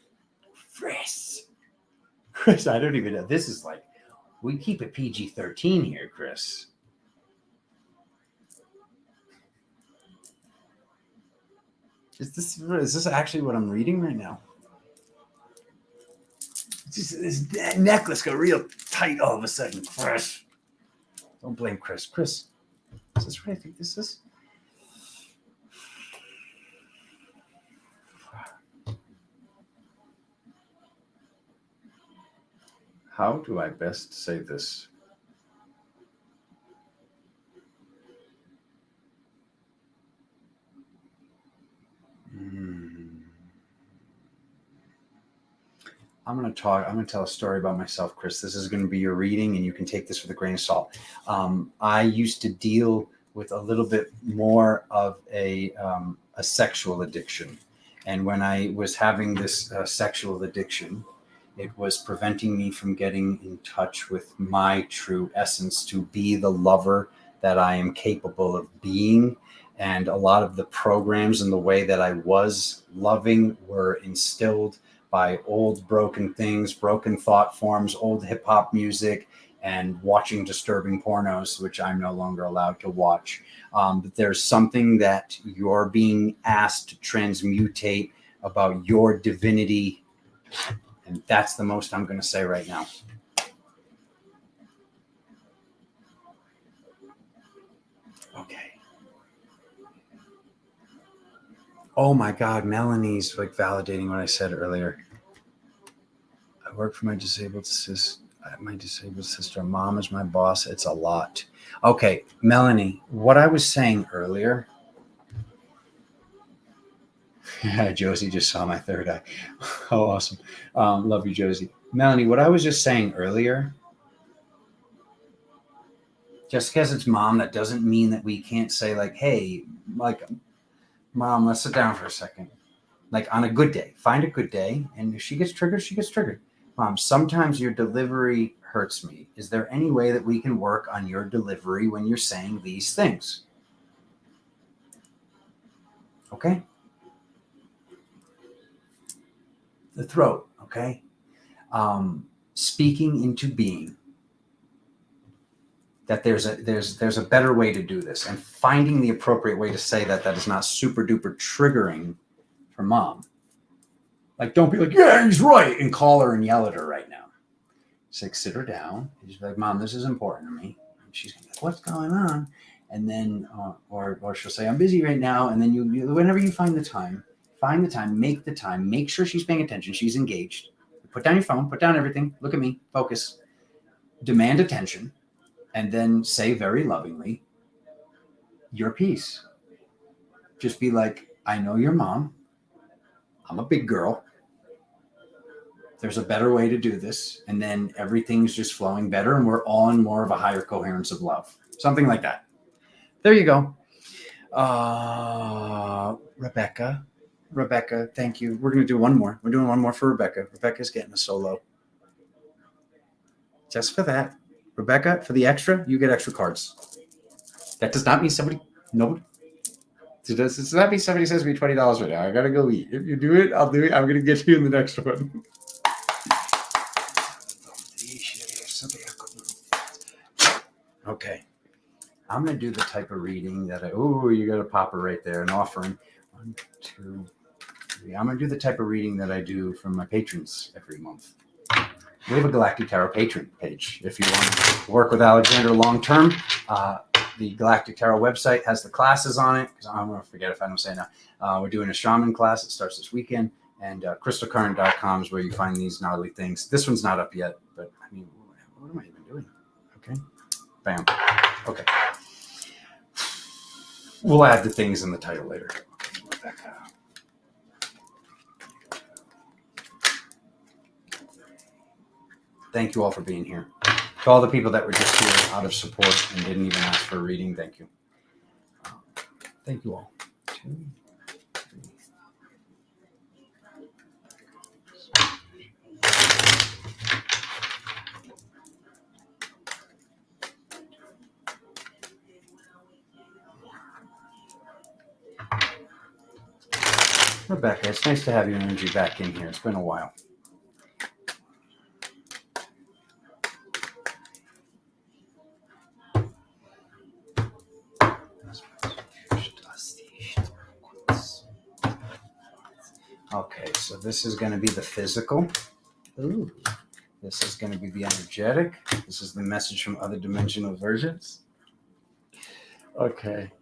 Chris, I don't even know. This is like, we keep it PG-13 here, Chris. Is this actually what I'm reading right now? This necklace got real tight all of a sudden, Chris. Don't blame Chris. Chris, is this what I think this is? How do I best say this? I'm going to tell a story about myself, Chris. This is going to be your reading, and you can take this with a grain of salt. I used to deal with a little bit more of a sexual addiction. And when I was having this sexual addiction, it was preventing me from getting in touch with my true essence to be the lover that I am capable of being. And a lot of the programs and the way that I was loving were instilled by old broken things, broken thought forms, old hip hop music, and watching disturbing pornos, which I'm no longer allowed to watch. But there's something that you're being asked to transmutate about your divinity. And that's the most I'm going to say right now. Okay. Oh my God, Melanie's like validating what I said earlier. I work for my disabled sister. Mom is my boss. It's a lot. Okay, Melanie, what I was saying earlier. Josie just saw my third eye. How awesome. Love you, Josie. Melanie, what I was just saying earlier, just because it's mom, that doesn't mean that we can't say like, hey, like, Mom, let's sit down for a second. Like on a good day, find a good day. And if she gets triggered, she gets triggered. Mom, sometimes your delivery hurts me. Is there any way that we can work on your delivery when you're saying these things? Okay? The throat, okay? Speaking into being. That there's a better way to do this, and finding the appropriate way to say that is not super duper triggering for mom. Like, don't be like, yeah, he's right, and call her and yell at her right now. Just like, sit her down. And just be like, Mom, this is important to me. And she's gonna be like, what's going on? And then, or she'll say, I'm busy right now. And then you whenever you find the time, make the time, make sure she's paying attention, she's engaged. Put down your phone, put down everything, look at me, focus, demand attention, and then say very lovingly, your piece. Just be like, I know your mom. I'm a big girl. There's a better way to do this. And then everything's just flowing better and we're all in more of a higher coherence of love. Something like that. There you go. Rebecca, thank you. We're going to do one more. We're doing one more for Rebecca. Rebecca's getting a solo. Just for that. Rebecca, for the extra, you get extra cards. That does not mean somebody, nobody. Does that mean somebody says me $20 right now? I got to go eat. If you do it, I'll do it. I'm going to get you in the next one. Okay. I'm going to do the type of reading that you got a popper right there, an offering. 1, 2, 3. I'm going to do the type of reading that I do from my patrons every month. We have a Galactic Tarot patron page. If you want to work with Alexander long-term, the Galactic Tarot website has the classes on it, because I'm going to forget if I don't say it now. We're doing a shaman class. It starts this weekend. And crystalcurrent.com is where you find these gnarly things. This one's not up yet, but I mean, what am I even doing? Okay. Bam. Okay. We'll add the things in the title later. Okay, Rebecca. Thank you all for being here. To all the people that were just here out of support and didn't even ask for a reading, thank you. Thank you all. 2, 3. Rebecca, it's nice to have your energy back in here. It's been a while. Okay, so this is going to be the physical. Ooh. This is going to be the energetic. This is the message from other dimensional versions. Okay.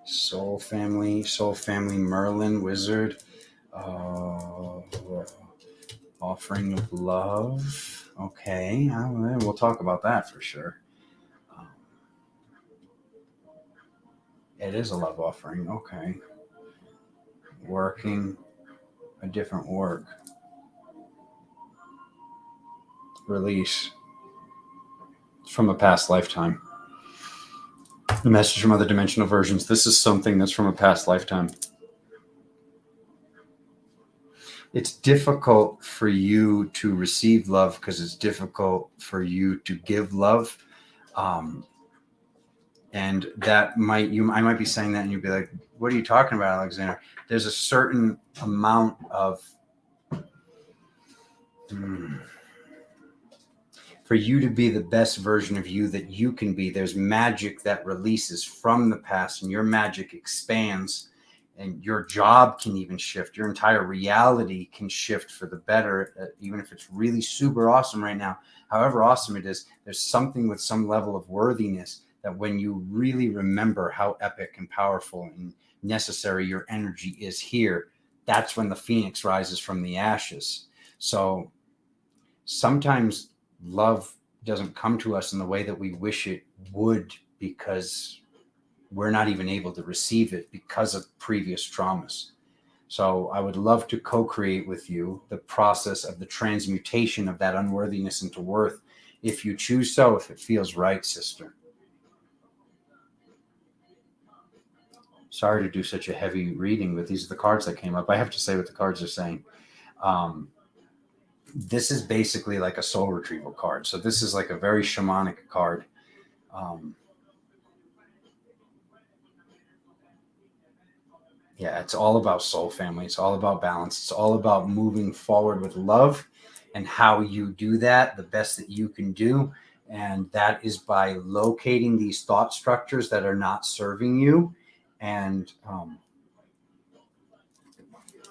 Soul family, Merlin, wizard, offering of love. Okay, we'll talk about that for sure. It is a love offering. Okay. Working a different work. Release from a past lifetime. The message from other dimensional versions. This is something that's from a past lifetime. It's difficult for you to receive love because it's difficult for you to give love. And that I might be saying that and you'd be like, what are you talking about, Alexander? There's a certain amount of for you to be the best version of you that you can be. There's magic that releases from the past and your magic expands and your job can even shift. Your entire reality can shift for the better, even if it's really super awesome right now. However awesome it is, there's something with some level of worthiness that when you really remember how epic and powerful and necessary your energy is here, that's when the phoenix rises from the ashes. So sometimes love doesn't come to us in the way that we wish it would because we're not even able to receive it because of previous traumas. So I would love to co-create with you the process of the transmutation of that unworthiness into worth, if you choose so, if it feels right, sister. Sorry to do such a heavy reading, but these are the cards that came up. I have to say what the cards are saying. This is basically like a soul retrieval card. So this is like a very shamanic card. Yeah, it's all about soul family. It's all about balance. It's all about moving forward with love and how you do that, the best that you can do. And that is by locating these thought structures that are not serving you. And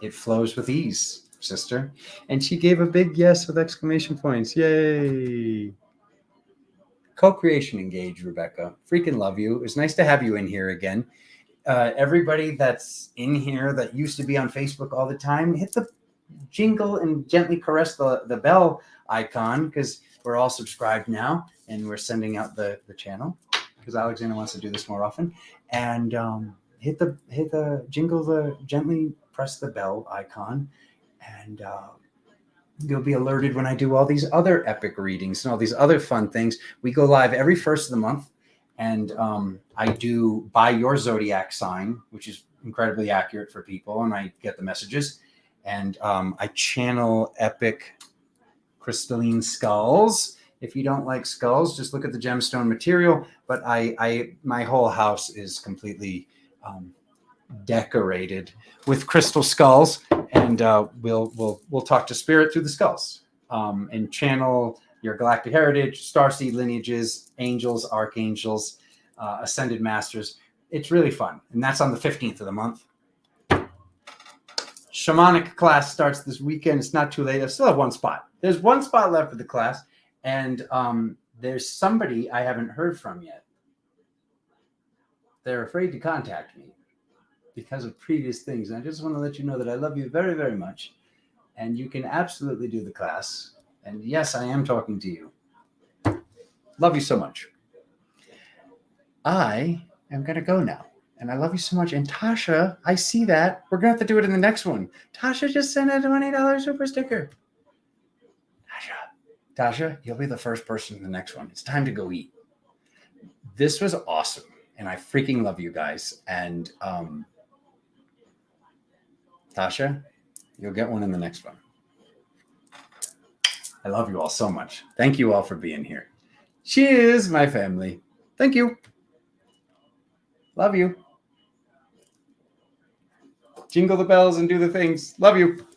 it flows with ease, sister. And she gave a big yes with exclamation points. Yay. Co-creation engaged, Rebecca. Freaking love you. It's nice to have you in here again. Everybody that's in here that used to be on Facebook all the time, hit the jingle and gently caress the bell icon, because we're all subscribed now and we're sending out the channel, because Alexander wants to do this more often. And hit the jingle, gently press the bell icon, and you'll be alerted when I do all these other epic readings and all these other fun things. We go live every first of the month. And I do by your zodiac sign, which is incredibly accurate for people. And I get the messages. And I channel epic crystalline skulls. If you don't like skulls, just look at the gemstone material. But my whole house is completely decorated with crystal skulls. And we'll talk to spirit through the skulls and channel your galactic heritage, starseed lineages, angels, archangels, ascended masters. It's really fun. And that's on the 15th of the month. Shamanic class starts this weekend. It's not too late. I still have one spot. There's one spot left for the class. And there's somebody I haven't heard from yet. They're afraid to contact me because of previous things. And I just want to let you know that I love you very, very much. And you can absolutely do the class. And yes, I am talking to you. Love you so much. I am going to go now. And I love you so much. And Tasha, I see that. We're going to have to do it in the next one. Tasha just sent a $20 super sticker. Tasha, you'll be the first person in the next one. It's time to go eat. This was awesome. And I freaking love you guys. And Tasha, you'll get one in the next one. I love you all so much. Thank you all for being here. Cheers, my family. Thank you. Love you. Jingle the bells and do the things. Love you.